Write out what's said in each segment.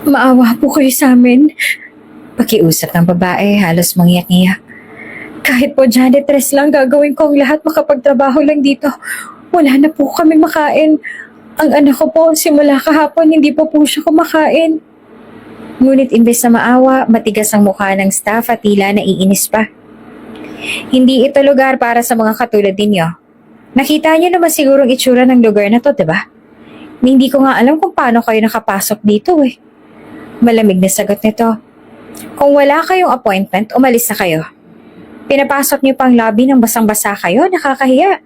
Maawa po kayo sa amin. Pakiusap ng babae, halos mangyak-ngiyak. Kahit po janitress lang, gagawin ko ang lahat makapagtrabaho lang dito. Wala na po kami makain. Ang anak ko po, simula kahapon, hindi po siya kumakain. Ngunit imbes na maawa, matigas ang mukha ng staff at tila naiinis pa. Hindi ito lugar para sa mga katulad ninyo. Nakita niyo naman sigurong itsura ng lugar na to, diba? Hindi ko nga alam kung paano kayo nakapasok dito eh. Malamig na sagot nito. Kung wala kayong appointment, umalis na kayo. Pinapasok niyo pang lobby ng basang-basa kayo, nakakahiya.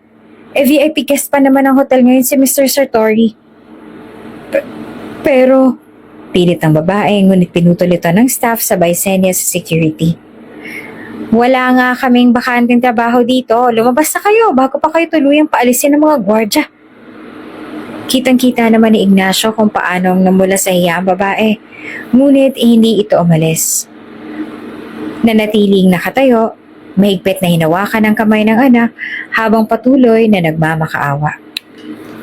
VIP guest pa naman ng hotel ngayon si Mr. Sartori. Pero, pilit ng babae, ngunit pinutol ito ng staff sabay senya sa security. Wala nga kaming bakanting trabaho dito. Lumabas na kayo bago pa kayo tuluyang paalisin ng mga gwardya. Kitang-kita naman ni Ignacio kung paanong namula sa hiya ang babae. Ngunit hindi ito umalis. Nanatiling nakatayo, mahigpit na hinawakan ang kamay ng anak habang patuloy na nagmamakaawa.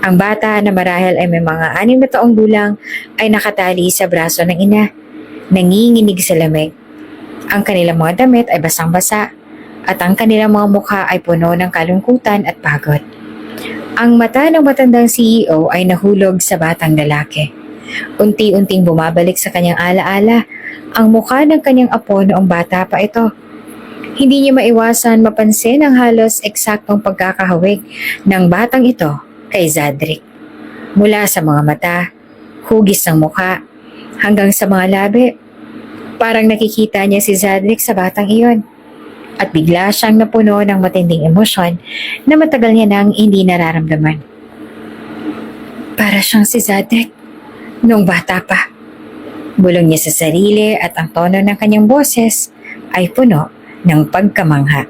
Ang bata na marahil ay may mga 6 na taong gulang ay nakatali sa braso ng ina, nanginginig sa lamig. Ang kanilang mga damit ay basang-basa at ang kanilang mga mukha ay puno ng kalungkutan at pagod. Ang mata ng matandang CEO ay nahulog sa batang lalaki. Unti-unting bumabalik sa kanyang alaala ang mukha ng kanyang apo noong bata pa ito. Hindi niya maiwasan mapansin ang halos eksaktong pagkakahawig ng batang ito kay Zadric. Mula sa mga mata, hugis ng mukha, hanggang sa mga labi. Parang nakikita niya si Zadric sa batang iyon. At bigla siyang napuno ng matinding emosyon na matagal niya nang hindi nararamdaman. Para siyang si Zadric noong bata pa. Bulong niya sa sarili at ang tono ng kanyang boses ay puno ng pagkamangha.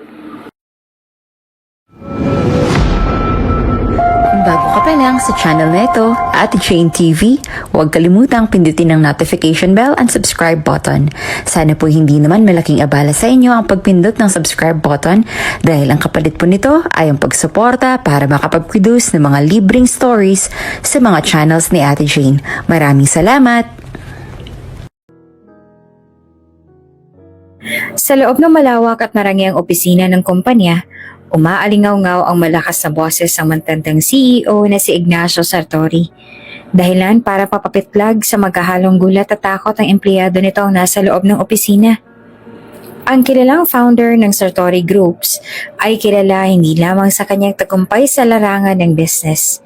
Bago ka pa lang sa channel na ito, Ate Jane TV, huwag kalimutang pindutin ang notification bell and subscribe button. Sana po hindi naman malaking abala sa inyo ang pagpindot ng subscribe button dahil ang kapalit po nito ay ang pagsuporta para makapag-produce ng mga libreng stories sa mga channels ni Ate Jane. Maraming salamat! Sa loob ng malawak at marangyang opisina ng kumpanya, umaalingaw-ngaw ang malakas na boses ng matandang CEO na si Ignacio Sartori. Dahilan para papapitlag sa magkahalong gulat at takot ang empleyado nito ang nasa loob ng opisina. Ang kilalang founder ng Sartori Groups ay kilala hindi lamang sa kanyang tagumpay sa larangan ng business.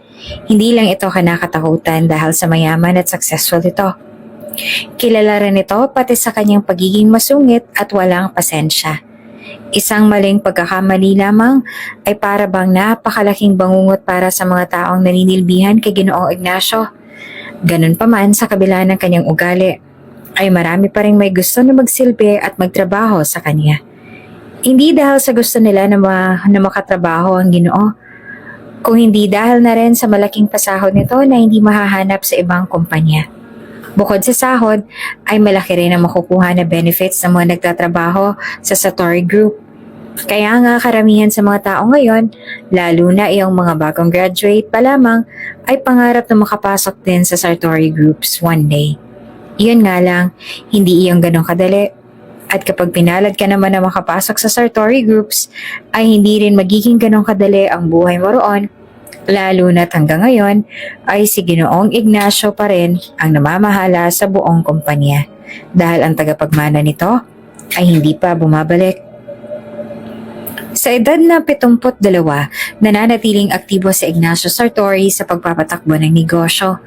Hindi lang ito kinakatakutan dahil sa mayaman at successful ito. Kilala rin ito pati sa kanyang pagiging masungit at walang pasensya. Isang maling pagkakamali lamang ay para bang napakalaking bangungot para sa mga taong naninilbihan kay Ginoong Ignacio. Ganun pa man sa kabila ng kanyang ugali, ay marami pa rin may gusto na magsilbi at magtrabaho sa kanya. Hindi dahil sa gusto nila na makatrabaho ang Ginoo, kung hindi dahil na rin sa malaking pasahod nito na hindi mahahanap sa ibang kumpanya. Bukod sa sahod, ay malaki rin ang makukuha na benefits ng mga nagtatrabaho sa Sartori Group. Kaya nga karamihan sa mga tao ngayon, lalo na iyong mga bagong graduate pa lamang, ay pangarap na makapasok din sa Sartori Groups one day. Iyon nga lang, hindi iyong ganong kadali. At kapag pinalad ka naman na makapasok sa Sartori Groups, ay hindi rin magiging ganong kadali ang buhay mo roon. Lalo na't hanggang ngayon ay si Ginoong Ignacio pa rin ang namamahala sa buong kumpanya dahil ang tagapagmana nito ay hindi pa bumabalik. Sa edad na 72, nananatiling aktibo si Ignacio Sartori sa pagpapatakbo ng negosyo.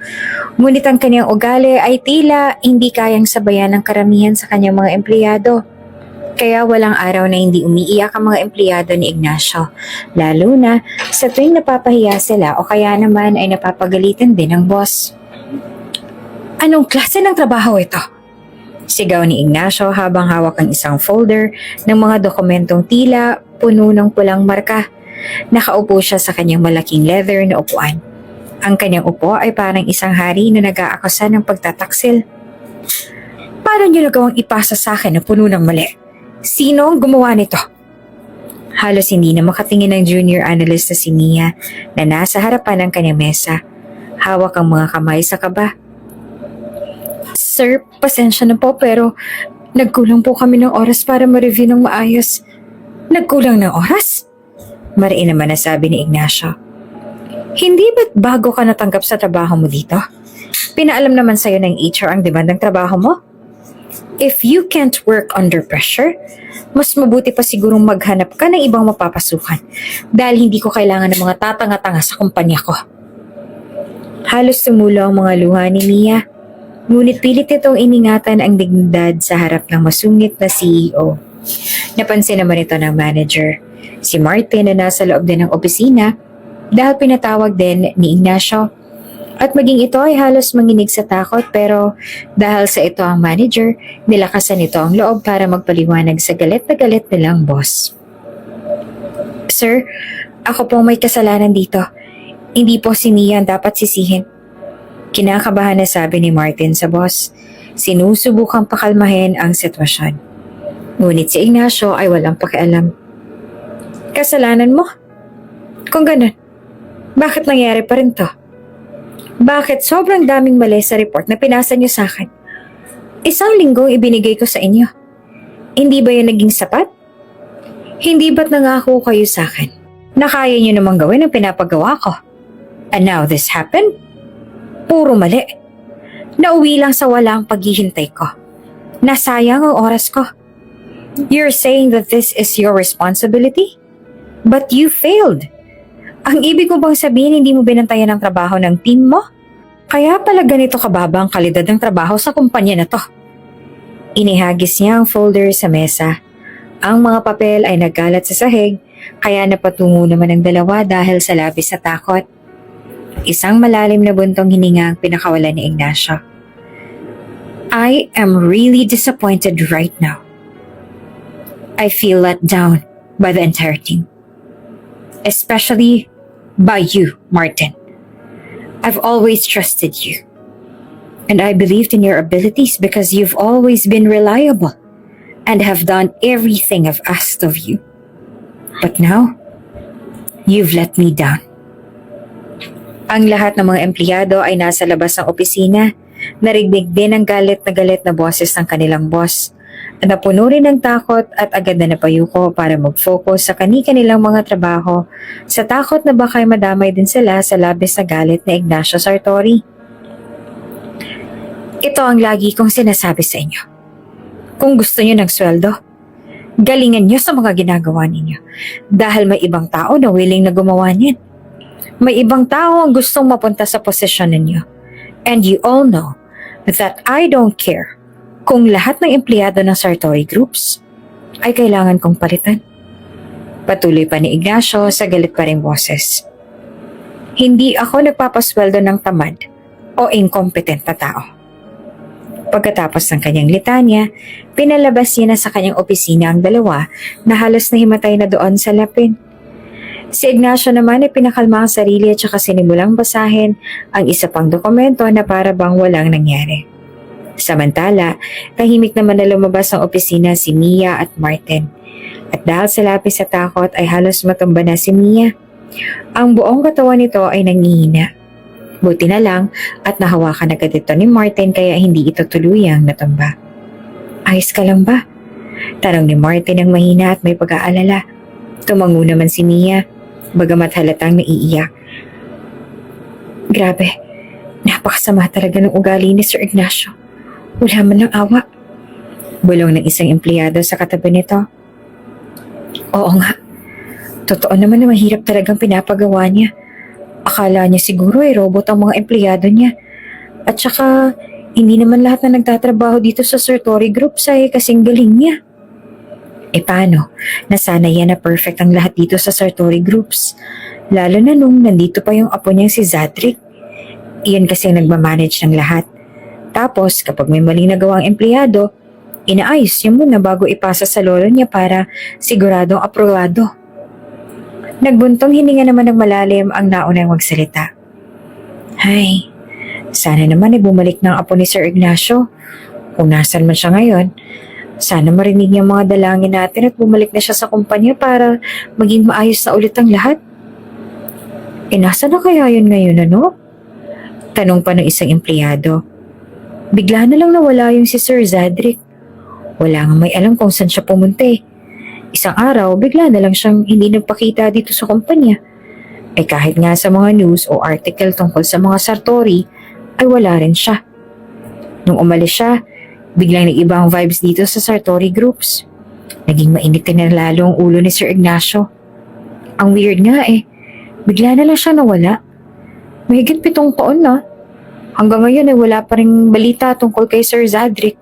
Ngunit ang kanyang ugali ay tila hindi kayang sabayan ng karamihan sa kanyang mga empleyado. Kaya walang araw na hindi umiiyak ang mga empleyado ni Ignacio, lalo na sa tuwing napapahiya sila o kaya naman ay napapagalitan din ng boss. Anong klase ng trabaho ito? Sigaw ni Ignacio habang hawak ang isang folder ng mga dokumentong tila puno ng pulang marka. Nakaupo siya sa kanyang malaking leather na upuan. Ang kanyang upo ay parang isang hari na nag-aakusa ng pagtataksil. Paano niyo nagawang ipasa sa akin na puno ng mali? Sino ang gumawa nito? Halos hindi na makatingin ng junior analyst na si Mia na nasa harapan ng kanyang mesa. Hawak ang mga kamay sa kaba. Sir, pasensya na po pero nagkulang po kami ng oras para ma-review ng maayos. Nagkulang ng oras? Mariin naman na sabi ni Ignacio. Hindi ba't bago ka natanggap sa trabaho mo dito? Pinaalam naman sa'yo ng HR ang demandang trabaho mo? If you can't work under pressure, mas mabuti pa sigurong maghanap ka ng ibang mapapasukan dahil hindi ko kailangan ng mga tatanga-tanga sa kumpanya ko. Halos tumulo ang mga luha ni Mia, ngunit pilit itong iningatan ang dignidad sa harap ng masungit na CEO. Napansin naman ito ng manager, si Martin na nasa loob din ng opisina dahil pinatawag din ni Ignacio. At maging ito ay halos manginig sa takot pero dahil sa ito ang manager, nilakasan nito ang loob para magpaliwanag sa galit na galit nilang boss. Sir, ako pong may kasalanan dito. Hindi po si Mia ang dapat sisihin. Kinakabahan na sabi ni Martin sa boss. Sinusubukang pakalmahin ang sitwasyon. Ngunit si Ignacio ay walang pakialam. Kasalanan mo? Kung ganun, bakit nangyari pa rin to? Bakit sobrang daming mali sa report na pinasa niyo sa akin? 1 linggong ibinigay ko sa inyo. Hindi ba yun naging sapat? Hindi ba't nangako kayo sa akin na kaya niyo namang gawin ang pinapagawa ko? And now this happened? Puro mali. Nauwi lang sa walang paghihintay ko. Nasayang ang oras ko. You're saying that this is your responsibility? But you failed. Ang ibig ko bang sabihin hindi mo binantayan ang trabaho ng team mo? Kaya pala ganito kababa ang kalidad ng trabaho sa kumpanya na to. Inihagis niya ang folder sa mesa. Ang mga papel ay nagkalat sa sahig, kaya napatungo naman ang dalawa dahil sa labis na takot. Isang malalim na buntong hininga ang pinakawalan ni Ignacio. I am really disappointed right now. I feel let down by the entire team. Especially by you, Martin. I've always trusted you. And I believed in your abilities because you've always been reliable and have done everything I've asked of you. But now, you've let me down. Ang lahat ng mga empleyado ay nasa labas ng opisina. Narignig din ang galit na boses ng kanilang boss. Napuno rin ng takot at agad na napayuko para mag-focus sa kani-kanilang mga trabaho sa takot na baka madamay din sila sa labis na galit na Ignacio Sartori. Ito ang lagi kong sinasabi sa inyo. Kung gusto niyo ng sweldo, galingan niyo sa mga ginagawa ninyo dahil may ibang tao na willing na gumawa niyan. May ibang tao ang gustong mapunta sa posisyon ninyo. And you all know that I don't care kung lahat ng empleyado ng Sartori Groups ay kailangan kong palitan. Patuloy pa ni Ignacio sa galit pa ring boses. Hindi ako nagpapasweldo ng tamad o incompetent na tao. Pagkatapos ng kanyang litanya, pinalabas niya na sa kanyang opisina ang dalawa na halos nahimatay na doon sa lapin. Si Ignacio naman ay pinakalma ang sarili at saka sinimulang basahin ang isa pang dokumento na para bang walang nangyari. Samantala, tahimik naman na lumabas ang opisina si Mia at Martin. At dahil sa lapis sa takot ay halos matumba na si Mia. Ang buong katawan nito ay nangihina. Buti na lang at nahawakan agad ito ni Martin kaya hindi ito tuluyang natumba. Ayos ka lang ba? Tanong ni Martin ang mahina at may pag-aalala. Tumango naman si Mia, bagamat halatang naiiyak. Grabe, napakasama talaga ng ugali ni Sir Ignacio. Wala man ng awa. Bulong ng isang empleyado sa katabi nito. Oo nga. Totoo naman na mahirap talagang pinapagawa niya. Akala niya siguro ay robot ang mga empleyado niya. At saka, hindi naman lahat na nagtatrabaho dito sa Sartori Groups ay kasing galing niya. E paano? Nasanay yan na perfect ang lahat dito sa Sartori Groups. Lalo na nung nandito pa yung apo niyang si Zadric. Iyan kasi ang nagmamanage ng lahat. Tapos kapag may maling nagawang empleyado, inaayos niya muna bago ipasa sa lolo niya para siguradong aprobado. Nagbuntong hininga naman ng malalim ang naunang magsalita. Ay, sana naman ay bumalik ng apo ni Sir Ignacio. Kung nasan man siya ngayon, sana marinig niya mga dalangin natin at bumalik na siya sa kumpanya para maging maayos na ulit ang lahat. Nasa na kaya yun ngayon ano? Tanong pa ng isang empleyado. Bigla na lang nawala yung si Sir Zadric. Wala nga may alam kung saan siya pumunta eh. Isang araw, bigla na lang siyang hindi nagpakita dito sa kumpanya. Eh kahit nga sa mga news o article tungkol sa mga Sartori, ay wala rin siya. Nung umalis siya, biglang nag-iba ang vibes dito sa Sartori groups. Naging mainit na lalo ang ulo ni Sir Ignacio. Ang weird nga eh, bigla na lang siya nawala. Mahigit 7 taon na. Hanggang ngayon ay wala pa ring balita tungkol kay Sir Zadric.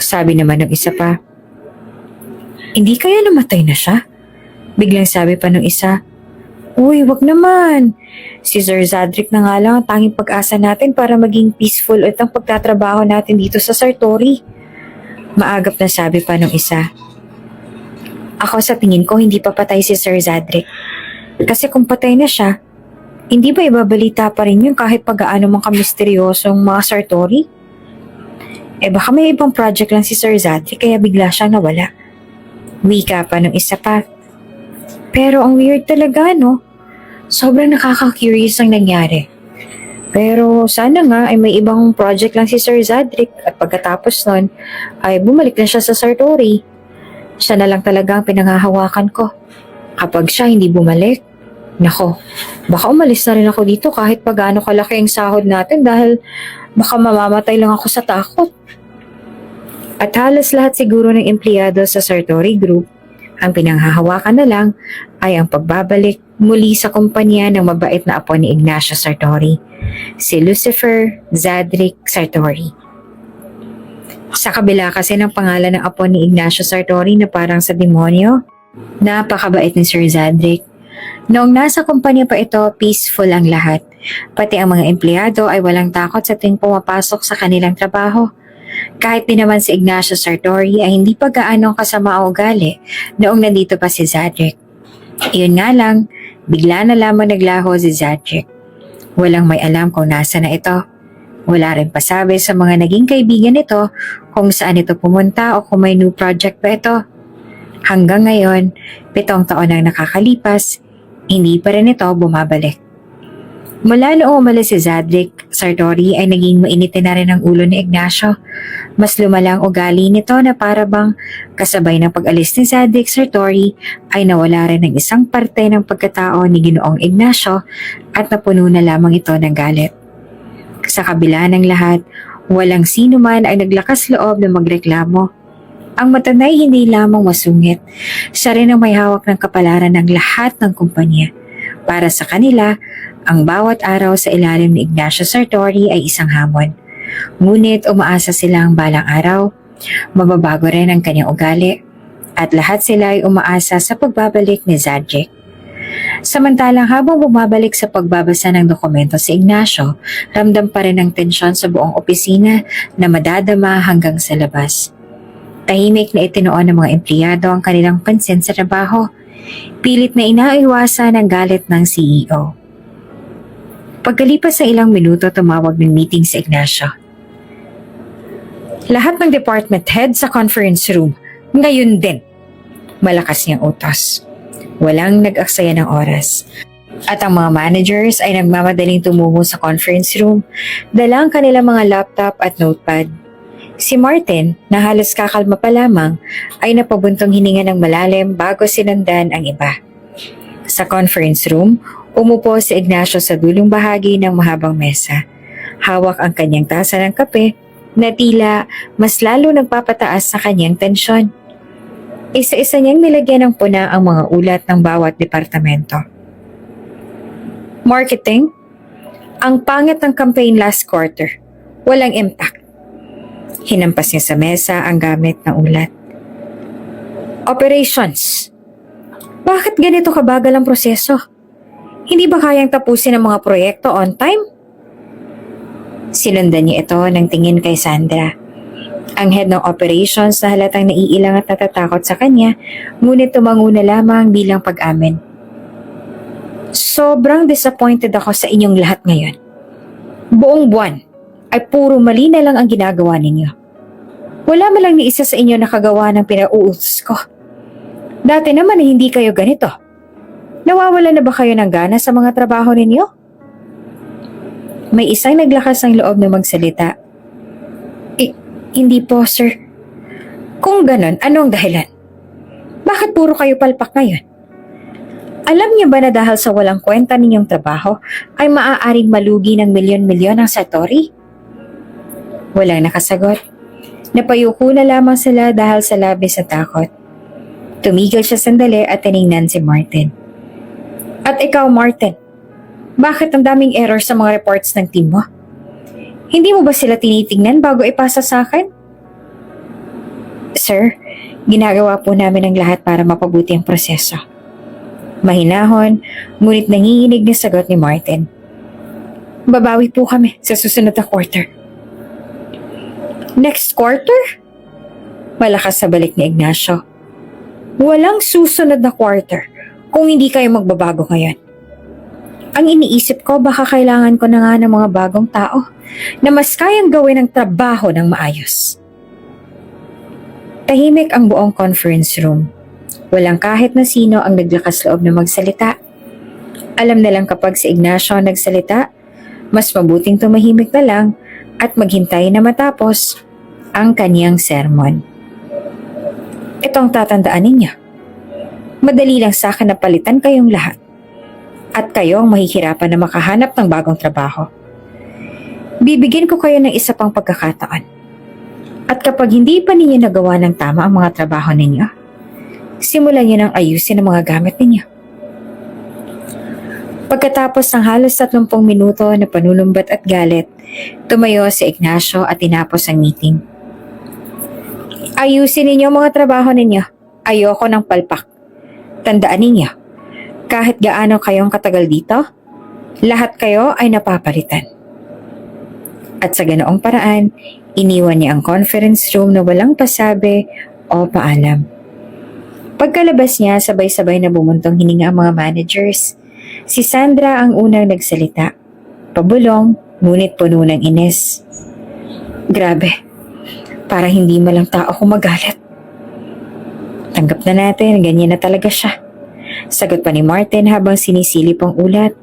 Sabi naman ng isa pa, hindi kaya namatay na siya? Biglang sabi pa ng isa, uy, wag naman. Si Sir Zadric na nga lang ang tanging pag-asa natin para maging peaceful at ang pagtatrabaho natin dito sa Sartori. Maagap na sabi pa ng isa. Ako sa tingin ko hindi pa patay si Sir Zadric. Kasi kung patay na siya, hindi ba ibabalita pa rin yun kahit pag-aano mang kamisteryosong mga Sartori? Eh baka may ibang project lang si Sir Zadric kaya bigla siyang nawala. Wika pa ng isa pa. Pero ang weird talaga, no? Sobrang nakaka-curious ang nangyari. Pero sana nga ay may ibang project lang si Sir Zadric at pagkatapos nun ay bumalik na siya sa Sartori. Siya na lang talaga ang pinanghahawakan ko. Kapag siya hindi bumalik, nako, baka umalis na rin ako dito kahit pa gaano kalaki ang sahod natin dahil baka mamamatay lang ako sa takot. At halos lahat siguro ng empleyado sa Sartori Group, ang pinanghahawakan na lang ay ang pagbabalik muli sa kumpanya ng mabait na apo ni Ignacio Sartori, si Lucifer Zadric Sartori. Sa kabila kasi ng pangalan ng apo ni Ignacio Sartori na parang sa demonyo, napakabait ni Sir Zadric. Noong nasa kumpanya pa ito, peaceful ang lahat. Pati ang mga empleyado ay walang takot sa tuwing pumapasok sa kanilang trabaho. Kahit din naman si Ignacio Sartori ay hindi pa gaano kasama ang ugali noong nandito pa si Zadric. Iyon nga lang, bigla na lamang naglaho si Zadric. Walang may alam kung nasa na ito. Wala rin pasabi sa mga naging kaibigan nito kung saan ito pumunta o kung may new project pa ito. Hanggang ngayon, 7 taon ang nakakalipas, hindi pa rin ito bumabalik. Mula noong umalis si Zadric Sartori ay naging mainitin na rin ang ulo ni Ignacio. Mas lumala ang ugali nito na para bang kasabay ng pag-alis ni Zadric Sartori ay nawala rin ng isang parte ng pagkatao ni Ginoong Ignacio at napuno na lamang ito ng galit. Sa kabila ng lahat, walang sino man ay naglakas loob na magreklamo. Ang matanay hindi lamang masungit, siya rin ang may hawak ng kapalaran ng lahat ng kumpanya. Para sa kanila, ang bawat araw sa ilalim ni Ignacio Sartori ay isang hamon. Ngunit umaasa silang balang araw, mababago rin ang kanyang ugali at lahat sila ay umaasa sa pagbabalik ni Zadric. Samantalang habang bumabalik sa pagbabasa ng dokumento si Ignacio, ramdam pa rin ang tensyon sa buong opisina na madadama hanggang sa labas. Tahimik na itinoon ng mga empleyado ang kanilang pansin sa trabaho. Pilit na inaiwasan ang galit ng CEO. Pagkalipas ng ilang minuto, tumawag ng meeting si Ignacio. Lahat ng department head sa conference room, ngayon din. Malakas niyang utos. Walang nag-aksaya ng oras. At ang mga managers ay nagmamadaling tumungo sa conference room, dala ang kanilang mga laptop at notepad. Si Martin, na halos kakalma pa lamang, ay napabuntong hininga ng malalim bago sinundan ang iba. Sa conference room, umupo si Ignacio sa dulong bahagi ng mahabang mesa. Hawak ang kanyang tasa ng kape na tila mas lalo nagpapataas sa kanyang tensyon. Isa-isa niyang nilagyan ng puna ang mga ulat ng bawat departamento. Marketing, ang pangit ng campaign last quarter. Walang impact. Hinampas niya sa mesa ang gamit na ulat. Operations. Bakit ganito kabagal ang proseso? Hindi ba kayang tapusin ang mga proyekto on time? Sinundan niya ito ng tingin kay Sandra. Ang head ng operations na halatang naiilang at natatakot sa kanya, ngunit tumango na lamang bilang pag-amin. Sobrang disappointed ako sa inyong lahat ngayon. Buong buwan ay puro mali na lang ang ginagawa ninyo. Wala man lang ni isa sa inyo nakagawa ng pinauutos ko. Dati naman ay hindi kayo ganito. Nawawala na ba kayo ng gana sa mga trabaho ninyo? May isang naglakas ng loob na magsalita. Hindi po, sir. Kung ganon, anong dahilan? Bakit puro kayo palpak ngayon? Alam niyo ba na dahil sa walang kwenta ninyong trabaho ay maaaring malugi ng milyon-milyon ang Satori? Walang nakasagot. Napayuko na lamang sila dahil sa labis na takot. Tumigil siya sandali at tiningnan si Martin. At ikaw, Martin, bakit ang daming error sa mga reports ng team mo? Hindi mo ba sila tinitingnan bago ipasa sa akin? Sir, ginagawa po namin ang lahat para mapabuti ang proseso. Mahinahon, ngunit nanginginig na sagot ni Martin. Babawi po kami sa susunod na quarter. Next quarter? Malakas sa balik ni Ignacio. Walang susunod na quarter kung hindi kayo magbabago ngayon. Ang iniisip ko, baka kailangan ko na nga ng mga bagong tao na mas kayang gawin ang trabaho ng maayos. Tahimik ang buong conference room. Walang kahit na sino ang naglakas loob na magsalita. Alam na lang kapag si Ignacio nagsalita, mas mabuting tumahimik na lang at maghintay na matapos ang kaniyang sermon. Itong tatandaan ninyo. Madali lang sa akin na palitan kayong lahat. At kayo ang mahihirapan na makahanap ng bagong trabaho. Bibigyan ko kayo ng isa pang pagkakataon. At kapag hindi pa ninyo nagawa ng tama ang mga trabaho ninyo, simulan nyo ng ayusin ang mga gamit ninyo. Pagkatapos ng halos 30 minuto na panunumbat at galit, tumayo si Ignacio at tinapos ang meeting. Ayusin ninyo ang mga trabaho ninyo. Ayoko ng palpak. Tandaan ninyo, kahit gaano kayong katagal dito, lahat kayo ay napapalitan. At sa ganoong paraan, iniwan niya ang conference room na walang pasabi o paalam. Pagkalabas niya, sabay-sabay na bumuntong hininga ang mga managers. Si Sandra ang unang nagsalita. Pabulong, ngunit puno ng inis. Grabe, para hindi malang tao kumagalit. Tanggap na natin, ganyan na talaga siya. Sagot pa ni Martin habang sinisilip ang ulat.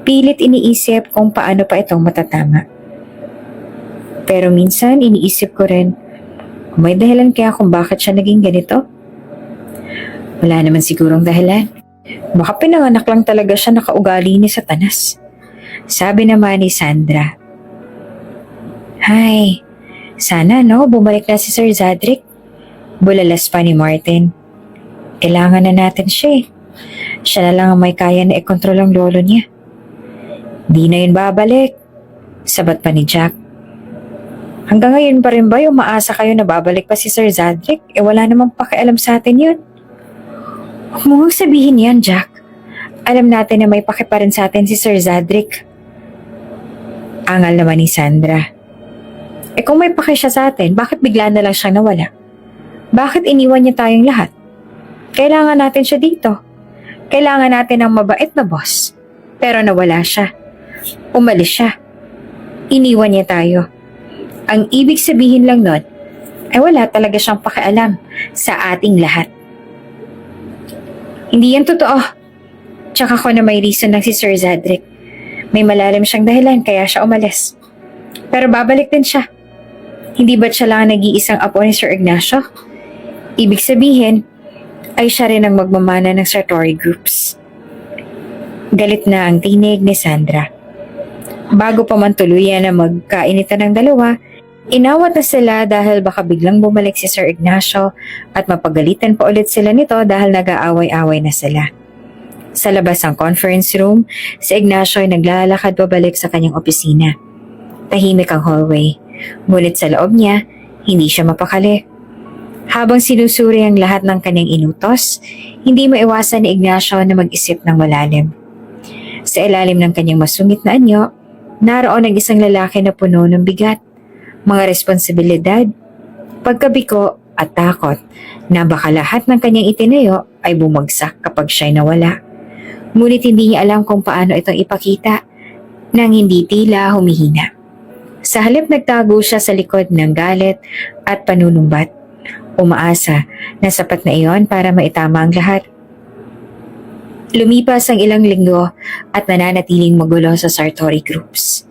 Pilit iniisip kung paano pa itong matatama. Pero minsan iniisip ko rin, may dahilan kaya kung bakit siya naging ganito? Wala naman sigurong dahilan. Baka pinanganak lang talaga siya nakaugali ni Satanas. Sabi naman ni Sandra. Hay, sana bumalik na si Sir Zadric. Bulalas pa ni Martin. Kailangan na natin siya eh. Siya na lang ang may kaya na ikontrol ang lolo niya. Di na yun babalik. Sabat pa ni Jack. Hanggang ngayon pa rin ba yung maasa kayo na babalik pa si Sir Zadric? Wala namang pakialam sa atin yun. Huwag mo sabihin yan, Jack. Alam natin na may paki pa rin sa atin si Sir Zadric. Angal naman ni Sandra. Kung may paki siya sa atin, bakit bigla na lang siyang nawala? Bakit iniwan niya tayong lahat? Kailangan natin siya dito. Kailangan natin ng mabait na boss. Pero nawala siya. Umalis siya. Iniwan niya tayo. Ang ibig sabihin lang nun, ay wala talaga siyang pakialam sa ating lahat. Hindi yan totoo. Tsaka ko na may reason lang si Sir Zadric. May malalim siyang dahilan kaya siya umalis. Pero babalik din siya. Hindi ba't siya lang nag-iisang apo ni Sir Ignacio? Ibig sabihin, ay siya rin ang magmamana ng Sartori Groups. Galit na ang tinig ni Sandra. Bago pa man tuluyan na magkainitan ng dalawa, inawat na sila dahil baka biglang bumalik si Sir Ignacio at mapagalitan pa ulit sila nito dahil nag-aaway-away na sila. Sa labas ng conference room, si Ignacio ay naglalakad pabalik sa kanyang opisina. Tahimik ang hallway, ngunit sa loob niya, hindi siya mapakali. Habang sinusuri ang lahat ng kanyang inutos, hindi maiwasan ni Ignacio na mag-isip ng malalim. Sa ilalim ng kanyang masungit na anyo, naroon ang isang lalaki na puno ng bigat, mga responsibilidad, pagkabiko at takot na baka lahat ng kanyang itinayo ay bumagsak kapag siya'y nawala. Ngunit hindi niya alam kung paano itong ipakita nang hindi tila humihina. Sa halip nagtago siya sa likod ng galit at panunumbat. Umaasa na sapat na iyon para maitama ang lahat. Lumipas ang ilang linggo at nananatiling magulo sa Sartori Groups.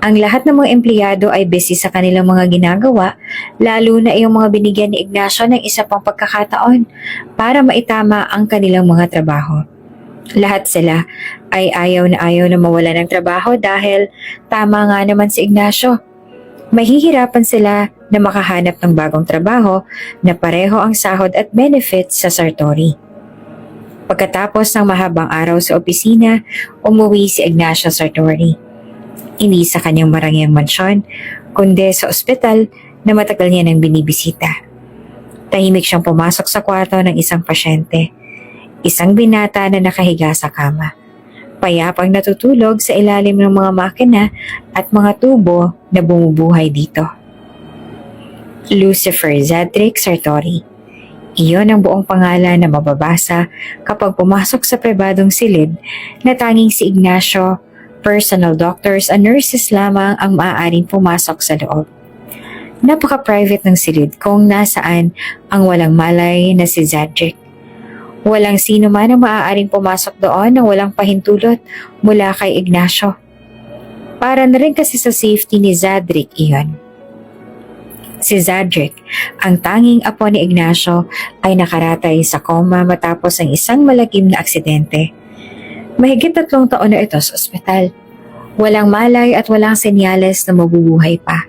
Ang lahat ng mga empleyado ay busy sa kanilang mga ginagawa, lalo na yung mga binigyan ni Ignacio ng isa pang pagkakataon para maitama ang kanilang mga trabaho. Lahat sila ay ayaw na mawala ng trabaho dahil tama nga naman si Ignacio. Mahihirapan sila na makahanap ng bagong trabaho na pareho ang sahod at benefits sa Sartori. Pagkatapos ng mahabang araw sa opisina, umuwi si Ignacio Sartori. Hindi sa kanyang marangyang mansyon, kundi sa ospital na matagal niya nang binibisita. Tahimik siyang pumasok sa kwarto ng isang pasyente. Isang binata na nakahiga sa kama. Payapang natutulog sa ilalim ng mga makina at mga tubo na bumubuhay dito. Lucifer Zadric Sartori. Iyon ang buong pangalan na mababasa kapag pumasok sa pribadong silid na tanging si Ignacio, personal doctors and nurses lamang ang maaaring pumasok sa loob. Napaka-private ng silid kung nasaan ang walang malay na si Zadric. Walang sino man ang maaaring pumasok doon nang walang pahintulot mula kay Ignacio. Para na rin kasi sa safety ni Zadric iyon. Si Zadric, ang tanging apo ni Ignacio, ay nakaratay sa koma matapos ang isang malagim na aksidente. Mahigit 3 taon na ito sa ospital. Walang malay at walang senyales na mabubuhay pa.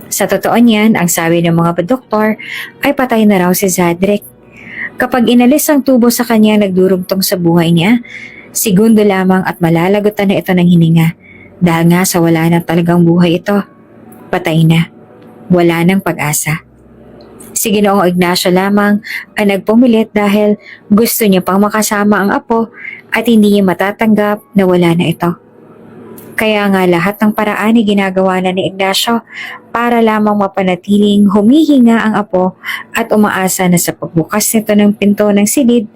Sa totoo niyan, ang sabi ng mga doktor ay patay na raw si Zadric. Kapag inalis ang tubo sa kanya nagdurugtong sa buhay niya, segundo lamang at malalagutan na ito ng hininga dahil nga sa wala na talagang buhay ito. Patay na. Wala nang pag-asa. Si Ginoong Ignacio lamang ang nagpumilit dahil gusto niya pang makasama ang apo at hindi niya matatanggap na wala na ito. Kaya nga lahat ng paraan ay ginagawa na ni Ignacio para lamang mapanatiling humihinga ang apo at umaasa na sa pagbukas nito ng pinto ng silid,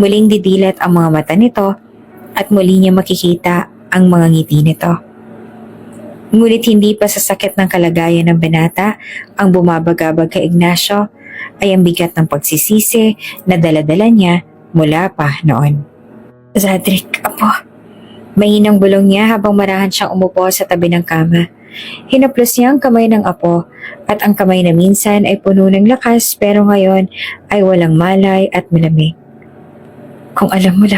muling didilat ang mga mata nito at muli niya makikita ang mga ngiti nito. Ngunit hindi pa sa sakit ng kalagayan ng binata ang bumabagabag kay Ignacio ay ang bigat ng pagsisisi na daladala niya mula pa noon. Zadric, apo. Mahinang bulong niya habang marahan siyang umupo sa tabi ng kama. Hinaplos niya ang kamay ng apo at ang kamay na minsan ay puno ng lakas pero ngayon ay walang malay at malamig. Kung alam mo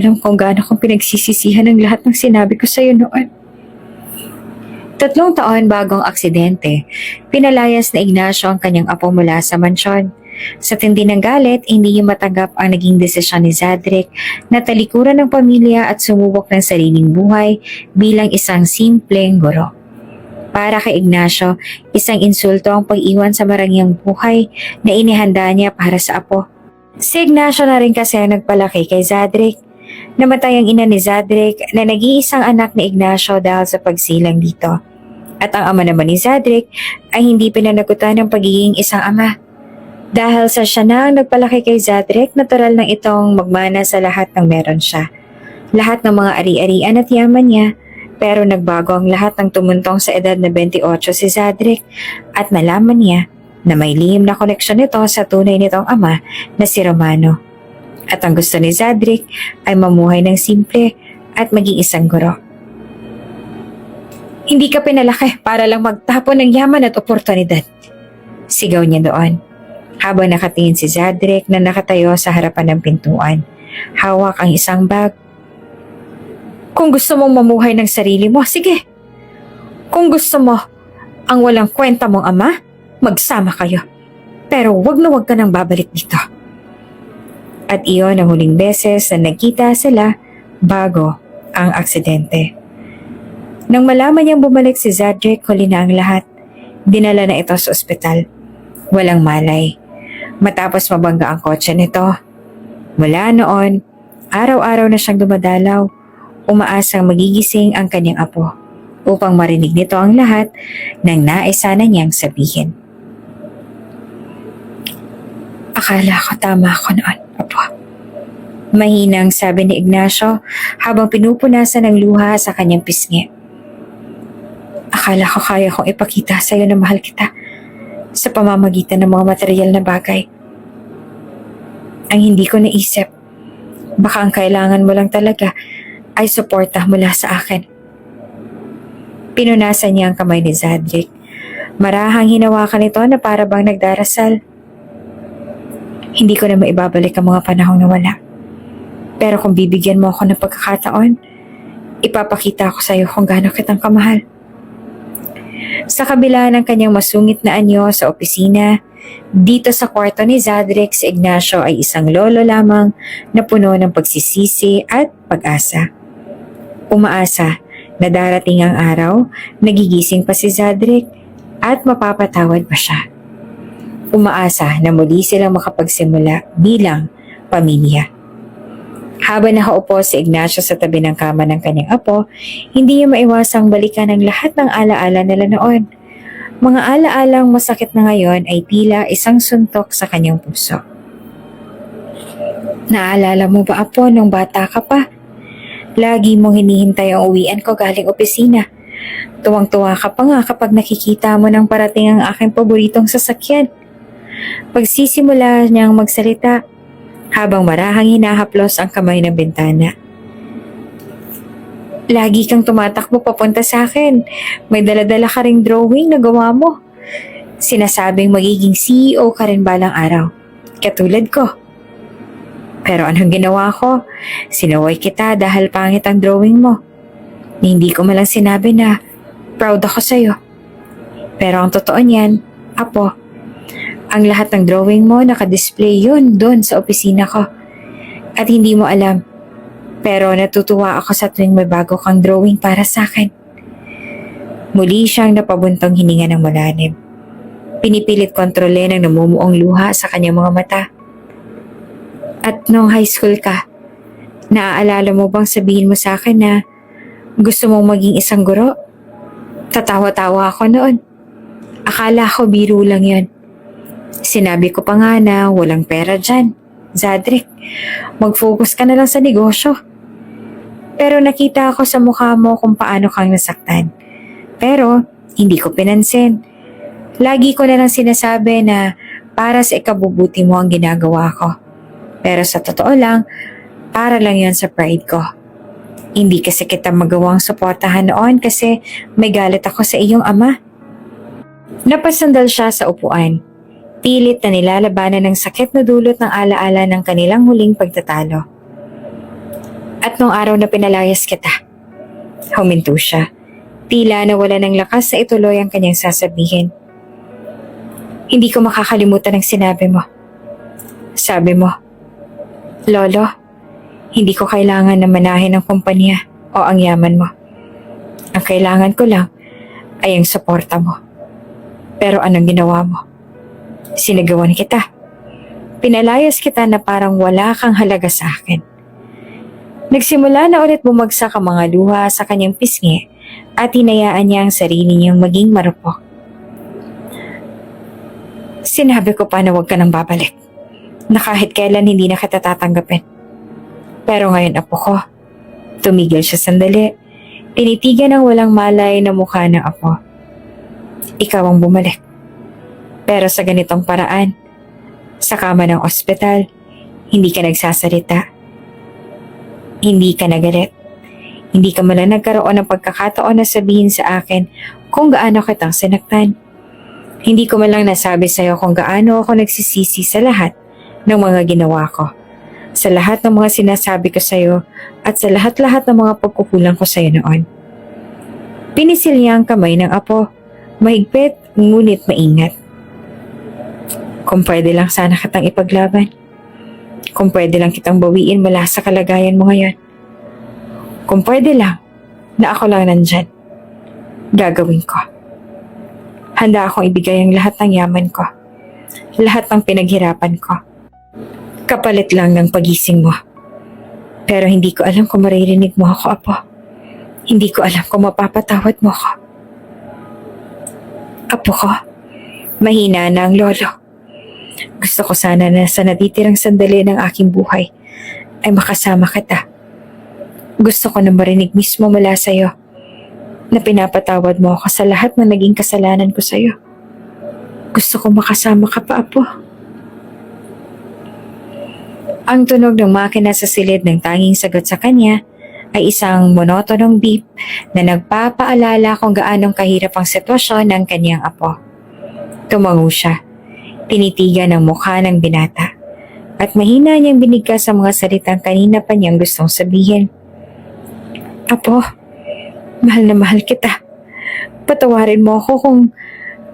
lang kung gaano kong pinagsisisihan ang lahat ng sinabi ko sa iyo noon. 3 taon bago ang aksidente, pinalayas na Ignacio ang kanyang apo mula sa mansyon. Sa tindi ng galit, hindi niya matanggap ang naging desisyon ni Zadric na talikuran ng pamilya at sumubok ng sariling buhay bilang isang simpleng guro. Para kay Ignacio, isang insulto ang pag-iwan sa marangyang buhay na inihanda niya para sa apo. Si Ignacio na rin kasi nagpalaki kay Zadric. Namatay ang ina ni Zadric na nag-iisang anak ni Ignacio dahil sa pagsilang dito. At ang ama naman ni Zadric ay hindi pinanagutan ng pagiging isang ama. Dahil sa siya na ang nagpalaki kay Zadric, natural nang itong magmana sa lahat ng meron siya. Lahat ng mga ari-arian at yaman niya, pero nagbago ang lahat ng tumuntong sa edad na 28 si Zadric at nalaman niya na may lihim na koneksyon nito sa tunay nitong ama na si Romano. At ang gusto ni Zadric ay mamuhay ng simple at maging isang guro. Hindi ka pinalaki para lang magtapon ng yaman at oportunidad. Sigaw niya doon. Habang nakatingin si Zadric na nakatayo sa harapan ng pintuan, hawak ang isang bag. Kung gusto mong mamuhay ng sarili mo, sige. Kung gusto mo ang walang kwenta mong ama, magsama kayo. Pero wag ka nang babalik dito. At iyon ang huling beses na nagkita sila bago ang aksidente. Nang malaman niyang bumalik si Zadric, huli na ang lahat. Dinala na ito sa ospital. Walang malay. Matapos mabangga ang kotse nito. Mula noon, araw-araw na siyang dumadalaw. Umaasang magigising ang kanyang apo upang marinig nito ang lahat ng naisa na niyang sabihin. Akala ko tama ako noon, apo. Mahinang sabi ni Ignacio habang pinupunasan ng luha sa kanyang pisngi. Akala ko kaya kong ipakita sa iyo na mahal kita sa pamamagitan ng mga material na bagay. Ang hindi ko naisip, baka ang kailangan mo lang talaga ay suporta mula sa akin. Pinunasan niya ang kamay ni Zadric. Marahang hinawakan ito na para bang nagdarasal. Hindi ko na maibabalik ang mga panahong nawala. Pero kung bibigyan mo ako ng pagkakataon, ipapakita ko sa iyo kung gaano kitang kamahal. Sa kabila ng kanyang masungit na anyo sa opisina, dito sa kwarto ni Zadric, si Ignacio ay isang lolo lamang na puno ng pagsisisi at pag-asa. Umaasa na darating ang araw, nagigising pa si Zadric at mapapatawad pa siya. Umaasa na muli silang makapagsimula bilang pamilya. Habang nakaupo si Ignacio sa tabi ng kama ng kanyang apo, hindi niya maiwasang balikan ang lahat ng alaala nila noon. Mga alaalang masakit na ngayon ay tila isang suntok sa kanyang puso. Naalala mo ba, apo, nung bata ka pa? Lagi mong hinihintay ang uwian ko galing opisina. Tuwang-tuwa ka pa nga kapag nakikita mo ng parating ang aking paboritong sasakyan. Pagsisimula niyang magsalita, habang marahang hinahaplos ang kamay ng bintana. Lagi kang tumatakbo papunta sa akin. May daladala ka ring drawing na gawa mo. Sinasabing magiging CEO ka rin balang araw. Katulad ko. Pero anong ginawa ko? Sinaway kita dahil pangit ang drawing mo. Hindi ko malang sinabi na proud ako sa'yo. Pero ang totoo niyan, apo, ang lahat ng drawing mo nakadisplay yun doon sa opisina ko. At hindi mo alam. Pero natutuwa ako sa tuwing may bago kang drawing para sa akin. Muli siyang napabuntong hininga ng malalim. Pinipilit kontrole ng namumuong luha sa kanyang mga mata. At nung high school ka, naaalala mo bang sabihin mo sa akin na gusto mong maging isang guro? Tatawa-tawa ako noon. Akala ko biro lang yon. Sinabi ko pa nga na walang pera dyan. Zadric, mag-focus ka na lang sa negosyo. Pero nakita ako sa mukha mo kung paano kang nasaktan. Pero hindi ko pinansin. Lagi ko na lang sinasabi na para sa ikabubuti mo ang ginagawa ko. Pero sa totoo lang, para lang yon sa pride ko. Hindi kasi kita magawang suportahan noon kasi may galit ako sa iyong ama. Napasandal siya sa upuan. Pilit na nilalabanan ng sakit na dulot ng alaala ng kanilang huling pagtatalo. At nung araw na pinalayas kita, huminto siya. Tila nawala ng lakas sa ituloy ang kanyang sasabihin. Hindi ko makakalimutan ang sinabi mo. Sabi mo, Lolo, hindi ko kailangan na manahin ang kumpanya o ang yaman mo. Ang kailangan ko lang ay ang suporta mo. Pero anong ginawa mo? Sinagawan kita. Pinalayas kita na parang wala kang halaga sa akin. Nagsimula na ulit bumagsak ang mga luha sa kanyang pisngi at hinayaan niya ang sarili niyang maging marupok. Sinabi ko pa na huwag ka nang babalik. Na kahit kailan hindi na kita tatanggapin. Pero ngayon, apo ko, tumigil siya sandali. Tinitigan ang walang malay na mukha ng apo. Ikaw ang bumalik. Pero sa ganitong paraan, sa kama ng ospital, hindi ka nagsasalita. Hindi ka nagalit. Hindi ka man lang nagkaroon ng pagkakataon na sabihin sa akin kung gaano kitang sinaktan. Hindi ko man lang nasabi sa'yo kung gaano ako nagsisisi sa lahat ng mga ginawa ko. Sa lahat ng mga sinasabi ko sa'yo at sa lahat-lahat ng mga pagkukulang ko sa'yo noon. Pinisil niya ang kamay ng apo. Mahigpit, ngunit maingat. Kung pwede lang sana kitang ipaglaban. Kung pwede lang kitang bawiin mula sa kalagayan mo ngayon. Kung pwede lang, na ako lang nandyan. Gagawin ko. Handa akong ibigay ang lahat ng yaman ko. Lahat ng pinaghirapan ko. Kapalit lang ng pagising mo. Pero hindi ko alam kung maririnig mo ako, apo. Hindi ko alam kung mapapatawad mo ako. Apo ko, mahina na ang lolo. Gusto ko sana na sa natitirang sandali ng aking buhay ay makasama kita. Gusto ko na marinig mismo mula sa'yo na pinapatawad mo ako sa lahat ng naging kasalanan ko sa'yo. Gusto ko makasama ka pa, apo. Ang tunog ng makina sa silid ng tanging sagot sa kanya ay isang monotonong beep na nagpapaalala kung gaanong kahirap ang sitwasyon ng kanyang apo. Tumango siya, tinitigan ang mukha ng binata, at mahina niyang binigkas sa mga salitang kanina pa niyang gustong sabihin. Apo, mahal na mahal kita. Patawarin mo ako kung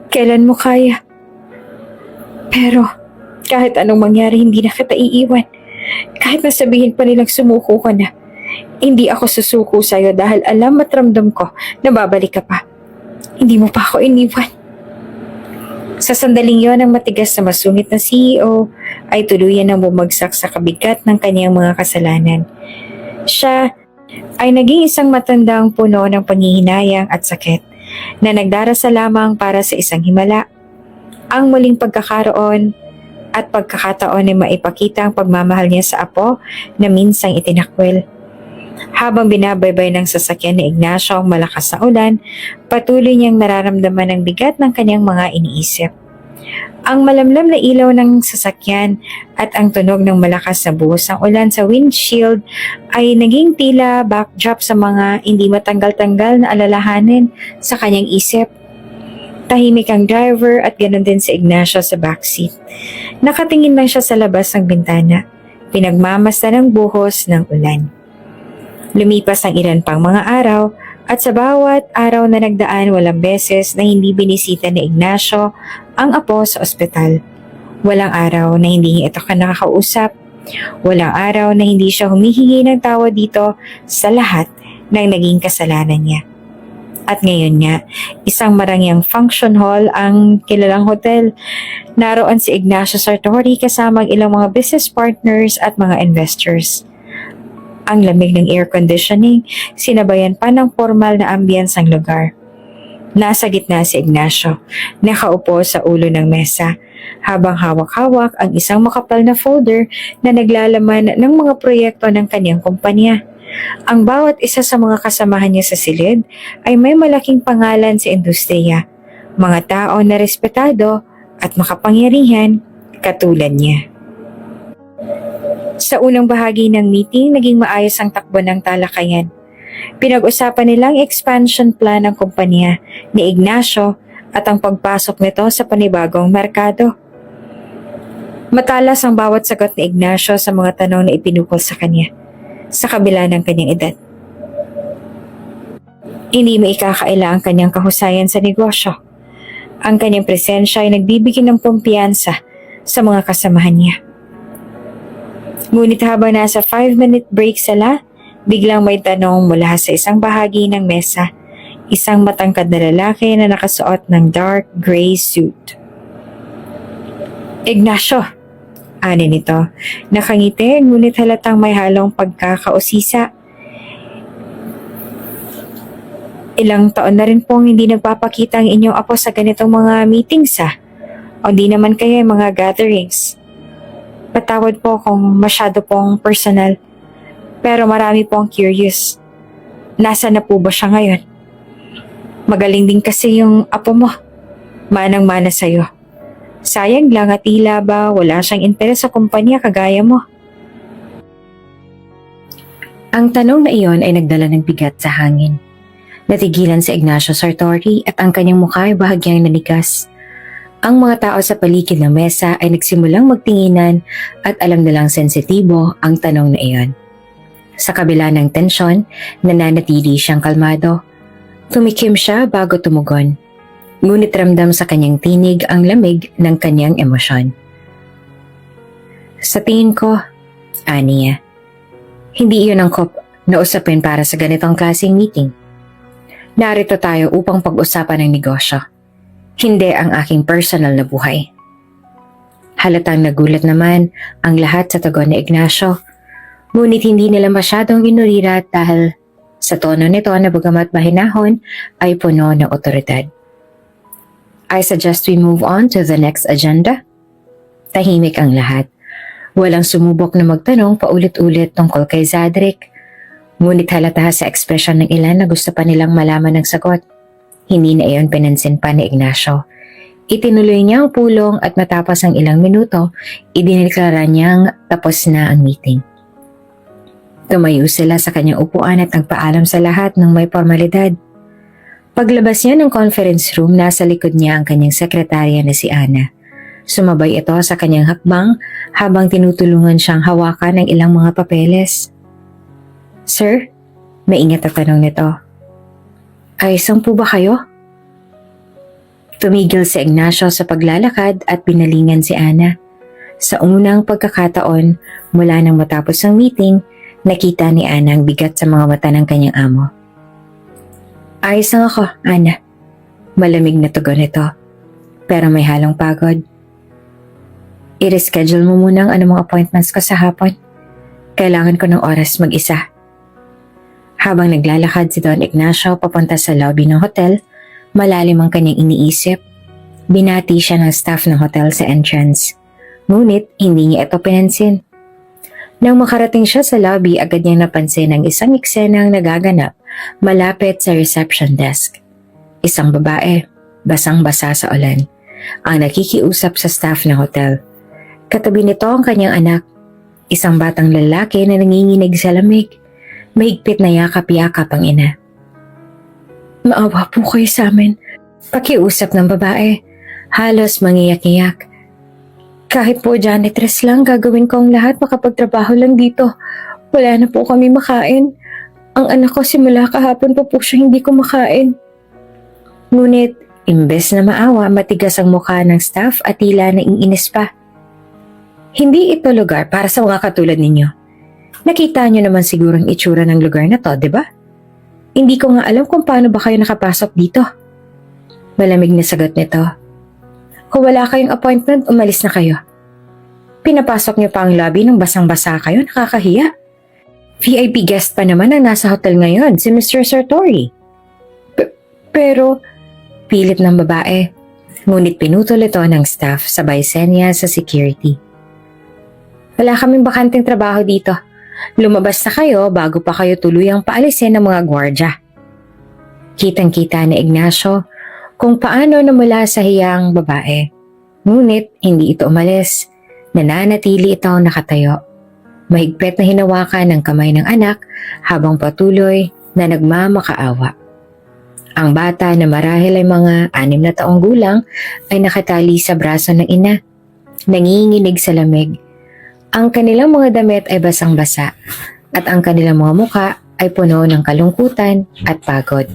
kailan mo kaya. Pero kahit anong mangyari, hindi na kita iiwan. Kahit nasabihin pa nilang sumuko ka na, hindi ako susuko sa'yo dahil alam at ramdam ko na babalik ka pa. Hindi mo pa ako iniwan. Sa sandaling yon, ang matigas na masungit na CEO ay tuluyan na bumagsak sa kabigat ng kanyang mga kasalanan. Siya ay naging isang matandang puno ng panghihinayang at sakit na nagdarasal lamang para sa isang himala. Ang muling pagkakaroon at pagkakataon ay maipakita ang pagmamahal niya sa apo na minsang itinakwil. Habang binabaybay ng sasakyan ni Ignacio ang malakas na ulan, patuloy niyang nararamdaman ang bigat ng kanyang mga iniisip. Ang malamlam na ilaw ng sasakyan at ang tunog ng malakas na buhos ng ulan sa windshield ay naging tila backdrop sa mga hindi matanggal-tanggal na alalahanin sa kanyang isip. Tahimik ang driver at ganoon din si Ignacio sa backseat. Nakatingin lang siya sa labas ng bintana, pinagmamasdan ng buhos ng ulan. Lumipas ang ilan pang mga araw at sa bawat araw na nagdaan, walang beses na hindi binisita ni Ignacio ang apo sa ospital. Walang araw na hindi ito nakakausap. Walang araw na hindi siya humihingi ng tawa dito sa lahat ng naging kasalanan niya. At ngayon nga, isang marangyang function hall ang kilalang hotel. Naroon si Ignacio Sartori kasama ang ilang mga business partners at mga investors. Ang lamig ng air conditioning, sinabayan pa ng formal na ambience ang lugar. Nasa gitna si Ignacio, nakaupo sa ulo ng mesa, habang hawak-hawak ang isang makapal na folder na naglalaman ng mga proyekto ng kanyang kumpanya. Ang bawat isa sa mga kasamahan niya sa silid ay may malaking pangalan sa industriya, mga tao na respetado at makapangyarihan katulad niya. Sa unang bahagi ng meeting, naging maayos ang takbo ng talakayan. Pinag-usapan nilang expansion plan ng kumpanya ni Ignacio at ang pagpasok nito sa panibagong merkado. Matalas ang bawat sagot ni Ignacio sa mga tanong na ipinukol sa kanya, sa kabila ng kanyang edad. Hindi maikakaila ang kanyang kahusayan sa negosyo. Ang kanyang presensya ay nagbibigay ng kumpiyansa sa mga kasamahan niya. Ngunit habang nasa 5-minute break sila, biglang may tanong mula sa isang bahagi ng mesa, isang matangkad na lalaki na nakasuot ng dark gray suit. Ignacio, ani nito, nakangiti ngunit halatang may halong pagkakausisa. Ilang taon na rin pong hindi nagpapakita ang inyong apo sa ganitong mga meetings o di naman kaya mga gatherings. Patawad po kung masyado pong personal, pero marami pong curious. Nasaan na po ba siya ngayon? Magaling din kasi yung apo mo. Manang-mana sa'yo. Sayang lang at tila ba wala siyang interes sa kumpanya kagaya mo. Ang tanong na iyon ay nagdala ng bigat sa hangin. Natigilan si Ignacio Sartori at ang kanyang mukha ay bahagyang nanigas. Ang mga tao sa paligid ng mesa ay nagsimulang magtinginan at alam nilang sensitibo ang tanong na iyon. Sa kabila ng tensyon, nananatili siyang kalmado. Tumikim siya bago tumugon. Ngunit ramdam sa kanyang tinig ang lamig ng kanyang emosyon. Sa tingin ko, aniya, hindi iyon angkop na usapin para sa ganitong klaseng meeting. Narito tayo upang pag-usapan ng negosyo. Hindi ang aking personal na buhay. Halatang nagulat naman ang lahat sa tugon ni Ignacio, ngunit hindi nila masyadong inurirat dahil sa tono nito na bagamat mahinahon ay puno ng otoridad. I suggest we move on to the next agenda. Tahimik ang lahat. Walang sumubok na magtanong paulit-ulit tungkol kay Zadric, ngunit halata sa ekspresyon ng ilan na gusto pa nilang malaman ng sagot. Hindi na iyon pinansin pa ni Ignacio. Itinuloy niya ang pulong at matapos ang ilang minuto, idineklara niyang tapos na ang meeting. Tumayo sila sa kanyang upuan at nagpaalam sa lahat ng may formalidad. Paglabas niya ng conference room, nasa likod niya ang kanyang sekretarya na si Ana. Sumabay ito sa kanyang hakbang habang tinutulungan siyang hawakan ng ilang mga papeles. Sir, maingat at tanong nito. Ayos po ba kayo? Tumigil si Ignacio sa paglalakad at pinalingan si Ana. Sa unang pagkakataon, mula nang matapos ang meeting, nakita ni Ana ang bigat sa mga mata ng kanyang amo. Ayos lang ako, Ana. Malamig na tugon nito, pero may halong pagod. I-reschedule mo muna ang anumang appointments ko sa hapon. Kailangan ko ng oras mag-isa. Habang naglalakad si Don Ignacio papunta sa lobby ng hotel, malalim ang kanyang iniisip. Binati siya ng staff ng hotel sa entrance. Ngunit hindi niya ito pinansin. Nang makarating siya sa lobby, agad niyang napansin ang isang eksenang nagaganap malapit sa reception desk. Isang babae, basang-basa sa ulan, ang nakikiusap sa staff ng hotel. Katabi nito ang kanyang anak, isang batang lalaki na nanginginig sa lamig. Mahigpit na yakap-yakap ang ina. Maawa po kayo sa amin. Pakiusap ng babae, halos mangiyak-iyak. Kahit po janitress lang, gagawin ko ang lahat, makapagtrabaho lang dito. Wala na po kami makain. Ang anak ko simula kahapon pa po siya hindi kumakain. Ngunit, imbes na maawa, matigas ang mukha ng staff at tila naiinis pa. Hindi ito lugar para sa mga katulad ninyo. Nakita niyo naman siguro ang itsura ng lugar na to, di ba? Hindi ko nga alam kung paano ba kayo nakapasok dito. Malamig na sagot nito. Kung wala kayong appointment, umalis na kayo. Pinapasok niyo pa ang lobby ng basang-basa kayo, nakakahiya. VIP guest pa naman ang nasa hotel ngayon, si Mr. Sartori. Pero, pilit ng babae. Ngunit pinutol ito ng staff sabay senya sa security. Wala kaming bakanting trabaho dito. Lumabas na kayo bago pa kayo tuluyang paalisin ng mga gwardya. Kitang-kita ni Ignacio kung paano namula sa hiyang babae. Ngunit hindi ito umalis. Nananatili ito nakatayo. Mahigpit na hinawakan ng kamay ng anak habang patuloy na nagmamakaawa. Ang bata na marahil ay mga 6 na taong gulang ay nakatali sa braso ng ina. Nanginginig sa lamig. Ang kanilang mga damit ay basang-basa at ang kanilang mga muka ay puno ng kalungkutan at pagod.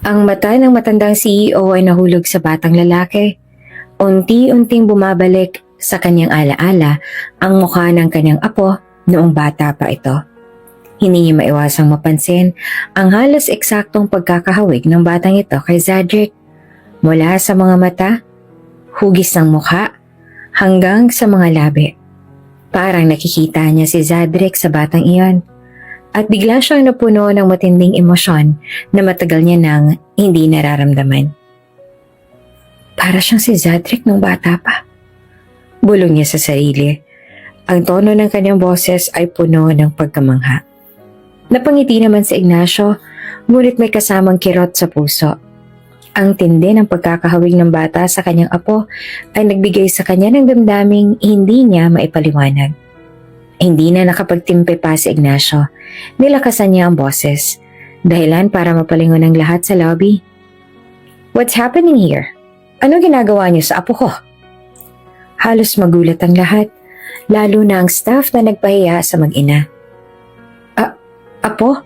Ang mata ng matandang CEO ay nahulog sa batang lalaki. Unti-unting bumabalik sa kanyang alaala ang mukha ng kanyang apo noong bata pa ito. Hindi niya maiwasang mapansin ang halos eksaktong pagkakahawig ng batang ito kay Zadric. Mula sa mga mata, hugis ng mukha, hanggang sa mga labi. Parang nakikita niya si Zadric sa batang iyon. At bigla siyang napuno ng matinding emosyon na matagal niya nang hindi nararamdaman. Para siyang si Zadric nung bata pa. Bulong niya sa sarili. Ang tono ng kanyang boses ay puno ng pagkamangha. Napangiti naman si Ignacio, ngunit may kasamang kirot sa puso. Ang tindi ng pagkakahawig ng bata sa kanyang apo ay nagbigay sa kanya ng damdaming hindi niya maipaliwanag. Hindi na nakapagtimpe pa si Ignacio. Nilakasan niya ang boses, dahilan para mapalingon ang lahat sa lobby. What's happening here? Ano ginagawa niyo sa apo ko? Halos magulat ang lahat, lalo na ang staff na nagpahiya sa mag-ina. Apo?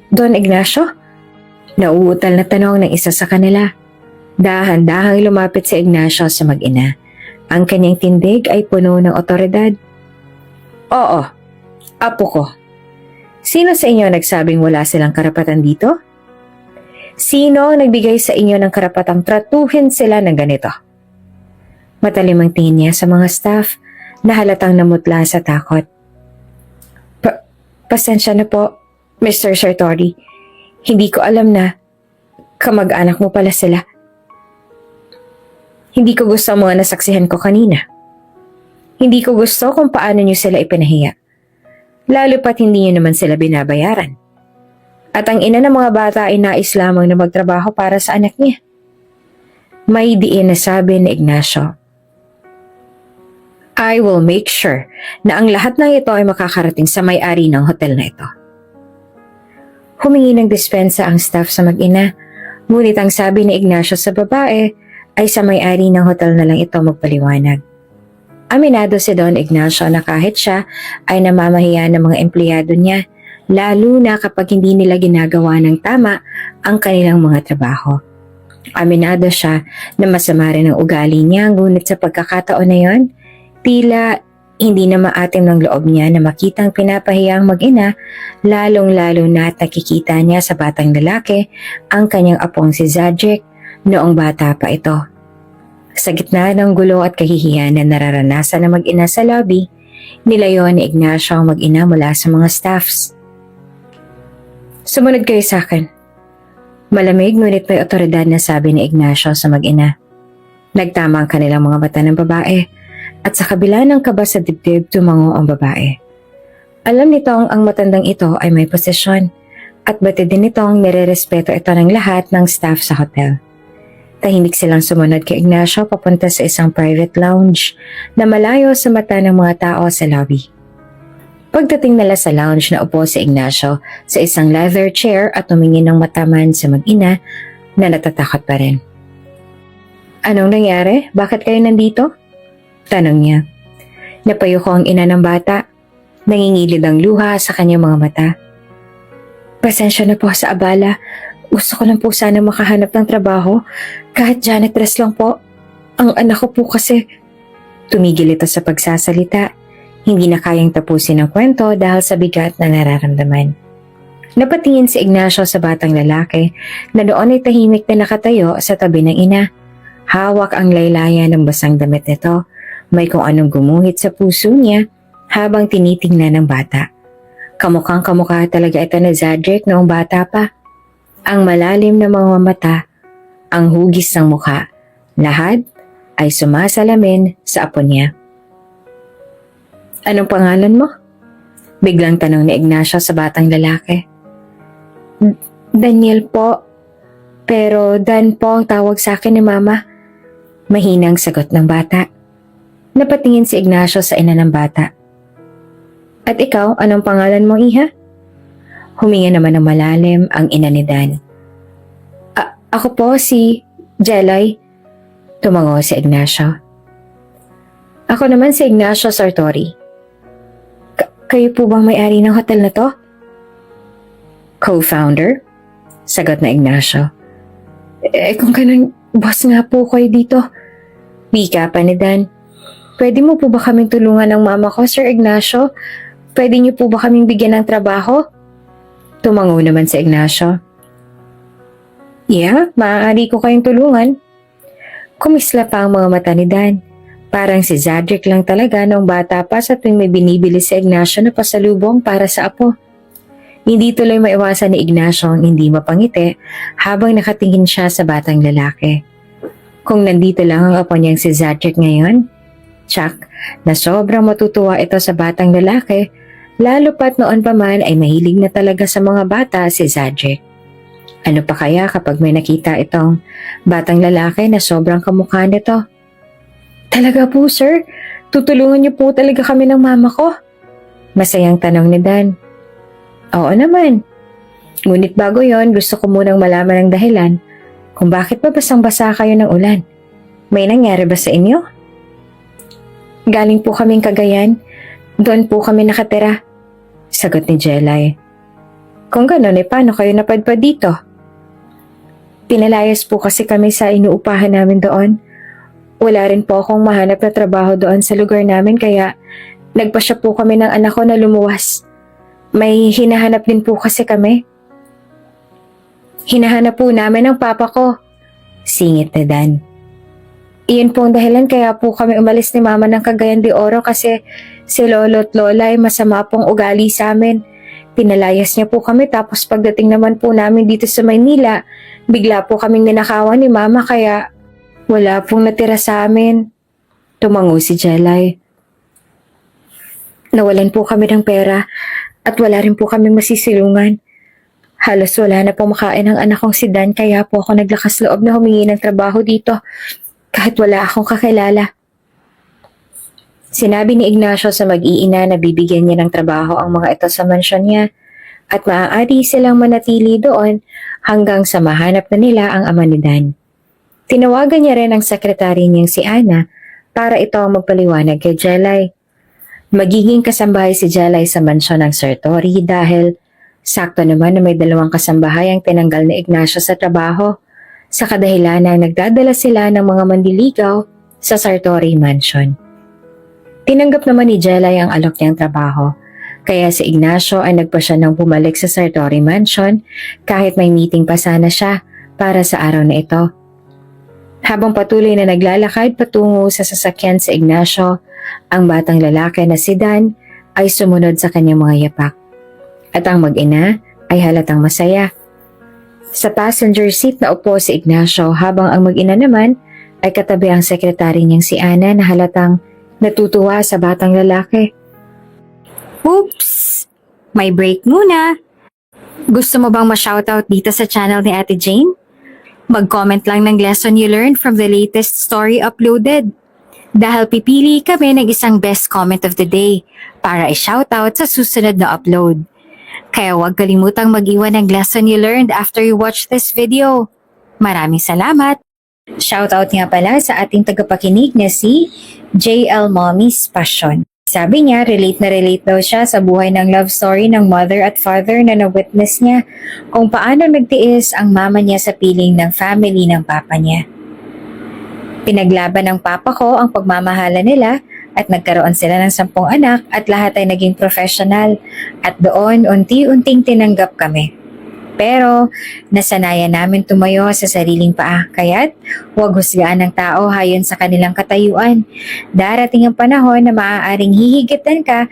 Don Ignacio? Nauutal na tanong ng isa sa kanila. Dahan-dahang lumapit si Ignacio sa mag-ina. Ang kanyang tindig ay puno ng otoridad. Oo, apo ko. Sino sa inyo nagsabing wala silang karapatan dito? Sino ang nagbigay sa inyo ng karapatang tratuhin sila ng ganito? Matalim ang tingin niya sa mga staff na halatang namutla sa takot. Pasensya na po, Mr. Sartori. Hindi ko alam na kamag-anak mo pala sila. Hindi ko gusto ang mga nasaksihan ko kanina. Hindi ko gusto kung paano niyo sila ipinahiya. Lalo pat hindi niyo naman sila binabayaran. At ang ina ng mga bata ay nais lamang na magtrabaho para sa anak niya. May diin na sabi ni Ignacio. I will make sure na ang lahat ng ito ay makakarating sa may-ari ng hotel na ito. Humingi ng dispensa ang staff sa mag-ina, ngunit ang sabi ni Ignacio sa babae ay sa may-ari ng hotel na lang ito magpaliwanag. Aminado si Don Ignacio na kahit siya ay namamahiya ng mga empleyado niya, lalo na kapag hindi nila ginagawa ng tama ang kanilang mga trabaho. Aminado siya na masama rin ang ugali niya, ngunit sa pagkakataon na yon, tila hindi na maatim ng loob niya na makitang pinapahiya ang mag-ina, lalong-lalo na at nakikita niya sa batang lalaki ang kanyang apong si Zadric noong bata pa ito. Sa gitna ng gulo at kahihiyan na nararanasan ng mag-ina sa lobby, nilayo ni Ignacio ang mag-ina mula sa mga staffs. Sumunod kayo sa akin. Malamig ngunit may otoridad na sabi ni Ignacio sa mag-ina. Nagtama ang kanilang mga mata ng babae at sa kabila ng kaba sa dibdib tumango ang babae. Alam nitong ang matandang ito ay may posisyon at batid din nitong nire-respeto ito ng lahat ng staff sa hotel. Tahimik silang sumunod kay Ignacio papunta sa isang private lounge na malayo sa mata ng mga tao sa lobby. Pagdating nila sa lounge na upo si Ignacio sa isang leather chair at tumingin ng mataman sa mag-ina na natatakot pa rin. Anong nangyari? Bakit kayo nandito? Tanong niya. Napayuko ang ina ng bata. Nangingilid ang luha sa kanyang mga mata. Pasensya na po sa abala. Gusto ko lang po sana makahanap ng trabaho. Kahit janitress lang po. Ang anak ko po kasi. Tumigil ito sa pagsasalita. Hindi na kayang tapusin ang kwento dahil sa bigat na nararamdaman. Napatingin si Ignacio sa batang lalaki na doon ay tahimik na nakatayo sa tabi ng ina. Hawak ang laylayan ng basang damit nito. May kung anong gumuhit sa puso niya habang tinitingnan ng bata. Kamukhang kamukha talaga ito ni Zadric noong bata pa. Ang malalim na mga mata, ang hugis ng mukha, lahat ay sumasalamin sa apo niya. Anong pangalan mo? Biglang tanong ni Ignacio sa batang lalaki. Daniel po. Pero Dan po ang tawag sa akin ni Mama. Mahinang sagot ng bata. Napatingin si Ignacio sa ina ng bata. At ikaw, anong pangalan mo, Iha? Huminga naman ng malalim ang ina ni Dan. Ako po si Jelay. Tumango si Ignacio. Ako naman si Ignacio Sartori. Kayo po bang may-ari ng hotel na to? Co-founder? Sagot na Ignacio. Kung ganun, boss nga po kayo dito. Wika pa ni Dan. Pwede mo po ba kaming tulungan ng mama ko, Sir Ignacio? Pwede niyo po ba kaming bigyan ng trabaho? Tumango naman si Ignacio. Yeah, maaari ko kayong tulungan. Kumisla pa ang mga mata ni Dan. Parang si Zadric lang talaga noong bata pa sa tuwing may binibili si Ignacio na pasalubong para sa apo. Hindi tuloy maiwasan ni Ignacio ang hindi mapangiti habang nakatingin siya sa batang lalaki. Kung nandito lang ang apo niyang si Zadric ngayon, tsak na sobrang matutuwa ito sa batang lalaki, lalo pat noon pa man ay mahilig na talaga sa mga bata si Zadric. Ano pa kaya kapag may nakita itong batang lalaki na sobrang kamukha nito? Talaga po, sir? Tutulungan niyo po talaga kami ng mama ko? Masayang tanong ni Dan. Oo naman. Ngunit bago yon, gusto ko munang malaman ang dahilan kung bakit ba basang-basa kayo ng ulan. May nangyari ba sa inyo? Galing po kaming Cagayan. Doon po kami nakatira. Sagot ni Jelay. Kung gano'n, paano kayo napadpad dito? Pinalayas po kasi kami sa inuupahan namin doon. Wala rin po akong mahanap na trabaho doon sa lugar namin kaya nagpasya po kami ng anak ko na lumuwas. May hinahanap din po kasi kami. Hinahanap po namin ang papa ko. Singit ni Dan. Iyon po ang dahilan kaya po kami umalis ni Mama ng Cagayan de Oro kasi si Lolo at Lola ay masama pong ugali sa amin. Pinalayas niya po kami tapos pagdating naman po namin dito sa Maynila, bigla po kaming ninakawan ni Mama kaya wala pong natira sa amin. Tumango si Jelay. Nawalan po kami ng pera at wala rin po kami masisilungan. Halos wala na pong makain ang anak kong si Dan kaya po ako naglakas loob na humingi ng trabaho dito kahit wala akong kakilala. Sinabi ni Ignacio sa mag-iina na bibigyan niya ng trabaho ang mga ito sa mansyon niya at maaari silang manatili doon hanggang sa mahanap na nila ang ama ni Dan. Tinawagan niya rin ang sekretary niyang si Ana para ito ang magpaliwanag kay Jelay. Magiging kasambahay si Jelay sa mansyon ng Sir Tori dahil sakto naman na may 2 kasambahay ang tinanggal ni Ignacio sa trabaho sa kadahilan na nagdadala sila ng mga mandiligaw sa Sartori Mansion. Tinanggap naman ni Jelay ang alok niyang trabaho, kaya si Ignacio ay nagpasya ng bumalik sa Sartori Mansion kahit may meeting pa sana siya para sa araw na ito. Habang patuloy na naglalakad patungo sa sasakyan si Ignacio, ang batang lalaki na si Dan ay sumunod sa kanyang mga yapak. At ang mag-ina ay halatang masaya. Sa passenger seat na upo si Ignacio habang ang mag-ina naman ay katabi ang sekretary niyang si Ana na halatang natutuwa sa batang lalaki. Oops! May break muna. Gusto mo bang ma-shoutout dito sa channel ni Ate Jane? Mag-comment lang ng lesson you learned from the latest story uploaded. Dahil pipili kami ng isang best comment of the day para i-shoutout sa susunod na upload. Kaya huwag kalimutang mag-iwan ng lesson you learned after you watch this video. Maraming salamat! Shoutout nga pala sa ating tagapakinig na si JL Mommy's Passion. Sabi niya, relate na relate daw siya sa buhay ng love story ng mother at father na na-witness niya kung paano nagtiis ang mama niya sa piling ng family ng papa niya. Pinaglaban ng papa ko ang pagmamahala nila at nagkaroon sila ng 10 anak at lahat ay naging professional at doon unti-unting tinanggap kami. Pero nasanayan namin tumayo sa sariling paa kaya't huwag husgaan ng tao hayon sa kanilang katayuan. Darating ang panahon na maaaring hihigitan ka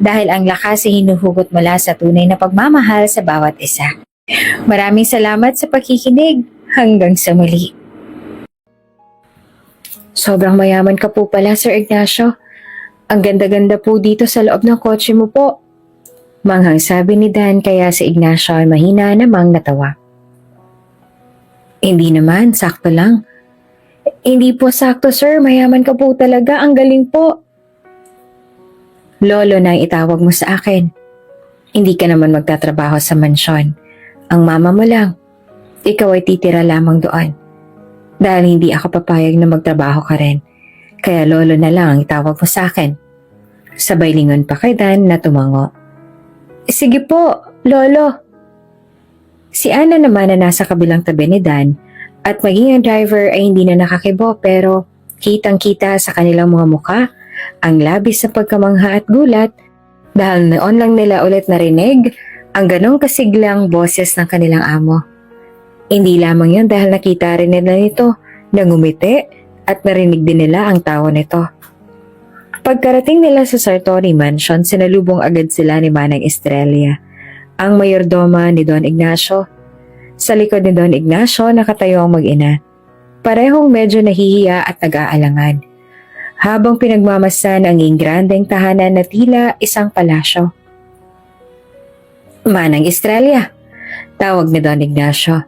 dahil ang lakas ay hinuhugot mula sa tunay na pagmamahal sa bawat isa. Maraming salamat sa pakikinig. Hanggang sa muli. Sobrang mayaman ka po pala, Sir Ignacio. Ang ganda-ganda po dito sa loob ng kotse mo po. Manghang sabi ni Dan kaya si Ignacio ay mahina namang natawa. Hindi naman, sakto lang. Hindi po sakto, sir. Mayaman ka po talaga. Ang galing po. Lolo na ang itawag mo sa akin. Hindi ka naman magtatrabaho sa mansyon. Ang mama mo lang. Ikaw ay titira lamang doon. Dahil hindi ako papayag na magtrabaho ka rin. Kaya lolo na lang ang itawag mo sa akin. Sabay lingon pa kay Dan na tumango. Sige po, lolo. Si Ana naman na nasa kabilang tabi ni Dan at maging ang driver ay hindi na nakakibo pero kitang-kita sa kanilang mga mukha ang labis sa pagkamangha at gulat dahil noon lang nila ulit narinig ang ganong kasiglang boses ng kanilang amo. Hindi lamang yun dahil nakita rin nila nito na ngumiti at narinig din nila ang tawa nito. Pagkarating nila sa Sartori Mansion, sinalubong agad sila ni Manang Estrella, ang mayordoma ni Don Ignacio. Sa likod ni Don Ignacio, nakatayo ang mag-ina. Parehong medyo nahihiya at nag-aalangan. Habang pinagmamasan ang ingrandeng tahanan na tila isang palasyo. Manang Estrella, tawag ni Don Ignacio.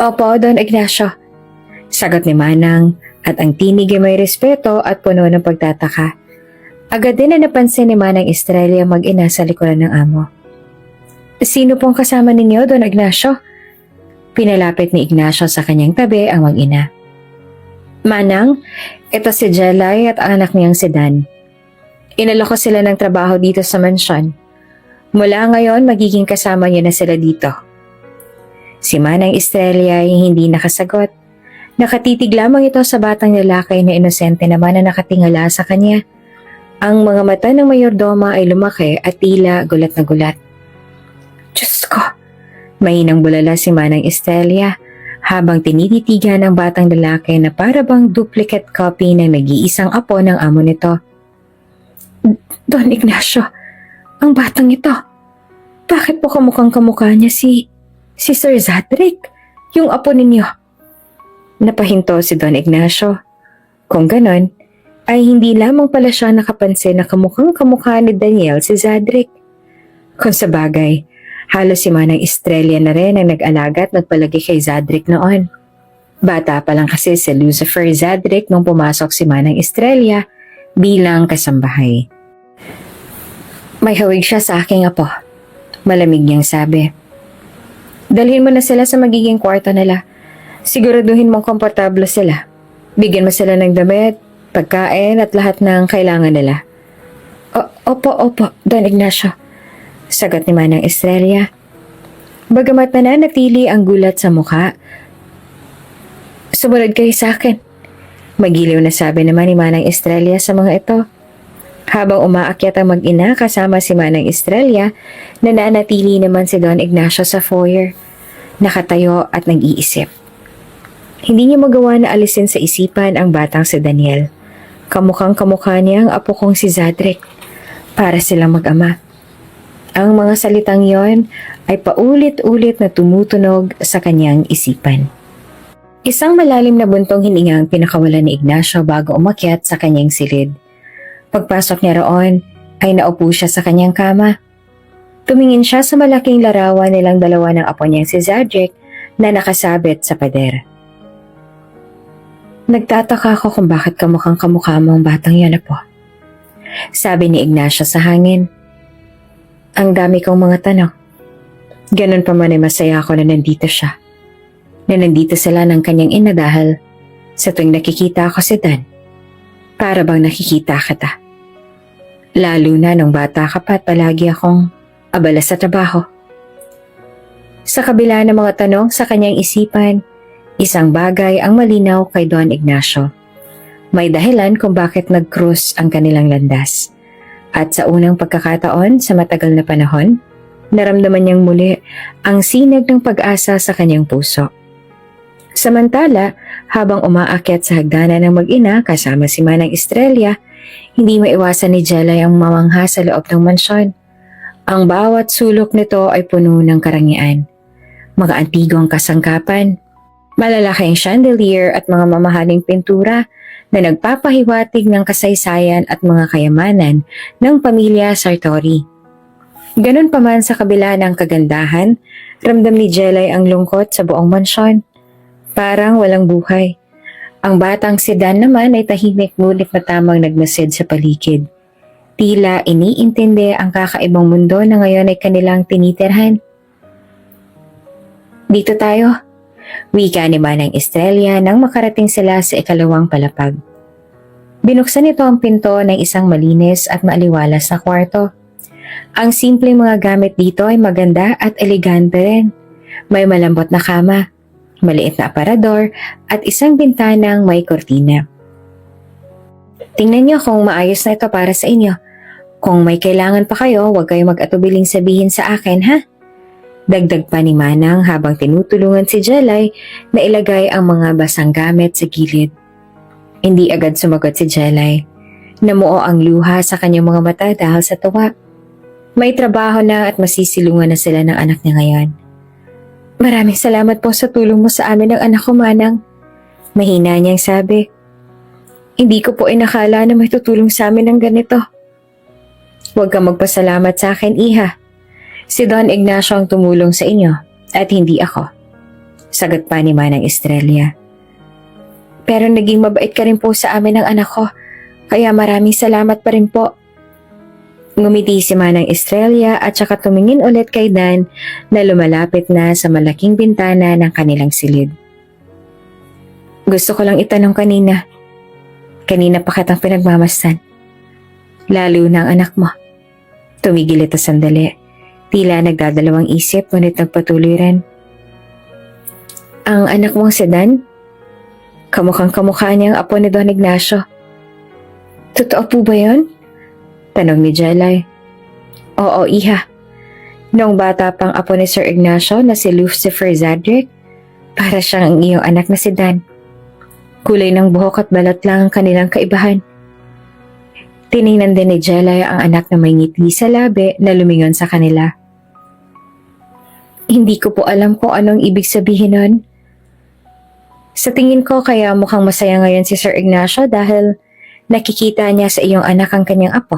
Opo, Don Ignacio. Sagot ni Manang at ang tinig ay may respeto at puno ng pagtataka. Agad din na napansin ni Manang Estrella mag-ina sa likuran ng amo. Sino pong kasama ninyo, Don Ignacio? Pinalapit ni Ignacio sa kanyang tabi ang mag-ina. Manang, ito si Jelay at ang anak niyang si Dan. Inalok ko sila ng trabaho dito sa mansyon. Mula ngayon, magiging kasama niyo na sila dito. Si Manang Estrella ay hindi nakasagot. Nakatitig lamang ito sa batang lalaki na inosente naman na nakatingala sa kanya. Ang mga mata ng mayordoma ay lumaki at tila gulat na gulat. Diyos ko! Mahinang bulala si Manang Estrella habang tinititigan ang batang lalaki na para bang duplicate copy ng nag-iisang apo ng amo nito. Don Ignacio, ang batang ito. Bakit po kamukhang kamukha niya si Sir Zadric, yung apo ninyo? Napahinto si Don Ignacio. Kung ganon, ay hindi lamang pala siya nakapansin na kamukhang kamukha ni Daniel si Zadric. Kung sa bagay, halos si Manang Estrella na rin ang nag-alaga at nagpalagi kay Zadric noon. Bata pa lang kasi si Lucifer Zadric nung pumasok si Manang Estrella bilang kasambahay. May hawig siya sa aking apo. Malamig niyang sabi. Dalhin mo na sila sa magiging kwarto nila. Siguraduhin mong komportable sila. Bigyan mo sila ng damit, pagkain at lahat ng kailangan nila. Opo, Don Ignacio. Sagot ni Manang Estrella. Bagamat nananatili ang gulat sa mukha, sumunod kayo sa akin. Magiliw na sabi naman ni Manang Estrella sa mga ito. Habang umaakyat ang mag-ina kasama si Manang Estrella, nananatili naman si Don Ignacio sa foyer. Nakatayo at nag-iisip. Hindi niya magawa na alisin sa isipan ang batang si Daniel. Kamukhang kamukha niya ang apo kong si Zadric. Para silang mag-ama. Ang mga salitang yon ay paulit-ulit na tumutunog sa kanyang isipan. Isang malalim na buntong hininga ang pinakawalan ni Ignacio bago umakyat sa kanyang silid. Pagpasok niya roon, ay naupo siya sa kanyang kama. Tumingin siya sa malaking larawan nilang dalawa ng apo niyang si Zadric na nakasabit sa pader. Nagtataka ako kung bakit kamukhang kamukha mo ang batang yan, apo. Sabi ni Ignacio sa hangin. Ang dami kong mga tanong. Ganun pa man ay masaya ako na nandito siya. Na nandito sila ng kanyang ina dahil sa tuwing nakikita ako si Dan, para bang nakikita kita. Lalo na nung bata ka pa at palagi akong abala sa trabaho. Sa kabila ng mga tanong sa kanyang isipan, isang bagay ang malinaw kay Don Ignacio. May dahilan kung bakit nag-cruise ang kanilang landas. At sa unang pagkakataon sa matagal na panahon, naramdaman niyang muli ang sinag ng pag-asa sa kanyang puso. Samantala, habang umaakyat sa hagdanan ng mag-ina kasama si Manang Estrella, hindi maiwasan ni Jelay ang mamangha sa loob ng mansyon. Ang bawat sulok nito ay puno ng karangian. Mga antigong kasangkapan, malalaking chandelier at mga mamahaling pintura na nagpapahiwatig ng kasaysayan at mga kayamanan ng pamilya Sartori. Ganun pa man sa kabila ng kagandahan, ramdam ni Jelay ang lungkot sa buong mansyon. Parang walang buhay. Ang batang si Dan naman ay tahimik ngunit matamang nagmasid sa paligid. Tila iniintindi ang kakaibang mundo na ngayon ay kanilang tinitirhan. Dito tayo. Wika ni Manang Estrella nang makarating sila sa ikalawang palapag. Binuksan nito ang pinto ng isang malinis at maaliwalas na kwarto. Ang simpleng mga gamit dito ay maganda at elegante rin. May malambot na kama, maliit na aparador at isang bintanang may kortina. Tingnan niyo kung maayos na ito para sa inyo. Kung may kailangan pa kayo, huwag kayong mag-atubiling sabihin sa akin, ha? Dagdag pa ni Manang habang tinutulungan si Jelay na ilagay ang mga basang gamit sa gilid. Hindi agad sumagot si Jelay. Namuo ang luha sa kanyang mga mata dahil sa tuwa. May trabaho na at masisilungan na sila ng anak niya ngayon. Maraming salamat po sa tulong mo sa amin ng anak ko, Manang. Mahina niyang sabi. Hindi ko po inakala na may tutulong sa amin ng ganito. Huwag kang magpasalamat sa akin, Iha. Si Don Ignacio ang tumulong sa inyo at hindi ako. Sagot pa ni Manang Estrella. Pero naging mabait ka rin po sa amin ng anak ko, kaya maraming salamat pa rin po. Ngumiti si Manang Estrella at saka tumingin ulit kay Dan na lumalapit na sa malaking bintana ng kanilang silid. Gusto ko lang itanong kanina. Kanina pa kitang pinagmamasdan. Lalo na ang anak mo. Tumigil ito sandali. Tila nagdadalawang isip ngunit nagpatuloy rin. Ang anak mong si Dan? Kamukhang kamukha niya ang apo ni Don Ignacio. Totoo po ba yun? Tanong ni Jelay. Oo, Iha. Noong bata pang apo ni Sir Ignacio na si Lucifer Zadric, para siyang ang iyong anak na si Dan. Kulay ng buhok at balat lang ang kanilang kaibahan. Tiningnan din ni Jelay ang anak na may ngiti sa labi na lumingon sa kanila. Hindi ko po alam kung anong ibig sabihin nun. Sa tingin ko kaya mukhang masaya ngayon si Sir Ignacio dahil nakikita niya sa iyong anak ang kanyang apo.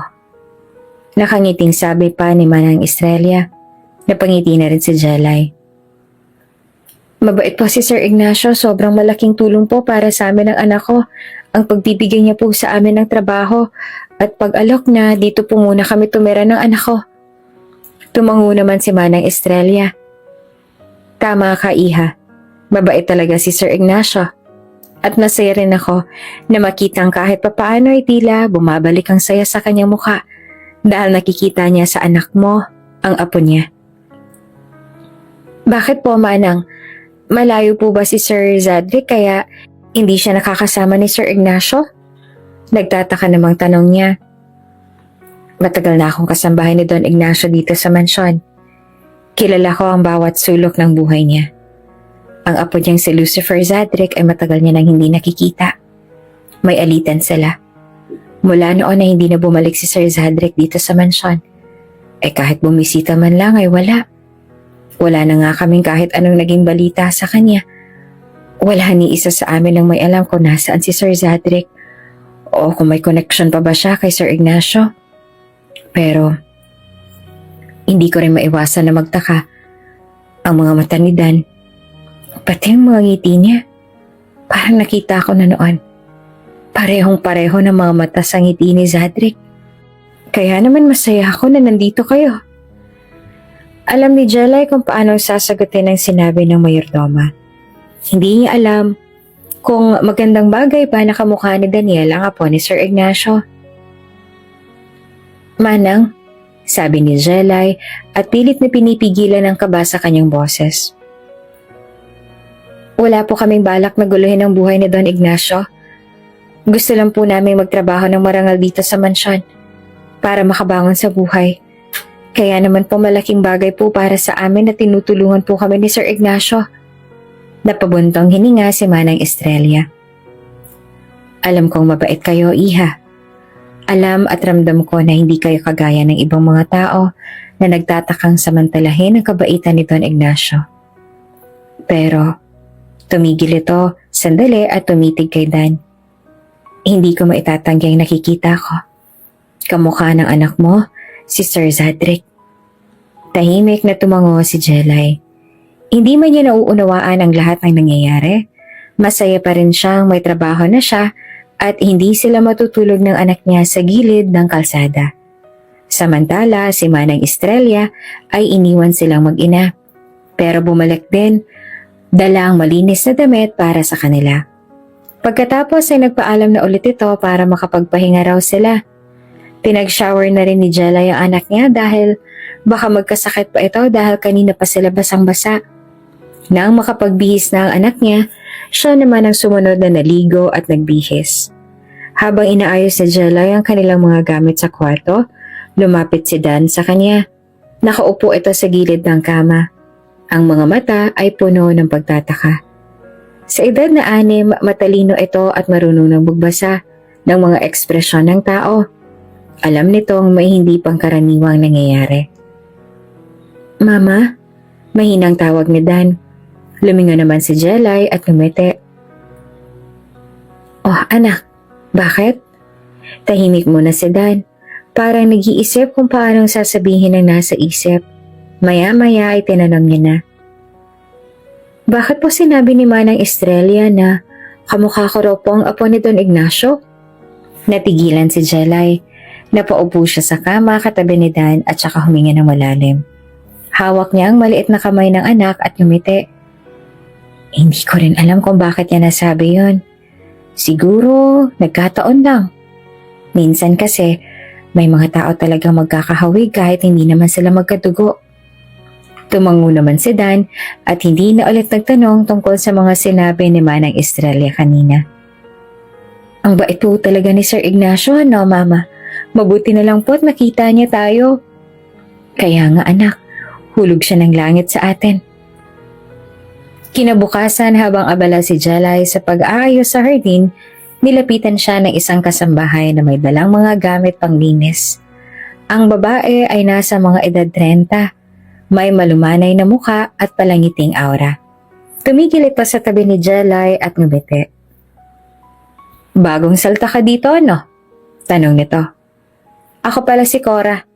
Nakangiting sabi pa ni Manang Estrella. Napangiti na rin si Jelay. Mabait po si Sir Ignacio, sobrang malaking tulong po para sa amin ng anak ko ang pagbibigay niya po sa amin ng trabaho at pag-alok na dito po muna kami tumira ng anak ko. Tumango naman si Manang Estrella. Tama ka, Iha. Mabait talaga si Sir Ignacio. At masaya rin ako na makitang kahit papaano ay tila bumabalik ang saya sa kanyang mukha dahil nakikita niya sa anak mo ang apo niya. Bakit po, Manang? Malayo po ba si Sir Zadric kaya hindi siya nakakasama ni Sir Ignacio? Nagtataka namang tanong niya. Matagal na akong kasambahay ni Don Ignacio dito sa mansyon. Kilala ko ang bawat sulok ng buhay niya. Ang apo niyang si Lucifer Zadric ay matagal niya nang hindi nakikita. May alitan sila. Mula noon na hindi na bumalik si Sir Zadric dito sa mansyon. Kahit bumisita man lang ay wala. Wala na nga kaming kahit anong naging balita sa kanya. Wala ni isa sa amin ang may alam kung nasaan si Sir Zadric o kung may connection pa ba siya kay Sir Ignacio. Pero hindi ko rin maiwasan na magtaka. Ang mga mata ni Dan, pati ang mga ngiti niya, parang nakita ko na noon. Parehong-pareho ng mga mata sa ngiti ni Zadric. Kaya naman masaya ako na nandito kayo. Alam ni Jelay kung paano sasagutin ang sinabi ng mayordoma. Hindi niya alam kung magandang bagay ba nakamukha ni Daniel ang apo ni Sir Ignacio. Manang, sabi ni Jelay at pilit na pinipigilan ang kaba sa kanyang boses. Wala po kaming balak na guluhin ang buhay ni Don Ignacio. Gusto lang po namin magtrabaho ng marangal dito sa mansyon para makabangon sa buhay. Kaya naman po malaking bagay po para sa amin na tinutulungan po kami ni Sir Ignacio. Napabuntong hininga si Manang Estrella. Alam kong mabait kayo, Iha. Alam at ramdam ko na hindi kayo kagaya ng ibang mga tao na nagtatakang samantalahin ang kabaitan ni Don Ignacio. Pero tumigil ito sandali at tumitig kay Dan. Hindi ko maitatanggi ang nakikita ko. Kamukha ng anak mo, si Sir Zadric. Tahimik na tumango si Jelay. Hindi man niya nauunawaan ang lahat ng nangyayari. Masaya pa rin siyang may trabaho na siya at hindi sila matutulog ng anak niya sa gilid ng kalsada. Samantala, si Manang Estrella ay iniwan silang mag-ina. Pero bumalik din, dala ang malinis na damit para sa kanila. Pagkatapos ay nagpaalam na ulit ito para makapagpahinga raw sila. Pinag-shower na rin ni Jelay ang anak niya dahil baka magkasakit pa ito dahil kanina pa sila basang-basa. Nang makapagbihis na ang anak niya, siya naman ang sumunod na naligo at nagbihis. Habang inaayos ni Jelay ang kanilang mga gamit sa kwarto, lumapit si Dan sa kanya. Nakaupo ito sa gilid ng kama. Ang mga mata ay puno ng pagtataka. Sa edad na 6, matalino ito at marunong nang magbasa ng mga ekspresyon ng tao. Alam nitong may hindi pangkaraniwang nangyayari. Mama, mahinang tawag ni Dan. Lumingon naman si Jelay at ngumiti. Oh anak, bakit? Tahimik muna si Dan. Parang nag-iisip kung paanong sasabihin ang nasa isip. Maya-maya ay tinanong niya na. Bakit po sinabi ni Manang Estrella na kamukha ko raw po ang apo ni Don Ignacio? Natigilan si Jelay. Napaupo siya sa kama katabi ni Dan at saka huminga ng malalim. Hawak niya ang maliit na kamay ng anak at ngumiti. Hindi ko rin alam kung bakit niya nasabi yon. Siguro nagkataon lang. Minsan kasi may mga tao talagang magkakahawig kahit hindi naman sila magkadugo. Tumango naman si Dan at hindi na ulit nagtanong tungkol sa mga sinabi ni Manang Estrella kanina. Ang bait po talaga ni Sir Ignacio, no Mama? Mabuti na lang po't nakita niya tayo. Kaya nga anak, hulog siya ng langit sa atin. Kinabukasan habang abala si Jelay sa pag-aayos sa hardin, nilapitan siya ng isang kasambahay na may dalang mga gamit panglinis. Ang babae ay nasa mga edad 30. May malumanay na muka at palangiting aura. Tumigil ito sa tabi ni Jelay at ngumiti. Bagong salta ka dito, no? Tanong nito. Ako pala si Cora.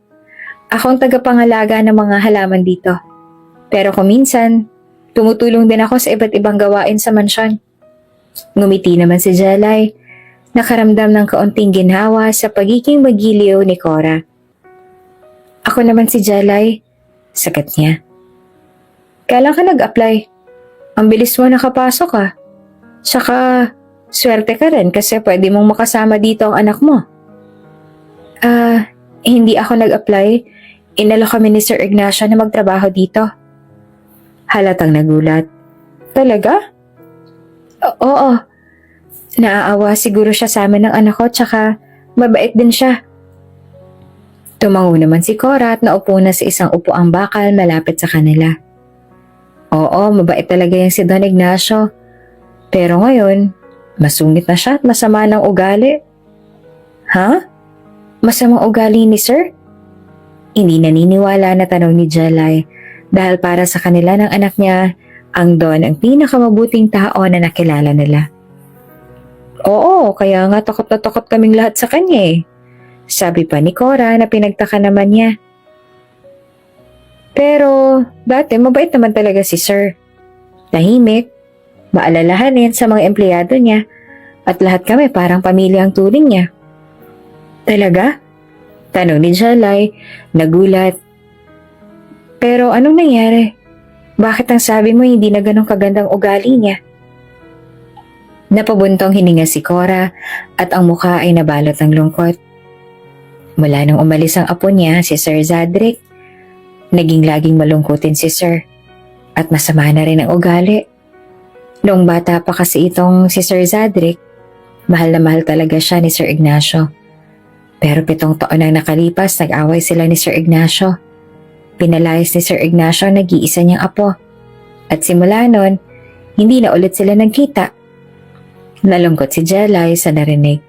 Akong tagapangalaga ng mga halaman dito. Pero kung minsan, tumutulong din ako sa iba't ibang gawain sa mansyon. Ngumiti naman si Jelay. Nakaramdam ng kaunting ginhawa sa pagiging magiliw ni Cora. Ako naman si Jalay, sagot niya. Kailan ka nag-apply? Ang bilis mo nakapasok ah. Tsaka, swerte ka rin kasi pwede mong makasama dito ang anak mo. Hindi ako nag-apply. Inalo kami ni Sir Ignacio na magtrabaho dito. Halatang nagulat. Talaga? Oo. Naaawa siguro siya sa amin ng anak ko tsaka mabait din siya. Tumango naman si Cora at naupo na sa isang upuang bakal malapit sa kanila. Oo, mabait talaga yung si Don Ignacio. Pero ngayon, masungit na siya at masama ng ugali. Ha? Masamang ugali ni Sir? Hindi naniniwala na tanong ni Jalay dahil para sa kanila ng anak niya, ang Don ang pinakamabuting tao na nakilala nila. Oo, kaya nga takot na takot kaming lahat sa kanya eh. Sabi pa ni Cora na pinagtaka naman niya. Pero dati mabait naman talaga si Sir. Tahimik, maalalahanin sa mga empleyado niya at lahat kami parang pamilya ang turing niya. Talaga? Tanong ni Jalay, nagulat. Pero anong nangyari? Bakit ang sabi mo hindi na ganong kagandang ugali niya? Napabuntong hininga si Cora at ang mukha ay nabalot ng lungkot. Mula nung umalis ang apo niya, si Sir Zadrick, naging laging malungkutin si Sir at masama na rin ang ugali. Noong bata pa kasi itong si Sir Zadrick, mahal na mahal talaga siya ni Sir Ignacio. Pero 7 taon ang nakalipas, nag-away sila ni Sir Ignacio. Pinalayas ni Sir Ignacio ang nag-iisa niyang apo. At simula nun, hindi na ulit sila nagkita. Nalungkot si Jalay sa narinig.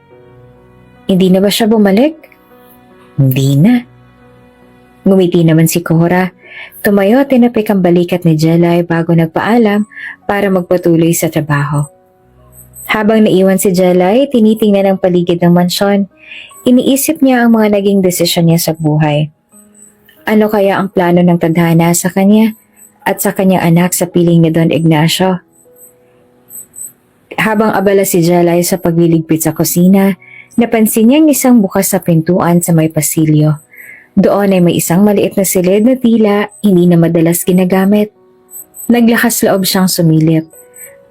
Hindi na ba siya bumalik? Hindi na. Ngumiti naman si Cora. Tumayo at tinapik ang balikat ni Jalay bago nagpaalam para magpatuloy sa trabaho. Habang naiwan si Jalay, tinitingnan ang paligid ng mansyon. Iniisip niya ang mga naging desisyon niya sa buhay. Ano kaya ang plano ng tadhana sa kanya at sa kanyang anak sa piling ni Don Ignacio? Habang abala si Jalay sa pagliligpit sa kusina, napansin niyang isang bukas sa pintuan sa may pasilyo. Doon ay may isang maliit na silid na tila hindi na madalas ginagamit. Naglakas loob siyang sumilip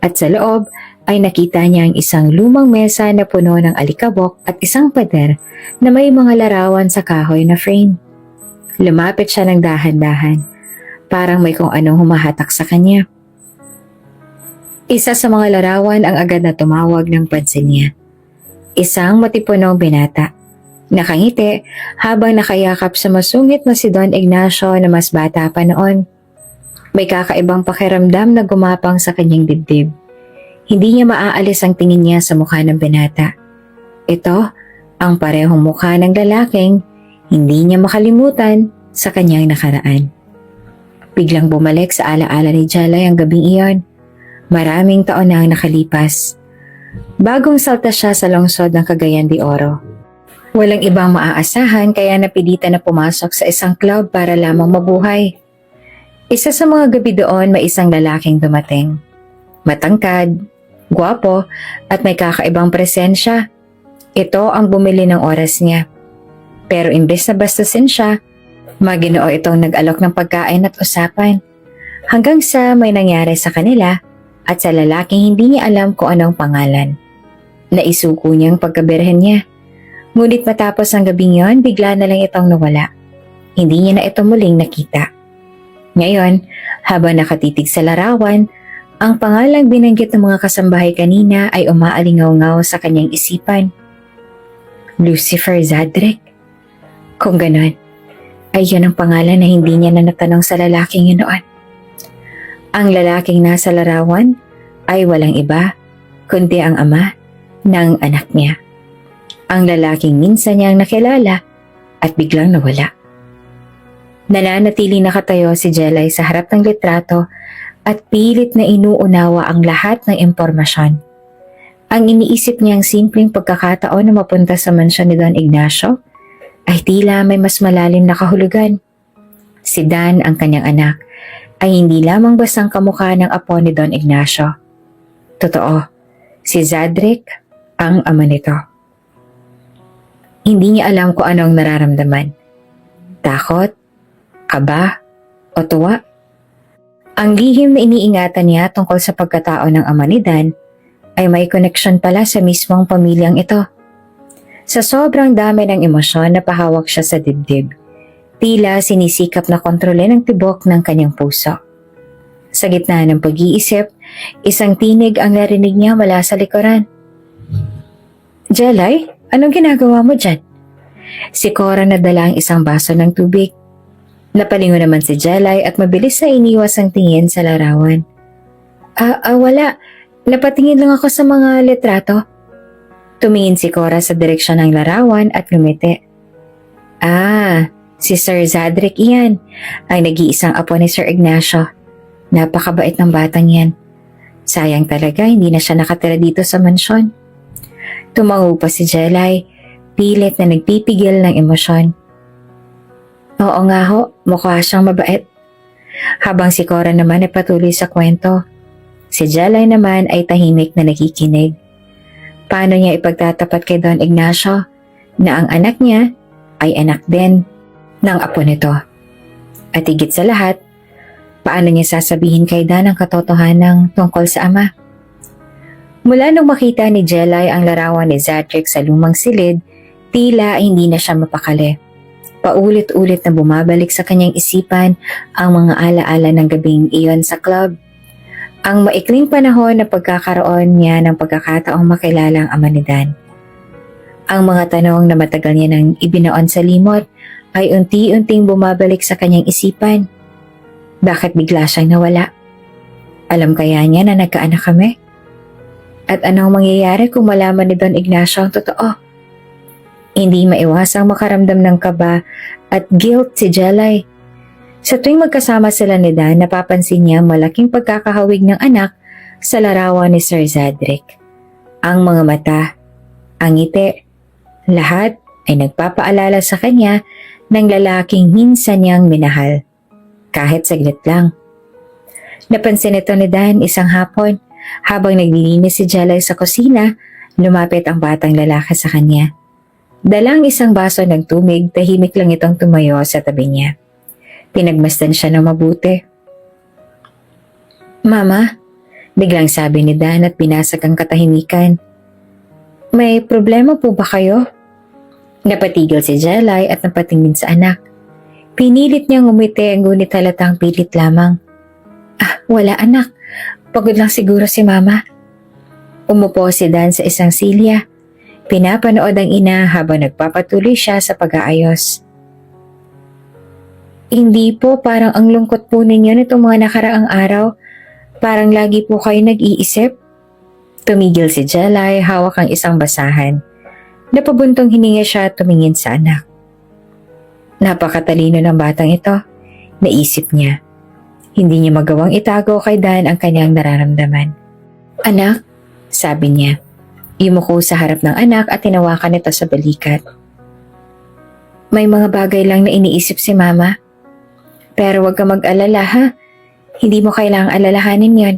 at sa loob ay nakita niya ang isang lumang mesa na puno ng alikabok at isang pader na may mga larawan sa kahoy na frame. Lumapit siya ng dahan-dahan, parang may kung anong humahatak sa kanya. Isa sa mga larawan ang agad na tumawag ng pansin niya. Isang matipunong binata. Nakangiti habang nakayakap sa masungit na si Don Ignacio na mas bata pa noon. May kakaibang pakiramdam na gumapang sa kanyang dibdib. Hindi niya maaalis ang tingin niya sa mukha ng binata. Ito ang parehong mukha ng lalaking hindi niya makalimutan sa kanyang nakaraan. Biglang bumalik sa alaala ni Jalay ang gabing iyon. Maraming taon na ang nakalipas. Bagong salta siya sa lungsod ng Cagayan de Oro. Walang ibang maaasahan kaya napilitan na pumasok sa isang club para lamang mabuhay. Isa sa mga gabi doon may isang lalaking dumating. Matangkad, gwapo at may kakaibang presensya. Ito ang bumili ng oras niya. Pero imbes na bastasin siya, maginoo itong nag-alok ng pagkain at usapan. Hanggang sa may nangyari sa kanila at sa lalaking hindi niya alam kung anong pangalan. Naisuko niyang pagkabirhen niya. Ngunit matapos ang gabing yon, bigla na lang itong nawala. Hindi niya na ito muling nakita. Ngayon, habang nakatitig sa larawan, ang pangalang binanggit ng mga kasambahay kanina ay umaalingaw-ngaw sa kanyang isipan. Lucifer Zadrick. Kung ganon, ay yan ang pangalan na hindi niya na natanong sa lalaking yun noon. Ang lalaking nasa larawan ay walang iba, kundi ang ama ng anak niya. Ang lalaking minsan niyang nakilala at biglang nawala. Nananatili nakatayo si Jalay sa harap ng litrato at pilit na inuunawa ang lahat ng impormasyon. Ang iniisip niyang simpleng pagkakataon na mapunta sa mansyon ni Don Ignacio ay tila may mas malalim na kahulugan. Si Dan, ang kanyang anak, ay hindi lamang basang kamukha ng apo ni Don Ignacio. Totoo, si Zadrick ang ama nito. Hindi niya alam kung ano ang nararamdaman. Takot, kaba, o tuwa. Ang lihim na iniingatan niya tungkol sa pagkatao ng ama ni Dan ay may koneksyon pala sa mismong pamilyang ito. Sa sobrang dami ng emosyon na pahawak siya sa dibdib, tila sinisikap na kontrolin ang tibok ng kanyang puso. Sa gitna ng pag-iisip, isang tinig ang narinig niya mula sa likuran. Jelay, anong ginagawa mo dyan? Si Cora nadala ang isang baso ng tubig. Napalingon naman si Jelay at mabilis na iniwas ang tingin sa larawan. Wala. Napatingin lang ako sa mga litrato. Tumingin si Cora sa direksyon ng larawan at ngumiti. Si Sir Zadric iyan, ang nag-iisang apo ni Sir Ignacio. Napakabait ng batang yan. Sayang talaga hindi na siya nakatira dito sa mansyon. Tumango pa si Jelay, pilit na nagpipigil ng emosyon. Oo nga ho, mukha siyang mabait. Habang si Cora naman ay patuloy sa kwento, si Jelay naman ay tahimik na nakikinig. Paano niya ipagtatapat kay Don Ignacio na ang anak niya ay anak din ng apo nito? At higit sa lahat, paano niya sasabihin kay Dan ang katotohanan tungkol sa ama? Mula nung makita ni Jelay ang larawan ni Zadric sa lumang silid, tila hindi na siya mapakali. Paulit-ulit na bumabalik sa kanyang isipan ang mga alaala ng gabing iyon sa club. Ang maikling panahon na pagkakaroon niya ng pagkakataong makilala ang ama ni Dan. Ang mga tanong na matagal niya nang ibinaon sa limot ay unti-unting bumabalik sa kanyang isipan. Bakit bigla siyang nawala? Alam kaya niya na nagkaanak kami? At anong mangyayari kung malaman ni Don Ignacio ang totoo? Hindi maiwasang makaramdam ng kaba at guilt si Jelay. Sa tuwing magkasama sila ni Dan, napapansin niya malaking pagkakahawig ng anak sa larawan ni Sir Zadric. Ang mga mata, ang ngiti, lahat ay nagpapaalala sa kanya ng lalaking minsan niyang minahal. Kahit saglit lang. Napansin ito ni Dan isang hapon habang naglilinis si Jelay sa kusina, lumapit ang batang lalaki sa kanya. Dalang isang baso ng tubig, tahimik lang itong tumayo sa tabi niya. Pinagmasdan siya ng mabuti. Mama, biglang sabi ni Dan at pinasag ang katahimikan. May problema po ba kayo? Napatigil si Jelay at napatingin sa anak. Pinilit niyang umiti, ngunit halatang pilit lamang. Wala anak. Pagod lang siguro si Mama. Umupo si Dan sa isang silya. Pinapanood ang ina habang nagpapatuloy siya sa pag-aayos. Hindi po, parang ang lungkot po ninyo nitong mga nakaraang araw. Parang lagi po kayo nag-iisip. Tumigil si Jelay, hawak ang isang basahan. Napabuntong hininga siya at tumingin sa anak. Napakatalino ng batang ito, naisip niya. Hindi niya magawang itago kay Dan ang kanyang nararamdaman. Anak, sabi niya. Yumuko sa harap ng anak at tinawakan ito sa balikat. May mga bagay lang na iniisip si Mama. Pero huwag ka mag-alala ha. Hindi mo kailangang alalahanin yon.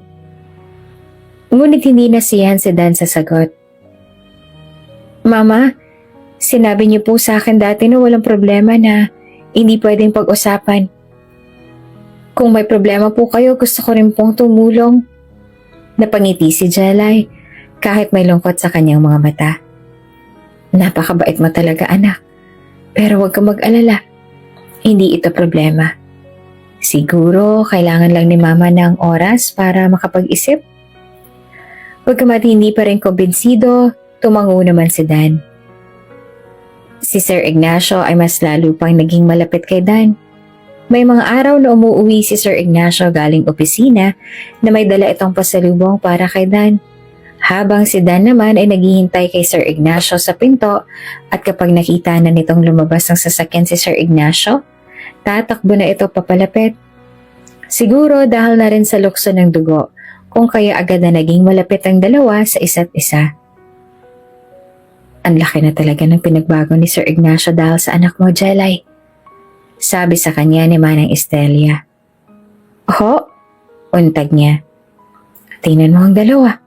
Ngunit hindi nasiyahan si Dan sa sagot. Mama, sinabi niyo po sa akin dati na walang problema na hindi pwedeng pag-usapan. Kung may problema po kayo, gusto ko rin pong tumulong. Napangiti si Jelay kahit may lungkot sa kanyang mga mata. Napakabait mo talaga anak. Pero huwag kang mag-alala. Hindi ito problema. Siguro kailangan lang ni Mama ng oras para makapag-isip. Pagkamat hindi pa rin kumbinsido, tumango naman si Dan. Si Sir Ignacio ay mas lalo pang naging malapit kay Dan. May mga araw na umuwi si Sir Ignacio galing opisina na may dala itong pasalubong para kay Dan. Habang si Dan naman ay naghihintay kay Sir Ignacio sa pinto at kapag nakita na nitong lumabas ng sasakyan si Sir Ignacio, tatakbo na ito papalapit. Siguro dahil na rin sa lukso ng dugo kung kaya agad na naging malapit ang dalawa sa isa't isa. Ang laki na talaga ng pinagbago ni Sir Ignacio dahil sa anak mo, Jelay. Sabi sa kanya ni Manang Estelia. Ho? Untag niya. Tingnan mo ang dalawa.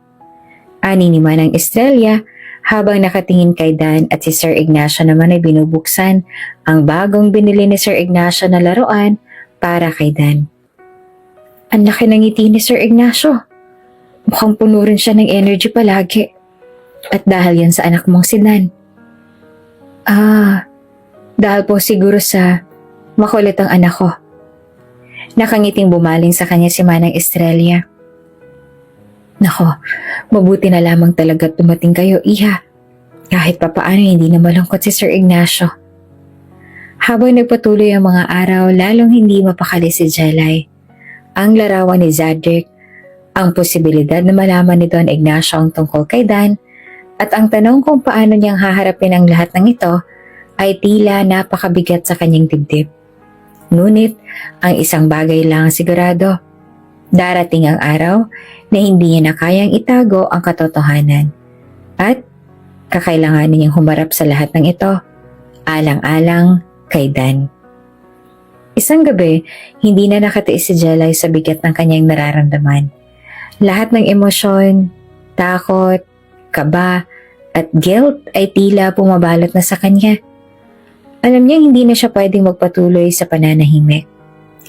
Ani ni Manang Estelia Habang nakatingin kay Dan at si Sir Ignacio naman ay binubuksan ang bagong binili ni Sir Ignacio na laruan para kay Dan. Ang laki ng ngiti ni Sir Ignacio. Mukhang puno rin siya ng energy palagi. At dahil yan sa anak mong si Dan. Dahil po siguro sa makulit ang anak ko. Nakangiting bumaling sa kanya si Manang Estrella. Nako, mabuti na lamang talaga dumating kayo, Iha. Kahit papaano hindi na malungkot si Sir Ignacio. Habang nagpatuloy ang mga araw, lalong hindi mapakali si Jelay. Ang larawan ni Zadric, ang posibilidad na malaman ni Don Ignacio ang tungkol kay Dan, at ang tanong kung paano niyang haharapin ang lahat ng ito ay tila napakabigat sa kanyang dibdib. Ngunit, ang isang bagay lang sigurado. Darating ang araw na hindi niya na kayang itago ang katotohanan. At kakailanganin niyang humarap sa lahat ng ito, alang-alang kay Dan. Isang gabi, hindi na nakatiis si Jelay sa bigat ng kanyang nararamdaman. Lahat ng emosyon, takot, kaba, at guilt ay tila pumabalot na sa kanya. Alam niya hindi na siya pwedeng magpatuloy sa pananahimik.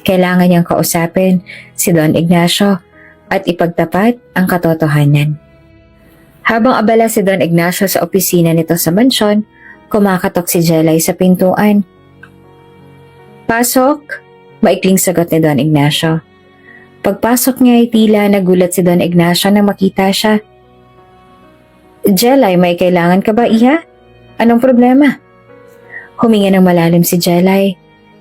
Kailangan niyang kausapin si Don Ignacio at ipagtapat ang katotohanan. Habang abala si Don Ignacio sa opisina nito sa mansyon, kumakatok si Jelay sa pintuan. "Pasok," maikling sagot ni Don Ignacio. Pagpasok niya ay tila nagulat si Don Ignacio nang makita siya. "Jelay, may kailangan ka ba, Iha? Anong problema?" Huminga ng malalim si Jelay.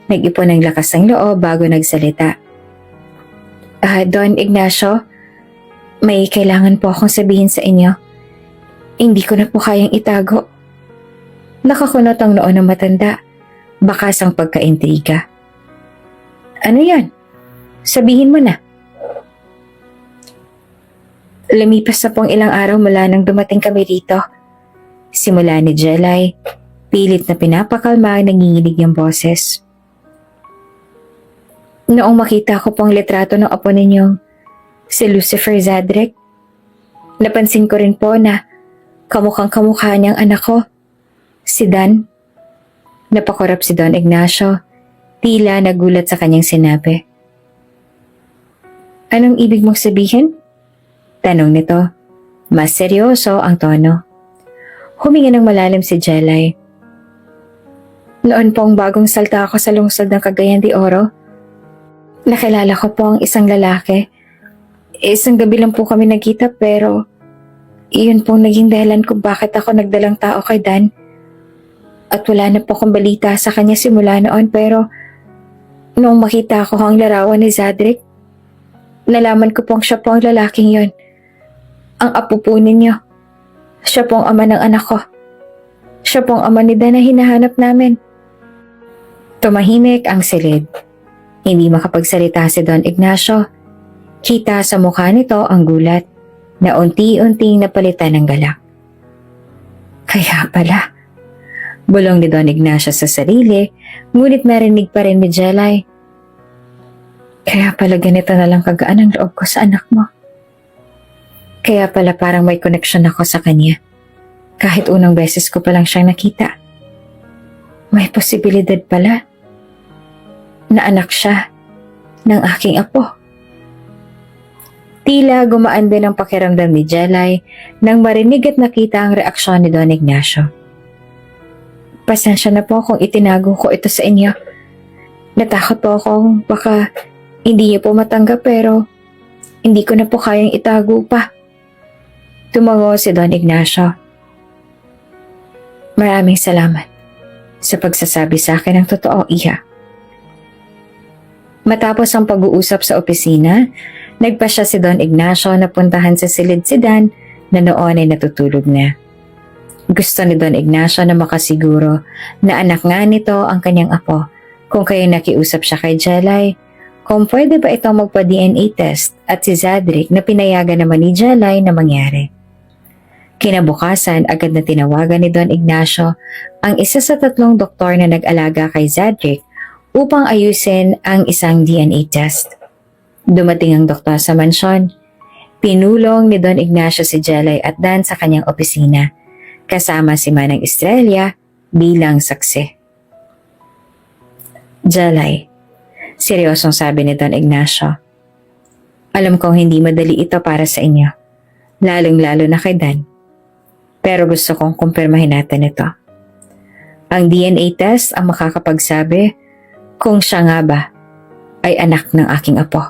Nag-ipon ng lakas ng loob bago nagsalita. Don Ignacio, may kailangan po akong sabihin sa inyo. Hindi ko na po kayang itago." Nakakunot ang noo ng matanda, bakas ang pagkaintriga. "Ano yan? Sabihin mo na." "Lumipas na pong ilang araw mula nang dumating kami rito." Simula ni Jelay, pilit na pinapakalma ang nanginginig niyang boses. "Noong makita ko pong litrato ng apo ninyong si Lucifer Zadric, napansin ko rin po na kamukhang-kamukha niyang anak ko, si Dan." Napakurap si Don Ignacio, tila nagulat sa kanyang sinabi. "Anong ibig mong sabihin?" Tanong nito. Mas seryoso ang tono. Huminga ng malalim si Jelay. "Noon pong bagong salta ako sa lungsod ng Cagayan de Oro, nakilala ko po ang isang lalaki. Isang gabi lang po kami nagkita pero iyon pong naging dahilan kung bakit ako nagdalang tao kay Dan. At wala na po akong balita sa kanya simula noon pero noong makita ko ang larawan ni Zadric, nalaman ko pong siya po ang lalaking yon. Ang apo po ninyo. Siya po ang ama ng anak ko. Siya po ang ama ni Dan na hinahanap namin." Tumahimik ang silid. Hindi makapagsalita si Don Ignacio. Kita sa mukha nito ang gulat na unti-unting napalitan ng galak. Kaya pala, bulong ni Don Ignacio sa sarili, ngunit narinig pa rin ni Jelay. Kaya pala ganito na lang kagaan ang loob ko sa anak mo. Kaya pala parang may connection ako sa kanya. Kahit unang beses ko pa lang siyang nakita. May posibilidad pala na anak siya ng aking apo. Tila gumaan din ang pakiramdam ni Jelay nang marinig at nakita ang reaksyon ni Don Ignacio. "Pasensya na po kung itinago ko ito sa inyo. Natakot po akong baka hindi niyo po matanggap pero hindi ko na po kayang itago pa." Tumango si Don Ignacio. "Maraming salamat sa pagsasabi sa akin ng totoo, Iha." Matapos ang pag-uusap sa opisina, nagpasya si Don Ignacio na puntahan sa silid si Dan na noon ay natutulog na. Gusto ni Don Ignacio na makasiguro na anak nga nito ang kanyang apo kung kaya nakiusap siya kay Jelay kung pwede ba itong magpa-DNA test at si Zadric na pinayagan naman ni Jelay na mangyari. Kinabukasan agad na tinawagan ni Don Ignacio ang isa sa 3 doktor na nag-alaga kay Zadric upang ayusin ang isang DNA test. Dumating ang doktor sa mansyon. Pinulong ni Don Ignacio si Jelay at Dan sa kanyang opisina. kasama si Manang Estrella bilang saksi. Jelay, seryosong sabi ni Don Ignacio. Alam kong hindi madali ito para sa inyo, lalong-lalo na kay Dan. Pero gusto kong kumpirmahin natin ito. Ang DNA test ang makakapagsabi kung siya nga ba ay anak ng aking apo.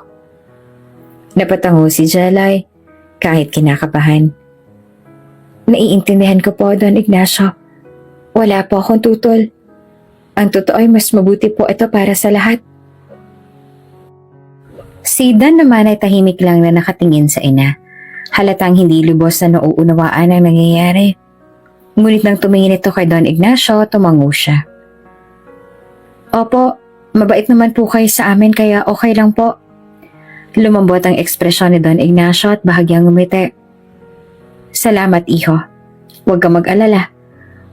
Napatango si Jelay kahit kinakabahan. Naiintindihan ko po, Don Ignacio. Wala po akong tutol. Ang totoo ay mas mabuti po ito para sa lahat. Si Dan naman ay tahimik lang na nakatingin sa ina. Halatang hindi lubos na nauunawaan ang nangyayari. Ngunit nang tumingin ito kay Don Ignacio, tumango siya. Opo, mabait naman po kayo sa amin kaya okay lang po. Lumambot ang ekspresyon ni Don Ignacio at bahagyang ngumiti. Salamat, iho. Huwag ka mag-alala.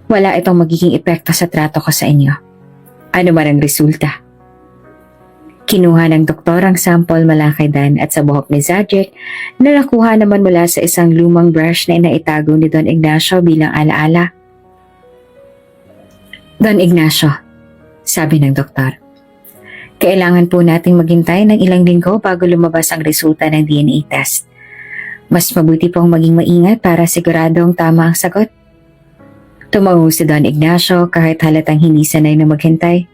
Wala itong magiging epekto sa trato ko sa inyo. Ano man ang resulta. Kinuha ng doktor ang sample mula kay Dan at sa buhok ni Zadric na nakuha naman mula sa isang lumang brush na inaitago ni Don Ignacio bilang alaala. Don Ignacio, sabi ng doktor, kailangan po nating maghintay ng ilang linggo bago lumabas ang resulta ng DNA test. Mas mabuti pong maging maingat para siguradong tama ang sagot. Tumango si Don Ignacio kahit halatang hindi sanay na maghintay.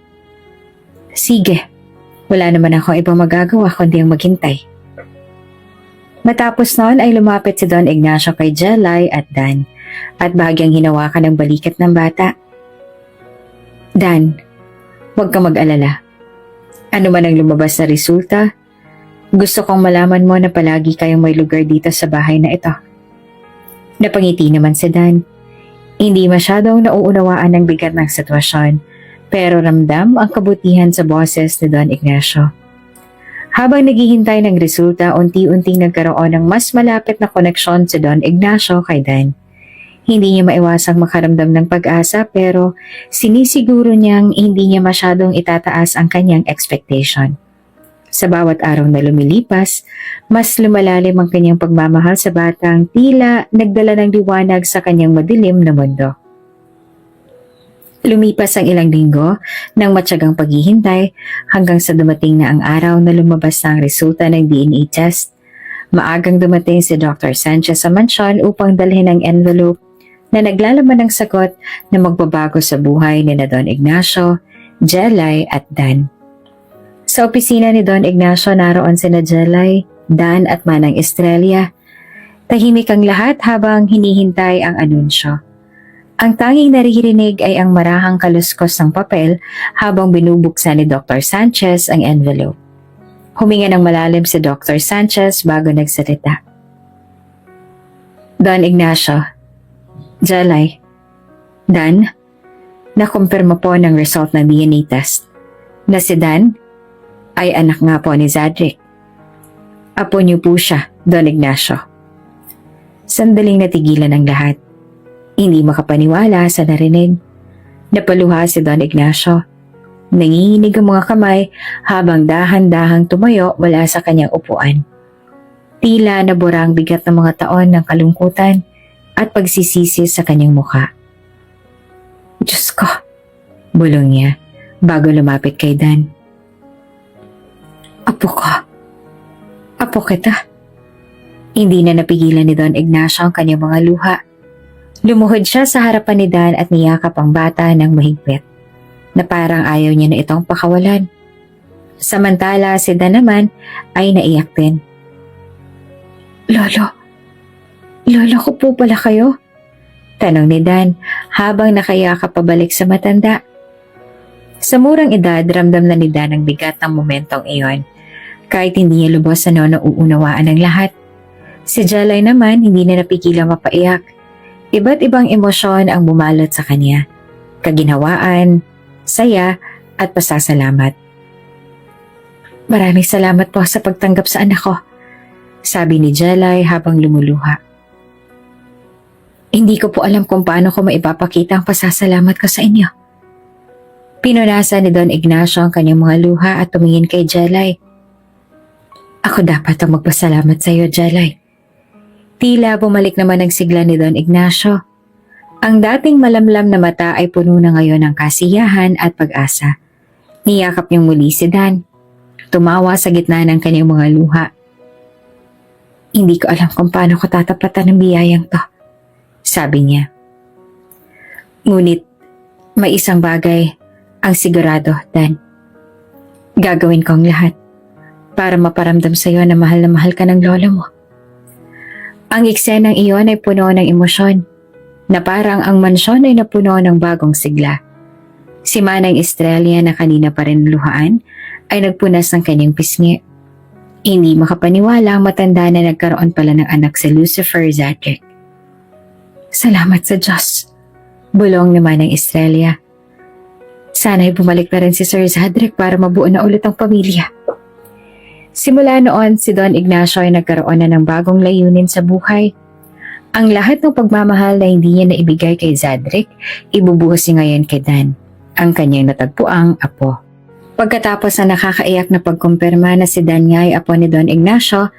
Sige, wala naman akong ibang magagawa kundi ang maghintay. Matapos noon ay lumapit si Don Ignacio kay Jelay at Dan at bahagyang hinawakan ng balikat ng bata. Dan, huwag kang mag-alala. Ano man ang lumabas na resulta, gusto kong malaman mo na palagi kayong may lugar dito sa bahay na ito. Napangiti naman si Dan. Hindi masyadong nauunawaan ang bigat ng sitwasyon, pero ramdam ang kabutihan sa boses ni Don Ignacio. Habang naghihintay ng resulta, unti-unting nagkaroon ng mas malapit na koneksyon si Don Ignacio kay Dan. Hindi niya maiwasang makaramdam ng pag-asa pero sinisiguro niyang hindi niya masyadong itataas ang kanyang expectation. Sa bawat araw na lumilipas, mas lumalalim ang kanyang pagmamahal sa batang tila nagdala ng liwanag sa kanyang madilim na mundo. Lumipas ang ilang linggo ng matyagang paghihintay hanggang sa dumating na ang araw na lumabas na ang resulta ng DNA test. Maagang dumating si Dr. Sanchez sa mansyon upang dalhin ang envelope na naglalaman ng sagot na magbabago sa buhay ni Don Ignacio, Jelay at Dan. Sa opisina ni Don Ignacio naroon sina Jelay, Dan at Manang Estrella. Tahimik ang lahat habang hinihintay ang anunsyo. Ang tanging naririnig ay ang marahang kaluskos ng papel habang binubuksan ni Dr. Sanchez ang envelope. Huminga ng malalim si Dr. Sanchez bago nagsalita. Don Ignacio, Jelay, Dan, nakumpirma po ng result ng DNA test na si Dan ay anak nga po ni Zadric. Apo niyo po siya, Don Ignacio. Sandaling natigilan ang lahat. Hindi makapaniwala sa narinig. Napaluha si Don Ignacio. Nanginginig ang mga kamay habang dahan-dahang tumayo mula sa kanyang upuan. Tila nabura ang bigat ng mga taon ng kalungkutan at pagsisisi sa kanyang mukha. Diyos ko, bulong niya bago lumapit kay Dan. Apo ko. Apo kita. Hindi na napigilan ni Don Ignacio ang kanyang mga luha. Lumuhod siya sa harapan ni Dan at niyakap ang bata ng mahigpit, na parang ayaw niya na itong pakawalan. Samantala si Dan naman ay naiyak din. Lolo ko po pala kayo? Tanong ni Dan habang nakayakap pabalik sa matanda. Sa murang edad, ramdam na ni Dan ang bigat ng momentong iyon. Kahit hindi niya lubos na nauunawaan ng lahat. Si Jelay naman hindi na napigilang mapaiyak. Iba't ibang emosyon ang bumalot sa kanya. Kaginhawaan, saya at pasasalamat. Maraming salamat po sa pagtanggap sa anak ko, sabi ni Jelay habang lumuluha. Hindi ko po alam kung paano ko maipapakita ang pasasalamat ko sa inyo. Pinunasan ni Don Ignacio ang kanyang mga luha at tumingin kay Jelay. Ako dapat ang magpasalamat sa iyo, Jelay. Tila bumalik naman ang sigla ni Don Ignacio. Ang dating malamlam na mata ay puno na ngayon ng kasiyahan at pag-asa. Niyakap niyang muli si Dan. Tumawa sa gitna ng kanyang mga luha. Hindi ko alam kung paano ko tatapatan ng biyayang to, sabi niya. Ngunit may isang bagay ang sigurado, Dan. Gagawin ko ang lahat para maparamdam sa iyo na mahal ka ng lolo mo. Ang eksenang iyon ay puno ng emosyon, na parang ang mansyon ay napuno ng bagong sigla. Si Manang Estrella na kanina pa rin luhaan ay nagpunas ng kanyang pisngi. Hindi makapaniwala ang matanda na nagkaroon pala ng anak si Lucifer Zadric. Salamat sa Diyos, bulong ni Manang Estrella. Sana'y bumalik na rin si Sir Zadric para mabuo na ulit ang pamilya. Simula noon, si Don Ignacio ay nagkaroon na ng bagong layunin sa buhay. Ang lahat ng pagmamahal na hindi niya naibigay kay Zadric, ibubuhos niya ngayon kay Dan, ang kanyang natagpuang apo. Pagkatapos na nakakaiyak na pagkumpirma na si Dan nga ay apo ni Don Ignacio,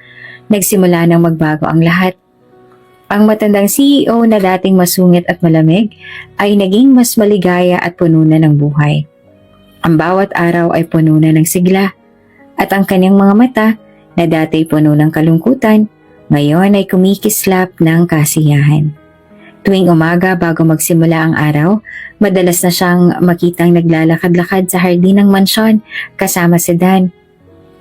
nagsimula nang magbago ang lahat. Ang matandang CEO na dating masungit at malamig ay naging mas maligaya at puno na ng buhay. Ang bawat araw ay puno na ng sigla at ang kanyang mga mata na dati puno ng kalungkutan, ngayon ay kumikislap ng kasiyahan. Tuwing umaga bago magsimula ang araw, madalas na siyang makitang naglalakad-lakad sa hardin ng mansyon kasama si Dan.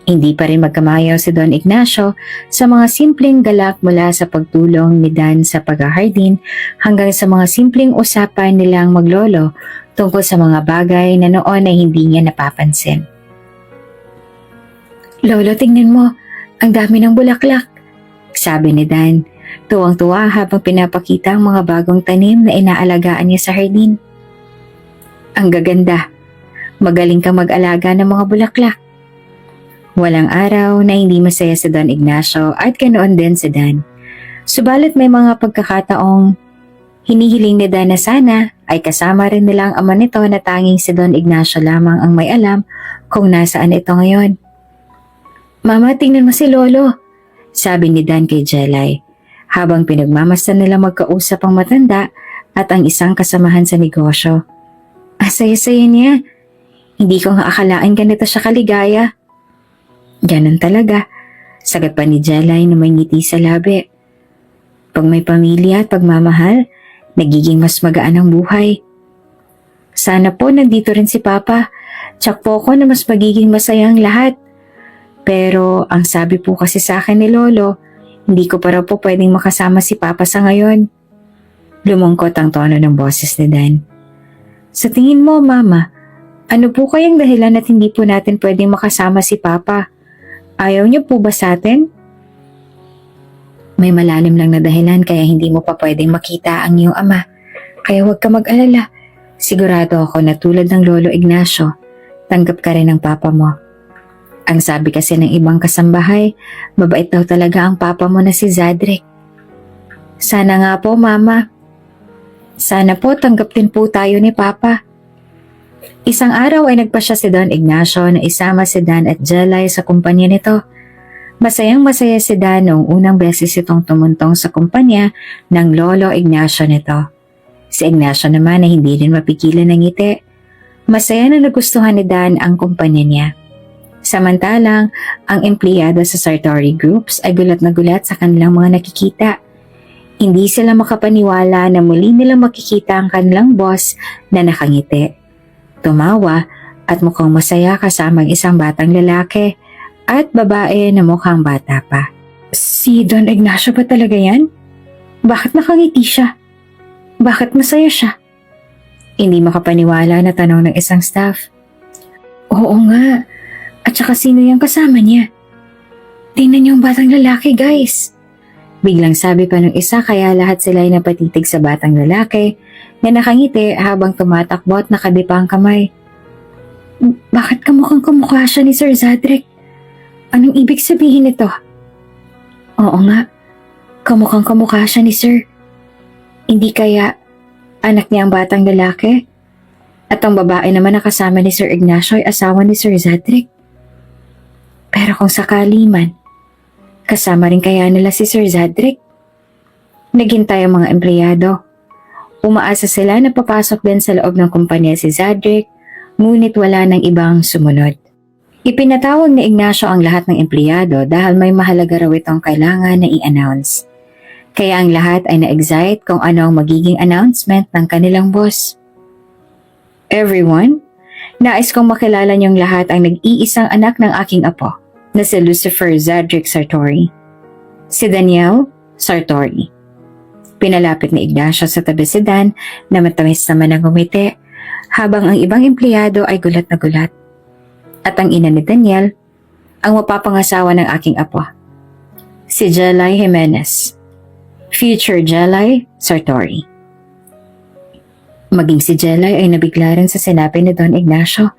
Hindi pa rin magkamayaw si Don Ignacio sa mga simpleng galak mula sa pagtulong ni Dan sa paghahardin hanggang sa mga simpleng usapan nilang maglolo tungkol sa mga bagay na noon ay hindi niya napapansin. Lolo, tingnan mo, ang dami ng bulaklak, sabi ni Dan. Tuwang-tuwa habang pinapakita ang mga bagong tanim na inaalagaan niya sa hardin. Ang gaganda, magaling kang mag-alaga ng mga bulaklak. Walang araw na hindi masaya si Don Ignacio at ganoon din si Dan. Subalit may mga pagkakataong hinihiling ni Dan na sana ay kasama rin nila ang ama nito na tanging si Don Ignacio lamang ang may alam kung nasaan ito ngayon. Mama, tingnan mo si Lolo, sabi ni Dan kay Jelay, habang pinagmamasdan nila magkausap ang matanda at ang isang kasamahan sa negosyo. Saya-saya niya. Hindi ko nga akalain ganito siya kaligaya. Ganon talaga, sagot pa ni Jelay na may ngiti sa labi. Pag may pamilya at pagmamahal, nagiging mas magaan ang buhay. Sana po nandito rin si Papa. Tsak po ko na mas magiging masaya ang lahat. Pero ang sabi po kasi sa akin ni Lolo, hindi ko pa raw po pwedeng makasama si Papa sa ngayon. Lumungkot ang tono ng boses ni Dan. Sa tingin mo, Mama, ano po kayang dahilan at hindi po natin pwedeng makasama si Papa? Ayaw niyo po ba sa atin? May malalim lang na dahilan kaya hindi mo pa pwedeng makita ang iyong ama. Kaya huwag ka mag-alala. Sigurado ako na tulad ng Lolo Ignacio, tanggap ka rin ng Papa mo. Ang sabi kasi ng ibang kasambahay, mabait daw talaga ang Papa mo na si Zadric. Sana nga po, Mama. Sana po tanggap din po tayo ni Papa. Isang araw ay nagpasya si Don Ignacio na isama si Dan at Jelay sa kumpanya nito. Masayang masaya si Dan noong unang beses itong tumuntong sa kumpanya ng Lolo Ignacio nito. Si Ignacio naman ay hindi rin mapigilan ng ngiti. Masaya na nagustuhan ni Dan ang kumpanya niya. Samantalang, ang empleyado sa Sartori Groups ay gulat na gulat sa kanilang mga nakikita. Hindi sila makapaniwala na muli nilang makikita ang kanilang boss na nakangiti. Tumawa at mukhang masaya kasama ang isang batang lalaki at babae na mukhang bata pa. Si Don Ignacio ba talaga yan? Bakit nakangiti siya? Bakit masaya siya? Hindi makapaniwala na tanong ng isang staff. Oo nga. At saka sino yung kasama niya? Tingnan niyo ang batang lalaki, guys. Biglang sabi pa ng isa kaya lahat sila ay napatitig sa batang lalaki na nakangiti habang tumatakbo at nakadipa ang kamay. Bakit kamukhang-kamukha siya ni Sir Zadric? Anong ibig sabihin nito? Oo nga, kamukhang-kamukha siya ni Sir. Hindi kaya anak niya ang batang lalaki? At ang babae naman na kasama ni Sir Ignacio ay asawa ni Sir Zadric. Pero kung sakali man, kasama rin kaya nila si Sir Zadric? Naghintay ang mga empleyado. Umaasa sila na papasok din sa loob ng kumpanya si Zadric, ngunit wala ng ibang sumunod. Ipinatawag ni Ignacio ang lahat ng empleyado dahil may mahalaga raw itong kailangan na i-announce. Kaya ang lahat ay na-excite kung ano ang magiging announcement ng kanilang boss. Everyone, nais kong makilala niyong lahat ang nag-iisang anak ng aking apo na si Lucifer Zadric Sartori. Si Daniel Sartori. Pinalapit ni Ignacio sa tabi si Dan na matamis naman ang ngumiti habang ang ibang empleyado ay gulat na gulat. At ang ina ni Daniel, ang mapapangasawa ng aking apo, si Jelay Jimenez, future Jelay Sartori. Maging si Jelay ay nabigla rin sa sinabi ni Don Ignacio.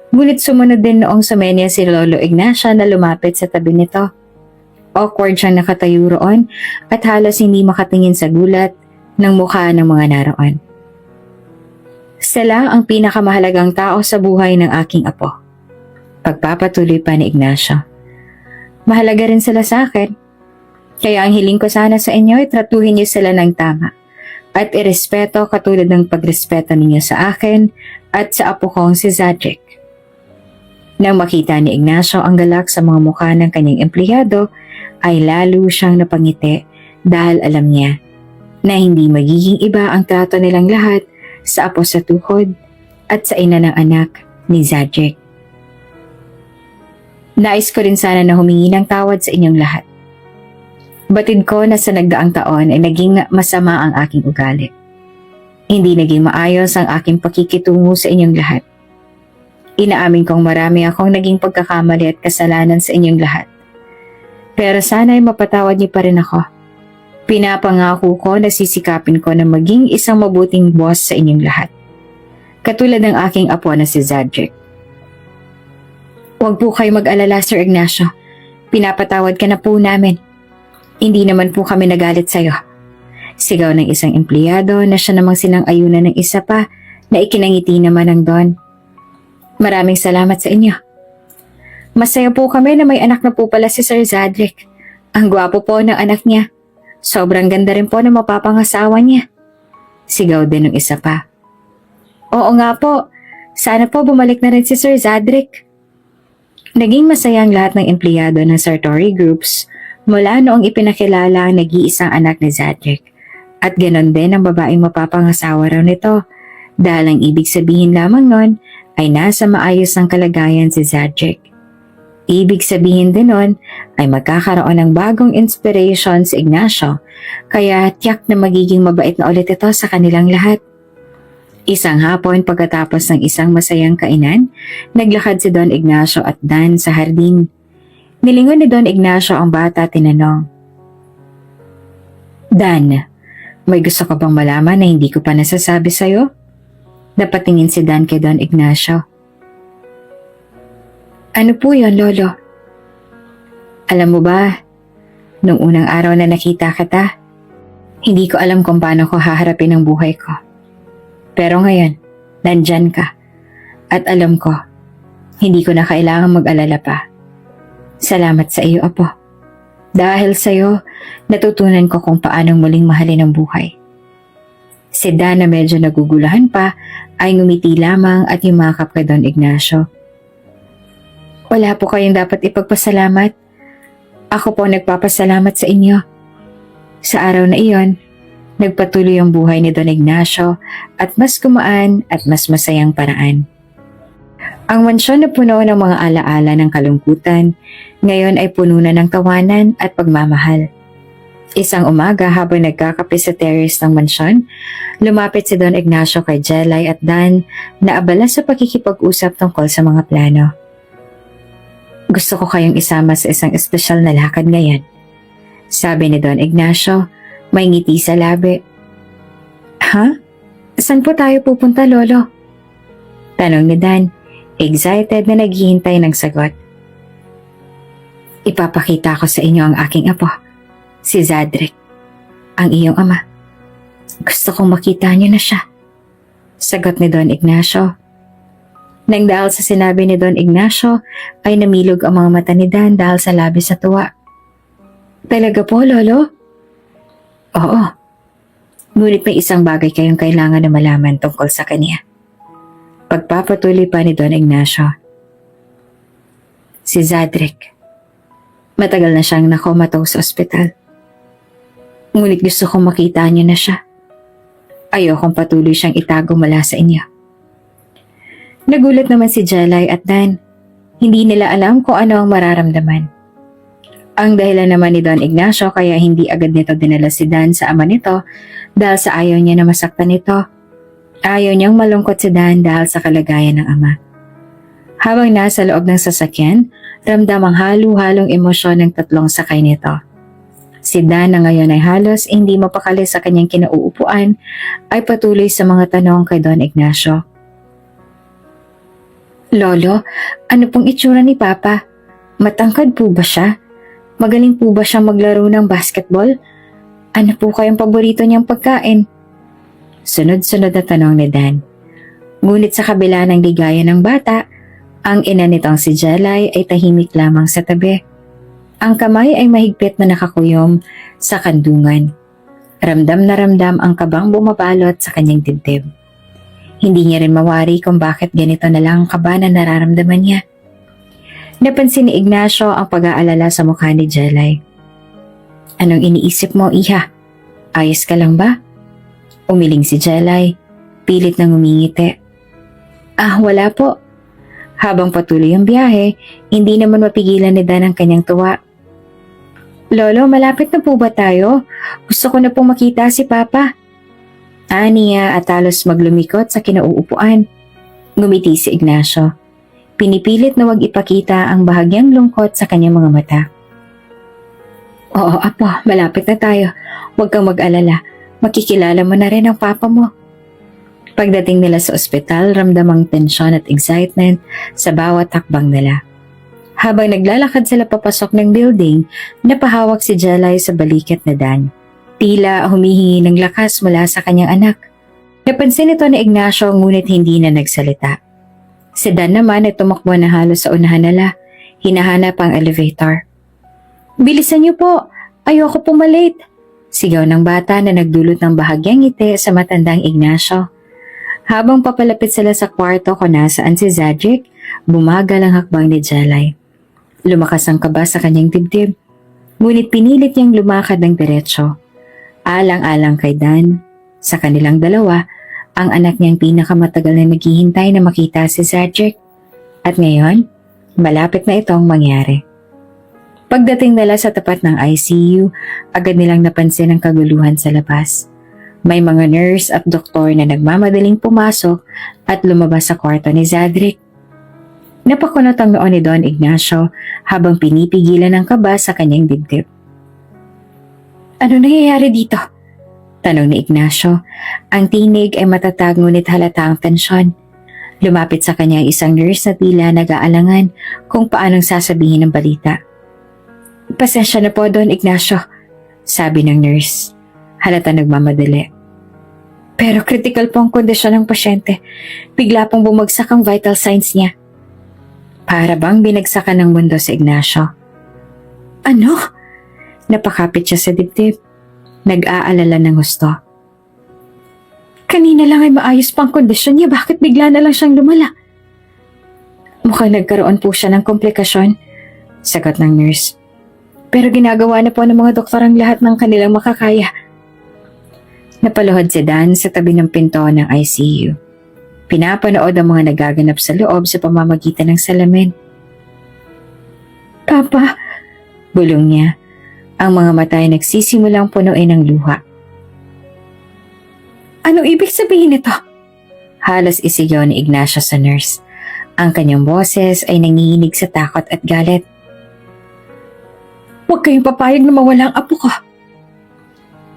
Ngunit sumunod din noong sumenya si Lolo Ignacio na lumapit sa tabi nito. Awkward siyang nakatayo roon at halos hindi makatingin sa gulat ng mukha ng mga naroon. Sila ang pinakamahalagang tao sa buhay ng aking apo. Pagpapatuloy pa ni Ignacio. Mahalaga rin sila sa akin. Kaya ang hiling ko sana sa inyo ay tratuhin niyo sila ng tama at irespeto katulad ng pagrespeto ninyo sa akin at sa apo kong si Zadric. Nang makita ni Ignacio ang galak sa mga mukha ng kanyang empleyado, ay lalo siyang napangiti dahil alam niya na hindi magiging iba ang trato nilang lahat sa apo sa tuhod at sa ina ng anak ni Zadric. Nais ko rin sana na humingi ng tawad sa inyong lahat. Batid ko na sa nagdaang taon ay naging masama ang aking ugali. Hindi naging maayos ang aking pakikitungo sa inyong lahat. Inaamin kong marami akong naging pagkakamali at kasalanan sa inyong lahat. Pero sana ay mapatawad niyo pa rin ako. Pinapangako ko na sisikapin ko na maging isang mabuting boss sa inyong lahat. Katulad ng aking apo na si Zadric. Huwag po kayo mag-alala, Sir Ignacio. Pinapatawad ka na po namin. Hindi naman po kami nagalit sa'yo. Sigaw ng isang empleyado na siya namang sinang-ayunan ng isa pa na ikinangiti naman ng Don. Maraming salamat sa inyo. Masaya po kami na may anak na po pala si Sir Zadric. Ang gwapo po ng anak niya. Sobrang ganda rin po ng mapapangasawa niya. Sigaw din ng isa pa. Oo nga po. Sana po bumalik na rin si Sir Zadric. Naging masaya ang lahat ng empleyado ng Sartori Groups mula noong ipinakilala ang nag-iisang anak ni Zadric. At ganon din ang babaeng mapapangasawa raw nito dahil ang ibig sabihin lamang nun ay nasa maayos ang kalagayan si Zadric. Ibig sabihin din nun ay magkakaroon ng bagong inspiration si Ignacio kaya tiyak na magiging mabait na ulit ito sa kanilang lahat. Isang hapon pagkatapos ng isang masayang kainan, naglakad si Don Ignacio at Dan sa hardin. Nilingon ni Don Ignacio ang bata at tinanong, Dan, may gusto ka bang malaman na hindi ko pa nasasabi sa'yo? Napatingin si Dan kay Don Ignacio. Ano po yon, Lolo? Alam mo ba, nung unang araw na nakita kita, hindi ko alam kung paano ko haharapin ang buhay ko. Pero ngayon, nandyan ka. At alam ko, hindi ko na kailangan mag-alala pa. Salamat sa iyo, Apo. Dahil sa iyo, natutunan ko kung paanong muling mahalin ang buhay. Si Dan na medyo nagugulahan pa ay ngumiti lamang at yumakap kay Don Ignacio. Wala po kayong dapat ipagpasalamat. Ako po nagpapasalamat sa inyo. Sa araw na iyon, nagpatuloy ang buhay ni Don Ignacio at mas gumaan at mas masayang paraan. Ang mansyon na puno ng mga alaala ng kalungkutan, ngayon ay puno na ng tawanan at pagmamahal. Isang umaga habang nagkakape sa terrace ng mansyon, lumapit si Don Ignacio kay Jelay at Dan na abala sa pakikipag-usap tungkol sa mga plano. Gusto ko kayong isama sa isang espesyal na lakad ngayon, sabi ni Don Ignacio, may ngiti sa labi. Ha? Saan po tayo pupunta, Lolo? Tanong ni Dan, excited na naghihintay ng sagot. Ipapakita ko sa inyo ang aking apo, si Zadric, ang iyong ama. Gusto kong makita niyo na siya. Sagot ni Don Ignacio. Nang dahil sa sinabi ni Don Ignacio, ay namilog ang mga mata ni Dan dahil sa labis na tuwa. Talaga po, Lolo? Oo. Ngunit may isang bagay kayong kailangan na malaman tungkol sa kanya. Pagpapatuloy pa ni Don Ignacio. Si Zadric. Matagal na siyang nakomatose sa ospital. Ngunit gusto kong makita niyo na siya. Ayokong patuloy siyang itago mula sa inyo. Nagulat naman si Jelay at Dan. Hindi nila alam kung ano ang mararamdaman. Ang dahilan naman ni Don Ignacio kaya hindi agad nito dinala si Dan sa ama nito dahil sa ayaw niya na masaktan nito. Ayaw niyang malungkot si Dan dahil sa kalagayan ng ama. Habang nasa loob ng sasakyan, ramdam ang halo-halong emosyon ng tatlong sakay nito. Si Dan na ngayon ay halos hindi mapakali sa kanyang kinauupuan ay patuloy sa mga tanong kay Don Ignacio. Lolo, ano pong itsura ni Papa? Matangkad po ba siya? Magaling po ba siya maglaro ng basketball? Ano po kayong paborito niyang pagkain? Sunod-sunod na tanong ni Dan. Ngunit sa kabila ng ligaya ng bata, ang ina nitong si Jelay ay tahimik lamang sa tabi. Ang kamay ay mahigpit na nakakuyom sa kandungan. Ramdam na ramdam ang kabang bumabalot sa kanyang dibdib. Hindi niya rin mawari kung bakit ganito na lang ang kaba na nararamdaman niya. Napansin ni Ignacio ang pag-aalala sa mukha ni Jelay. Anong iniisip mo, Iha? Ayos ka lang ba? Umiling si Jelay, pilit nang umingiti. Wala po. Habang patuloy ang biyahe, hindi naman mapigilan ni Dan ang kanyang tuwa. Lolo, malapit na po ba tayo? Gusto ko na pong makita si Papa. Niya at halos maglumikot sa kinauupuan. Ngumiti si Ignacio. Pinipilit na wag ipakita ang bahagyang lungkot sa kanyang mga mata. Oo, Apo, malapit na tayo. Huwag kang mag-alala. Makikilala mo na rin ang papa mo. Pagdating nila sa ospital, ramdam ang tensyon at excitement sa bawat hakbang nila. Habang naglalakad sila papasok ng building, napahawak si Jelay sa balikat na Dan. Tila humihingi ng lakas mula sa kanyang anak. Napansin ito ni Ignacio ngunit hindi na nagsalita. Si Dan naman ay tumakbo na halos sa unahan nila. Hinahanap ang elevator. Bilisan niyo po! Ayoko pumalate! Sigaw ng bata na nagdulot ng bahagyang ngiti sa matandang Ignacio. Habang papalapit sila sa kwarto kung nasaan si Zadric, bumagal ang hakbang ni Jelay. Lumakas ang kaba sa kanyang dibdib, ngunit pinilit niyang lumakad ng diretsyo. Alang-alang kay Dan, sa kanilang dalawa, ang anak niyang pinakamatagal na naghihintay na makita si Zadric. At ngayon, malapit na itong mangyari. Pagdating nila sa tapat ng ICU, agad nilang napansin ang kaguluhan sa labas. May mga nurse at doktor na nagmamadaling pumasok at lumabas sa kwarto ni Zadric. Napakunot ang noon ni Don Ignacio habang pinipigilan ang kaba sa kanyang dibdib. Ano nangyayari dito? Tanong ni Ignacio. Ang tinig ay matatag ngunit halata ang tensyon. Lumapit sa kanya isang nurse na tila nag-aalangan kung paanong sasabihin ang balita. Pasensya na po, Don Ignacio, sabi ng nurse. Halata nagmamadali. Pero critical po ang kondisyon ng pasyente. Bigla pong bumagsak ang vital signs niya. Para bang binagsakan ng mundo si Ignacio. Ano? Napakapit siya sa dibdib. Nag-aalala ng husto. Kanina lang ay maayos pa ang kondisyon niya. Bakit bigla na lang siyang lumala? Mukhang nagkaroon po siya ng komplikasyon, sagot ng nurse. Pero ginagawa na po ng mga doktor ang lahat ng kanilang makakaya. Napaluhod si Dan sa tabi ng pinto ng ICU. Pinapanood ang mga nagaganap sa loob sa pamamagitan ng salamin. Papa, bulong niya. Ang mga mata ay nagsisimulang punuin ng luha. Anong ibig sabihin nito? Halos isigaw ni Ignacio sa nurse. Ang kanyang boses ay nanginginig sa takot at galit. Huwag kayong papayag na mawala ang apo ko.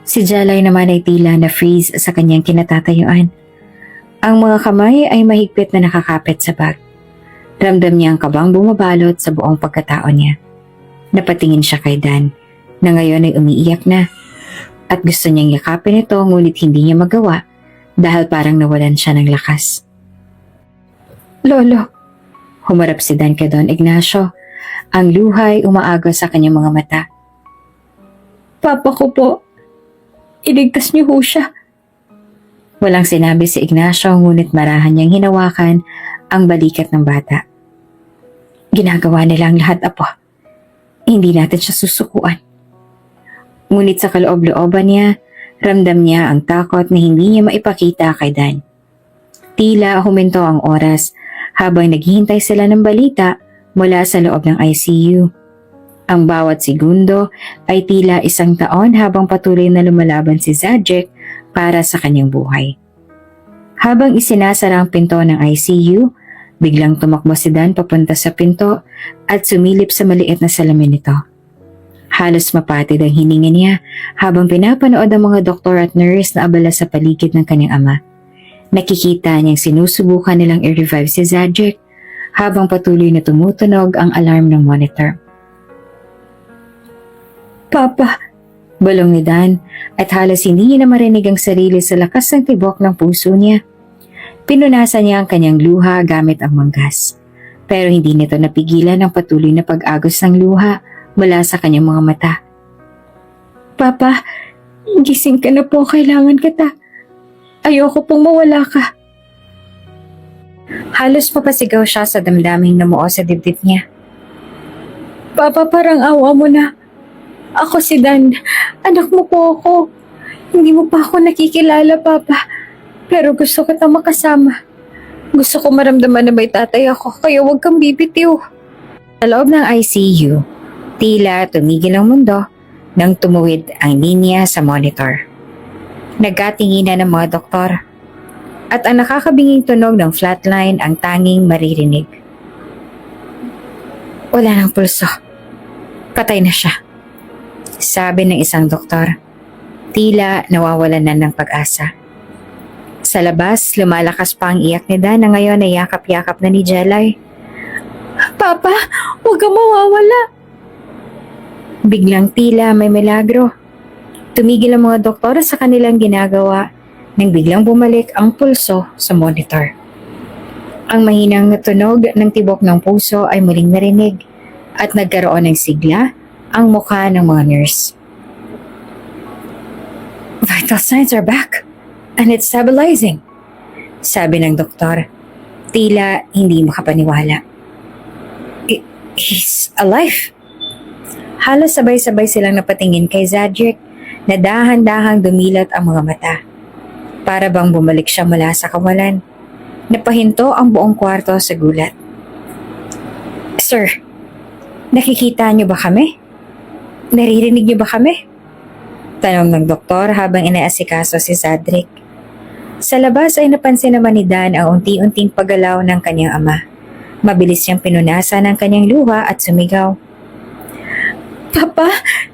Si Jelay naman ay tila na freeze sa kanyang kinatatayuan. Ang mga kamay ay mahigpit na nakakapit sa bag. Ramdam niya ang kabang bumabalot sa buong pagkatao niya. Napatingin siya kay Dan, na ngayon ay umiiyak na. At gusto niyang yakapin ito ngunit hindi niya magawa dahil parang nawalan siya ng lakas. Lolo, humarap si Dan kay Don Ignacio. Ang luhay umaagos sa kanyang mga mata. Papa ko po, iligtas niyo ho siya. Walang sinabi si Ignacio ngunit marahan niyang hinawakan ang balikat ng bata. Ginagawa nila ang lahat, Apo. Hindi natin siya susukuan. Ngunit sa kaloob-looban niya, ramdam niya ang takot na hindi niya maipakita kay Dan. Tila huminto ang oras habang naghihintay sila ng balita mula sa loob ng ICU. Ang bawat segundo ay tila 1 taon habang patuloy na lumalaban si Zadric para sa kanyang buhay. Habang isinasara ang pinto ng ICU, biglang tumakbo si Dan papunta sa pinto at sumilip sa maliit na salamin nito. Halos mapatid ang hininga niya habang pinapanood ang mga doktor at nurse na abala sa paligid ng kanyang ama. Nakikita niyang sinusubukan nilang i-revive si Zadric habang patuloy na tumutunog ang alarm ng monitor. Papa! Balong ni Dan at halos hindi niya na marinig ang sarili sa lakas ng tibok ng puso niya. Pinunasan niya ang kanyang luha gamit ang manggas. Pero hindi nito napigilan ang patuloy na pag-agos ng luha mula sa kanyang mga mata. Papa, gising ka na po, kailangan kita. Ayoko pong mawala ka. Halos papasigaw siya sa damdaming namuo sa dibdib niya. Papa, parang awa mo na. Ako si Dan. Anak mo po ako. Hindi mo pa ako nakikilala, Papa. Pero gusto kitang makasama. Gusto ko maramdaman na may tatay ako, kaya huwag kang bibitiw. Sa loob ng ICU, tila tumigil ang mundo nang tumuwid ang linya sa monitor. Nagkatinginan ng mga doktor. At ang nakakabinging tunog ng flatline ang tanging maririnig. Wala ng pulso. Patay na siya. Sabi ng isang doktor. Tila nawawalan na ng pag-asa. Sa labas, lumalakas pa ang iyak ni Dan na ngayon ay yakap-yakap na ni Jelay. Papa, huwag kang mawawala. Biglang tila may milagro. Tumigil ang mga doktor sa kanilang ginagawa nang biglang bumalik ang pulso sa monitor. Ang mahinang natunog ng tibok ng puso ay muling narinig at nagkaroon ng sigla ang mukha ng mga nurse. Vital signs are back and it's stabilizing, sabi ng doktor. Tila hindi makapaniwala. He's alive. Halos sabay-sabay silang napatingin kay Zadric na dahan-dahang dumilat ang mga mata. Para bang bumalik siya mula sa kawalan. Napahinto ang buong kwarto sa gulat. Sir, nakikita niyo ba kami? Naririnig niyo ba kami? Tanong ng doktor habang inaasikaso si Zadric. Sa labas ay napansin naman ni Dan ang unti-unting paggalaw ng kanyang ama. Mabilis siyang pinunasan ang kanyang luha at sumigaw. Papa,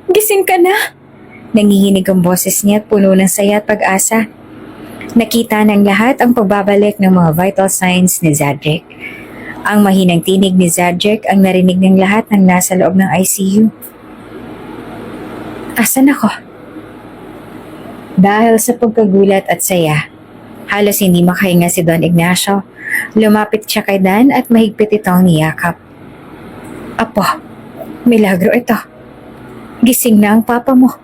gising ka na! Nangihinig ang boses niya at puno ng saya at pag-asa. Nakita ng lahat ang pagbabalik ng mga vital signs ni Zadric. Ang mahinang tinig ni Zadric ang narinig ng lahat ng nasa loob ng ICU. Asan ako? Dahil sa pagkagulat at saya, halos hindi makahinga si Don Ignacio. Lumapit siya kay Dan at mahigpit itong niyakap. Apo, milagro ito. Gising na ang papa mo.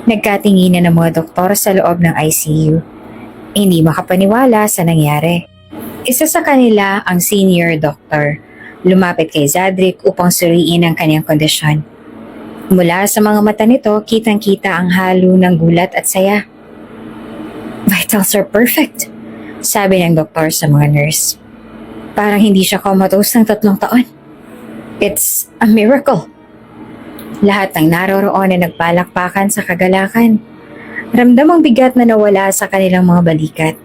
Nagkatinginan ng mga doktor sa loob ng ICU. Hindi makapaniwala sa nangyari. Isa sa kanila ang senior doctor. Lumapit kay Zadric upang suriin ang kanyang kondisyon. Mula sa mga mata nito, kitang-kita ang halo ng gulat at saya. Vitals are perfect, sabi ng doktor sa mga nurse. Parang hindi siya comatose ng 3 taon. It's a miracle. Lahat ng naroroon ay nagpalakpakan sa kagalakan. Ramdamang bigat na nawala sa kanilang mga balikat.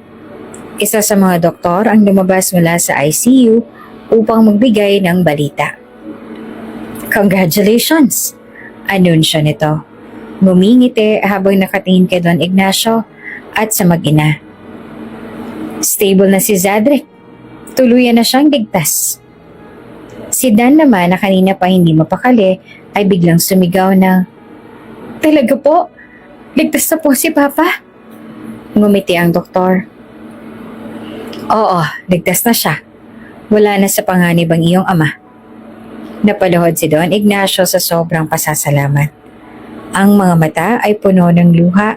Isa sa mga doktor ang lumabas mula sa ICU upang magbigay ng balita. Congratulations! Anunsyo nito. Ngumingiti habang nakatingin kay Don Ignacio at sa mag-ina. Stable na si Zadric. Tuluyan na siyang ligtas. Si Dan naman na kanina pa hindi mapakali ay biglang sumigaw na, Talaga po? Ligtas na po si Papa? Ngumiti ang doktor. Oo, ligtas na siya. Wala na sa panganib ang iyong ama. Napaluhod si Don Ignacio sa sobrang pasasalamat. Ang mga mata ay puno ng luha.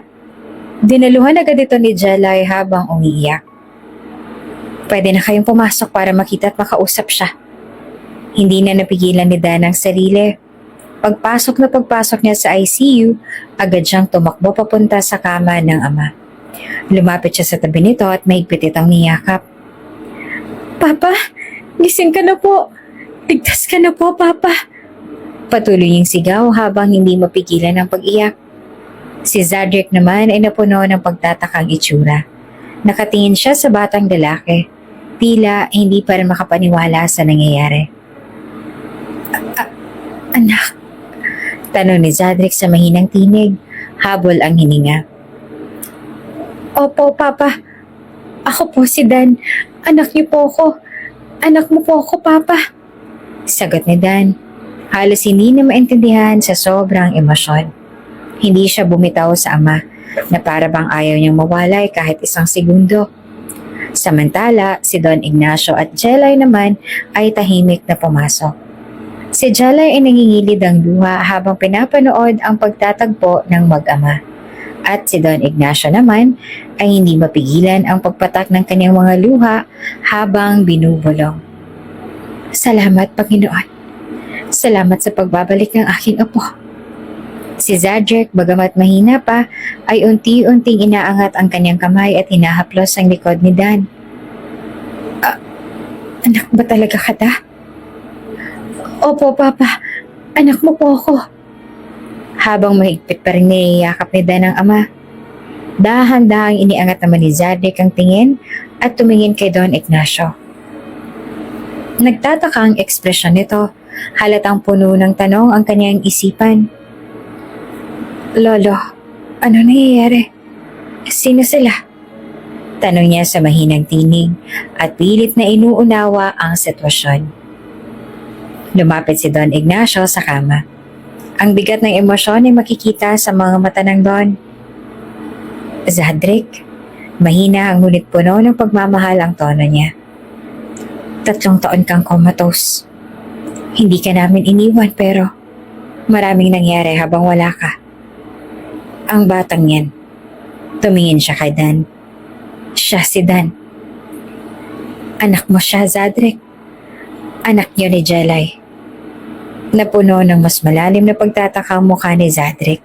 Dinaluhan agad ito ni Jelay habang umiiyak. Pwede na kayong pumasok para makita at makausap siya. Hindi na napigilan ni Dan ang sarili. Pagpasok niya sa ICU, agad siyang tumakbo papunta sa kama ng ama. Lumapit siya sa tabi nito at mahigpit itong niyakap. Papa, gising ka na po. Ligtas ka na po, Papa. Patuloy yung sigaw habang hindi mapigilan ang pag-iyak. Si Zadric naman ay napuno ng pagtatakang itsura. Nakatingin siya sa batang lalaki. Tila hindi pa rin makapaniwala sa nangyayari. Anak? Tanong ni Zadric sa mahinang tinig. Habol ang hininga. Opo, Papa. Ako po si Dan. Anak niyo po ako. Anak mo po ako, Papa. Sagot ni Dan. Halos hindi na maintindihan sa sobrang emosyon. Hindi siya bumitaw sa ama na para bang ayaw niyang mawalay kahit isang segundo. Samantala, si Don Ignacio at Jelay naman ay tahimik na pumasok. Si Jelay ay nangingilid ang luha habang pinapanood ang pagtatagpo ng mag-ama. At si Don Ignacio naman ay hindi mapigilan ang pagpatak ng kanyang mga luha habang binubulong. Salamat, Panginoon. Salamat sa pagbabalik ng aking apo. Si Zadric, bagamat mahina pa, ay unti-unting inaangat ang kanyang kamay at hinahaplos ang likod ni Dan. Anak ba talaga kita? Opo, Papa. Anak mo po ako. Habang mahigpit pa rin niyayakap ni Dan ang ama. Dahan-dahang iniangat naman ni Zadric ang tingin at tumingin kay Don Ignacio. Nagtataka ang ekspresyon nito. Halatang puno ng tanong ang kanyang isipan. Lolo, ano nangyayari? Sino sila? Tanong niya sa mahinang tinig at pilit na inuunawa ang sitwasyon. Lumapit si Don Ignacio sa kama. Ang bigat ng emosyon ay makikita sa mga mata ng Don. Zadric, mahina ang ngunit puno ng pagmamahal ang tono niya. 3 taon kang comatose. Hindi ka namin iniwan pero maraming nangyari habang wala ka. Ang batang yan. Tumingin siya kay Dan. Siya si Dan. Anak mo siya, Zadric. Anak niyo ni Jelay. Napuno ng mas malalim na pagtataka ang mukha ni Zadric.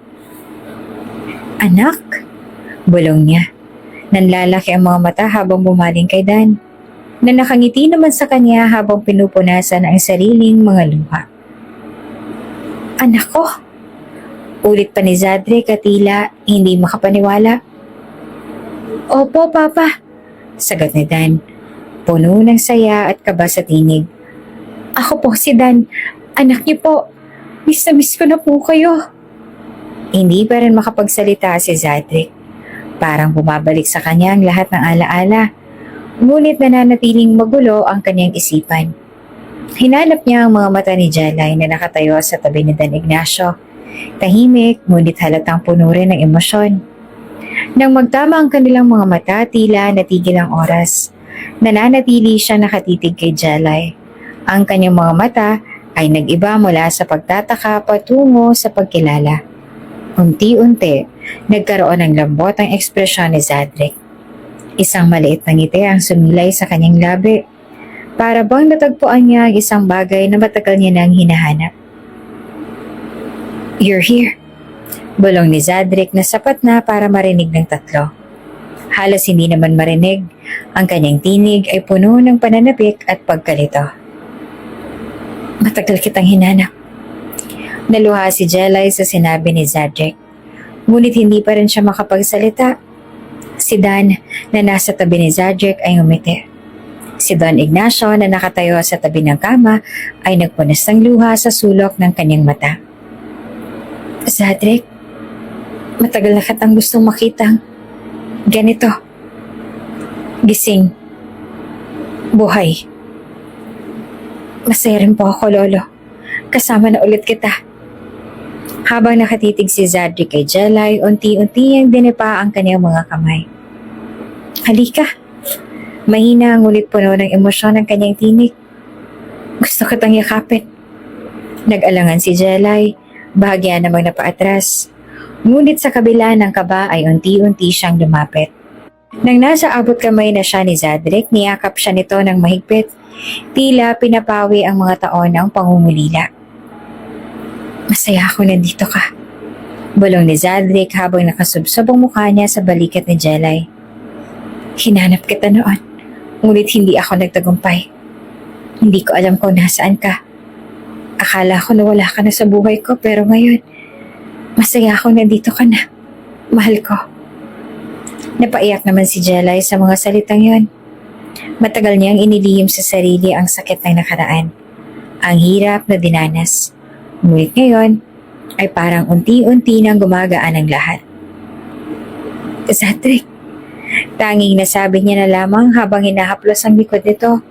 Anak? Bulong niya. Nanlalaki ang mga mata habang bumaling kay Dan, na nakangiti naman sa kanya habang pinupunasan ang sariling mga luha. Anak ko? Ulit pa ni Zadric at tila hindi makapaniwala. Opo, Papa. Sagot ni Dan, puno ng saya at kaba sa tinig. Ako po si Dan. Anak niyo po. Miss na miss ko na po kayo. Hindi pa rin makapagsalita si Zadric. Parang bumabalik sa kanya ang lahat ng alaala. Ngunit nananatiling magulo ang kanyang isipan. Hinanap niya ang mga mata ni Jelay na nakatayo sa tabi ni Dan Ignacio. Tahimik, ngunit halatang puno rin ng emosyon. Nang magtama ang kanilang mga mata, tila natigil ang oras. Nananatili siya nakatitig kay Jelay. Ang kanyang mga mata ay nag-iba mula sa pagtataka patungo sa pagkilala. Unti-unti, nagkaroon ng lambot ang ekspresyon ni Zadric. Isang maliit na ngiti ang sumilay sa kanyang labi. Para bang natagpuan niya ang isang bagay na matagal niya nang hinahanap. You're here. Bulong ni Zadric na sapat na para marinig ng tatlo. Halos hindi naman marinig. Ang kanyang tinig ay puno ng pananapik at pagkalito. Matagal kitang hinanap. Naluha si Jelay sa sinabi ni Zadric. Ngunit hindi pa rin siya makapagsalita. Si Dan na nasa tabi ni Zadric ay umiti. Si Don Ignacio na nakatayo sa tabi ng kama ay nagpunas ng luha sa sulok ng kanyang mata. Zadric, matagal na kitang gustong makitang ganito. Gising. Buhay. Masaya rin po ako, Lolo. Kasama na ulit kita. Habang nakatitig si Zadric kay Jelay, unti-unti niyang dinipa ang kanyang mga kamay. Halika. Mahina ang ulit puno ng emosyon ng kanyang tinig. Gusto kitang yakapin. Nag-alangan si Jelay, bahagya namang napaatras. Ngunit sa kabila ng kaba ay unti-unti siyang lumapit. Nang nasa abot kamay na siya ni Zadric, niyakap siya nito ng mahigpit. Tila pinapawi ang mga taon ng pangungulila. Masaya ako nandito ka. Bulong ni Zadric habang nakasubsob ang mukha niya sa balikat ni Jelay. Hinanap kita noon, ngunit hindi ako nagtagumpay. Hindi ko alam kung nasaan ka. Akala ko na wala ka na sa buhay ko, pero ngayon, masaya ako nandito ka na. Mahal ko. Napaiyak naman si Jelay sa mga salitang yon. Matagal niyang inilihim sa sarili ang sakit ng nakaraan. Ang hirap na dinanas. Ngunit ngayon, ay parang unti-unti nang gumagaan ang lahat. Zadric, tanging nasabi niya na lamang habang hinahaplos ang likod nito.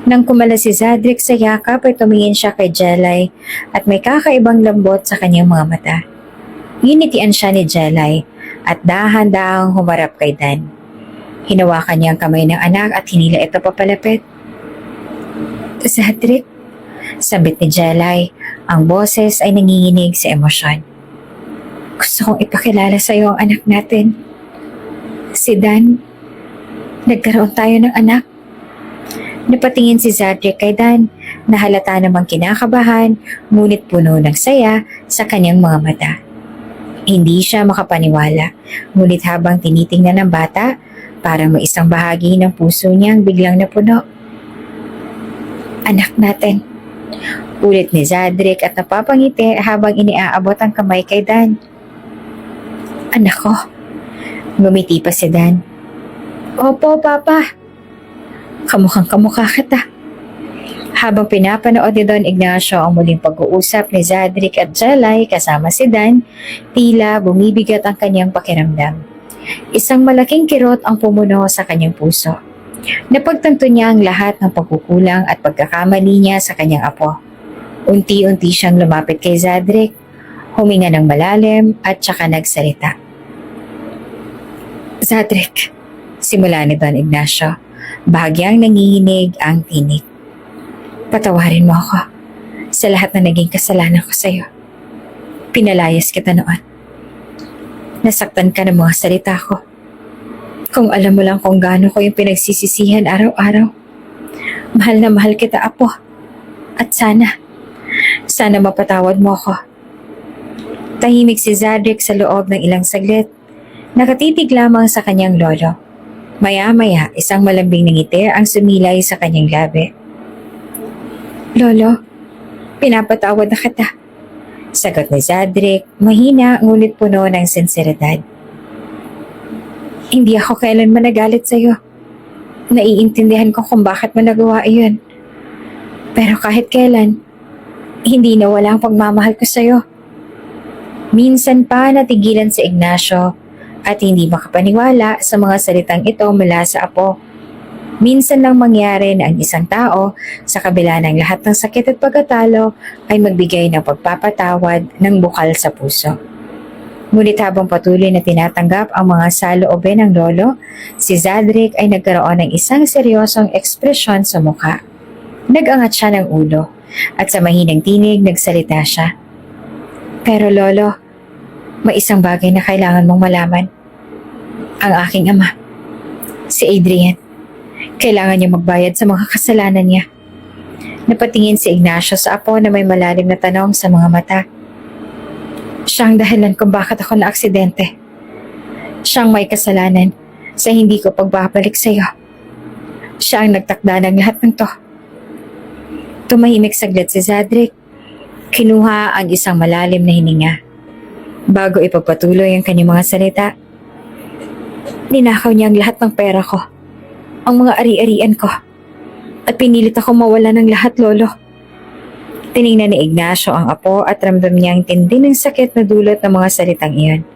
Nang kumala si Zadric sa yakap ay tumingin siya kay Jelay at may kakaibang lambot sa kanyang mga mata. Ginitian siya ni Jelay at dahan-dahang humarap kay Dan. Hinawakan niya ang kamay ng anak at hinila ito papalapit. Zadric, sabit ni Jelay, ang boses ay nanginginig sa emosyon. Gusto kong ipakilala sa iyo ang anak natin. Si Dan. Nagkaroon tayo ng anak. Napatingin si Zadric kay Dan na halata namang kinakabahan ngunit puno ng saya sa kanyang mga mata. Hindi siya makapaniwala, ngunit habang tinitingnan ng bata, parang may isang bahagi ng puso niyang biglang napuno. Anak natin. Ulit ni Zadric at napapangiti habang iniaabot ang kamay kay Dan. Anak ko. Ngumiti pa si Dan. Opo, Papa. Kamukhang kamukha kita. Habang pinapanood ni Don Ignacio ang muling pag-uusap ni Zadric at Jelay kasama si Dan, tila bumibigat ang kanyang pakiramdam. Isang malaking kirot ang pumuno sa kanyang puso. Napagtanto niya ang lahat ng pagkukulang at pagkakamali niya sa kanyang apo. Unti-unti siyang lumapit kay Zadric, huminga ng malalim at saka nagsalita. Zadric, simula ni Don Ignacio, bahagyang nanginginig ang tinig. Patawarin mo ako sa lahat na naging kasalanan ko sa iyo. Pinalayas kita noon. Nasaktan ka ng mga salita ko. Kung alam mo lang kung gaano ko yung pinagsisisihan araw-araw. Mahal na mahal kita, Apo. At sana mapatawad mo ako. Tahimik si Zadric sa loob ng ilang saglit. Nakatitig lamang sa kanyang lolo. Maya-maya, isang malambing na ngiti ang sumilay sa kanyang labi. Lolo, pinapatawad na kita. Sagot ni Zadric, mahina ngunit puno ng sinseridad. Hindi ako kailanman nagalit sa iyo. Naiintindihan ko kung bakit mo nagawa iyon. Pero kahit kailan, hindi nawala ang pagmamahal ko sa iyo. Minsan pa natigilan si Ignacio at hindi makapaniwala sa mga salitang ito mula sa apo. Minsan lang mangyari na ang isang tao sa kabila ng lahat ng sakit at pagkatalo ay magbigay ng pagpapatawad ng bukal sa puso. Ngunit habang patuloy na tinatanggap ang mga saloobin ng lolo, si Zadric ay nagkaroon ng isang seryosong ekspresyon sa mukha. Nag-angat siya ng ulo at sa mahinang tinig nagsalita siya. Pero lolo, may isang bagay na kailangan mong malaman. Ang aking ama, si Adrian, kailangan niya magbayad sa mga kasalanan niya. Napatingin si Ignacio sa apo na may malalim na tanong sa mga mata. Siya ang dahilan kung bakit ako na-aksidente. Siya ang may kasalanan sa hindi ko pagbabalik sa iyo. Siya ang nagtakda ng lahat ng to. Tumahimik saglit si Zadric. Kinuha ang isang malalim na hininga. Bago ipagpatuloy ang kanyang mga salita, ninakaw niya ang lahat ng pera ko, ang mga ari-arian ko, at pinilit ako mawala ng lahat, lolo. Tiningnan ni Ignacio ang apo at ramdam niya ang tindi ng sakit na dulot ng mga salitang iyon.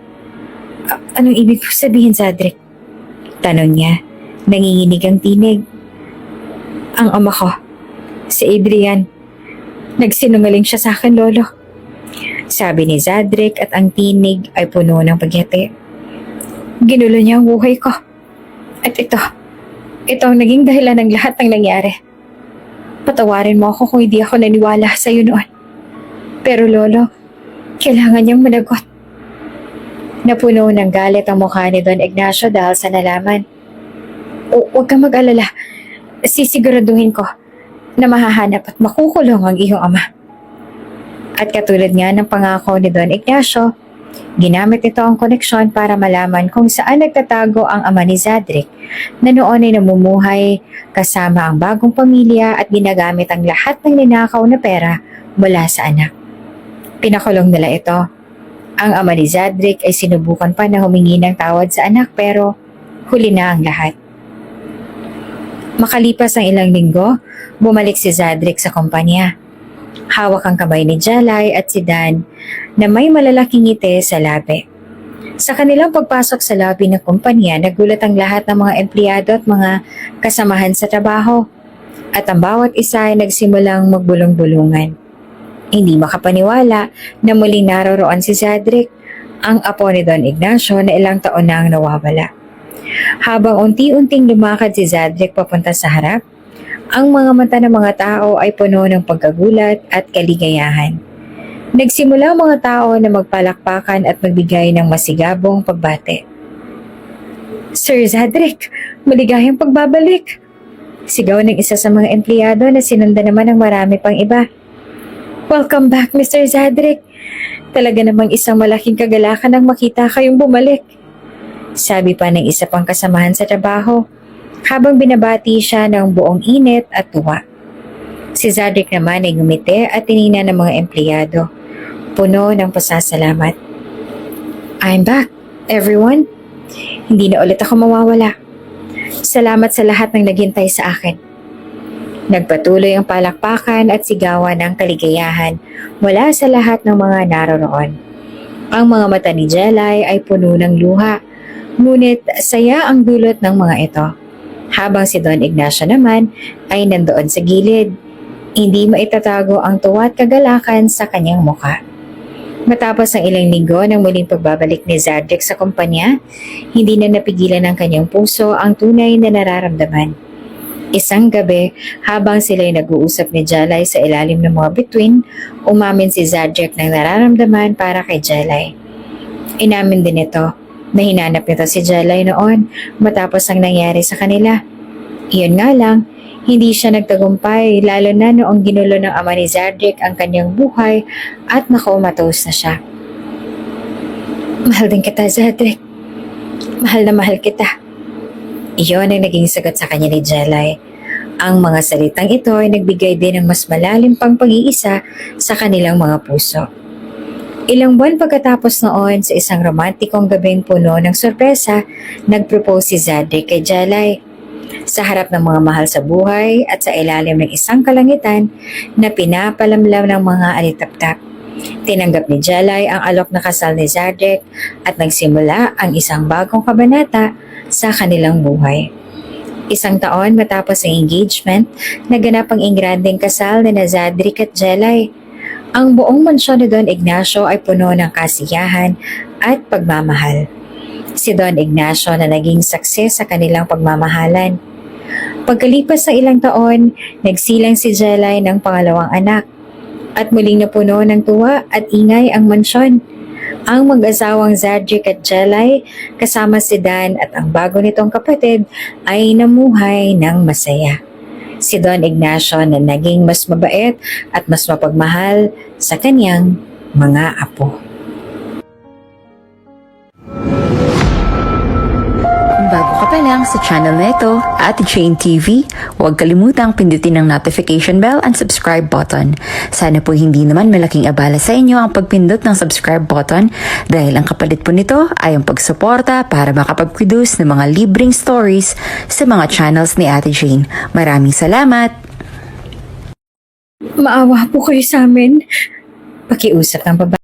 Anong ibig ko sabihin, Zadric? Tanong niya, nanginginig ang tinig. Ang ama ko, si Adrian, nagsinungaling siya sa akin, lolo. Sabi ni Zadric at ang tinig ay puno ng pagyati. Ginulo niya ang buhay ko. At ito ang naging dahilan ng lahat ng nangyari. Patawarin mo ako kung hindi ako naniwala sa iyo noon. Pero lolo, kailangan niyang managot. Napuno ng galit ang mukha ni Don Ignacio dahil sa nalaman. Huwag kang mag-alala. Sisiguraduhin ko na mahahanap at makukulong ang iyong ama. At katulad nga ng pangako ni Don Ignacio, ginamit ito ang koneksyon para malaman kung saan nagtatago ang ama ni Zadric na noon ay namumuhay kasama ang bagong pamilya at ginagamit ang lahat ng ninakaw na pera mula sa anak. Pinakulong nila ito. Ang ama ni Zadric ay sinubukan pa na humingi ng tawad sa anak pero huli na ang lahat. Makalipas ang ilang linggo, bumalik si Zadric sa kumpanya. Hawak ang kamay ni Jalay at si Dan na may malalaking ngiti sa labi. Sa kanilang pagpasok sa lobby ng kumpanya, nagulat ang lahat ng mga empleyado at mga kasamahan sa trabaho. At ang bawat isa ay nagsimulang magbulong-bulungan. Hindi makapaniwala na muling naroroon si Zadric, ang apo ni Don Ignacio na ilang taon na ang nawawala. Habang unti-unting lumakad si Zadric papunta sa harap, ang mga mata ng mga tao ay puno ng pagkagulat at kaligayahan. Nagsimula ang mga tao na magpalakpakan at magbigay ng masigabong pagbate. Sir Zadric, maligayang pagbabalik! Sigaw ng isa sa mga empleyado na sinundan naman ng marami pang iba. Welcome back, Mr. Zadric. Talaga namang isang malaking kagalakan ang makita kayong bumalik. Sabi pa ng isa pang kasamahan sa trabaho, habang binabati siya ng buong init at tuwa. Si Zadric naman ay ngumiti at tiningnan ng mga empleyado, puno ng pasasalamat. I'm back, everyone. Hindi na ulit ako mawawala. Salamat sa lahat ng naghintay sa akin. Nagpatuloy ang palakpakan at sigawan ng kaligayahan mula sa lahat ng mga naroroon. Ang mga mata ni Jelay ay puno ng luha, ngunit saya ang dulot ng mga ito. Habang si Don Ignacio naman ay nandoon sa gilid, hindi maitatago ang tuwa at kagalakan sa kanyang muka. Matapos ang ilang linggo ng muling pagbabalik ni Zadric sa kumpanya, hindi na napigilan ng kanyang puso ang tunay na nararamdaman. Isang gabi, habang sila'y nag-uusap ni Jalay sa ilalim ng mga bituin, umamin si Zadric ng nararamdaman para kay Jalay. Inamin din ito na hinanap nito si Jalay noon matapos ang nangyari sa kanila. Iyon nga lang, hindi siya nagtagumpay lalo na noong ginulo ng ama ni Zadric ang kanyang buhay at nakomatos na siya. Mahal din kita, Zadric. Mahal na mahal kita. Iyon ang naging sagot sa kanya ni Jalay. Ang mga salitang ito ay nagbigay din ng mas malalim pang pag-iisa sa kanilang mga puso. Ilang buwan pagkatapos noon, sa isang romantikong gabing puno ng sorpresa, nag-propose si Zadric kay Jalay. Sa harap ng mga mahal sa buhay at sa ilalim ng isang kalangitan na pinapalamlam ng mga alitaptap. Tinanggap ni Jalay ang alok na kasal ni Zadric at nagsimula ang isang bagong kabanata sa kanilang buhay. Isang taon matapos ang engagement, naganap ang ingranding kasal ni Zadric at Jalay. Ang buong mansyon ni Don Ignacio ay puno ng kasiyahan at pagmamahal. Si Don Ignacio na naging saksi sa kanilang pagmamahalan. Pagkalipas ng ilang taon, nagsilang si Jalay ng pangalawang anak at muling napuno ng tuwa at ingay ang mansyon. Ang mag-asawang Zadric at Jalay kasama si Dan at ang bago nitong kapatid ay namuhay ng masaya. Si Don Ignacio na naging mas mabait at mas mapagmahal sa kanyang mga apo. Bago ka pa lang sa channel na ito, Ate Jane TV, huwag kalimutang pindutin ang notification bell and subscribe button. Sana po hindi naman malaking abala sa inyo ang pagpindot ng subscribe button dahil ang kapalit po nito ay ang pagsuporta para makapag-produce ng mga libreng stories sa mga channels ni Ate Jane. Maraming salamat! Maawa po kayo sa amin. Pakiusap ng babae.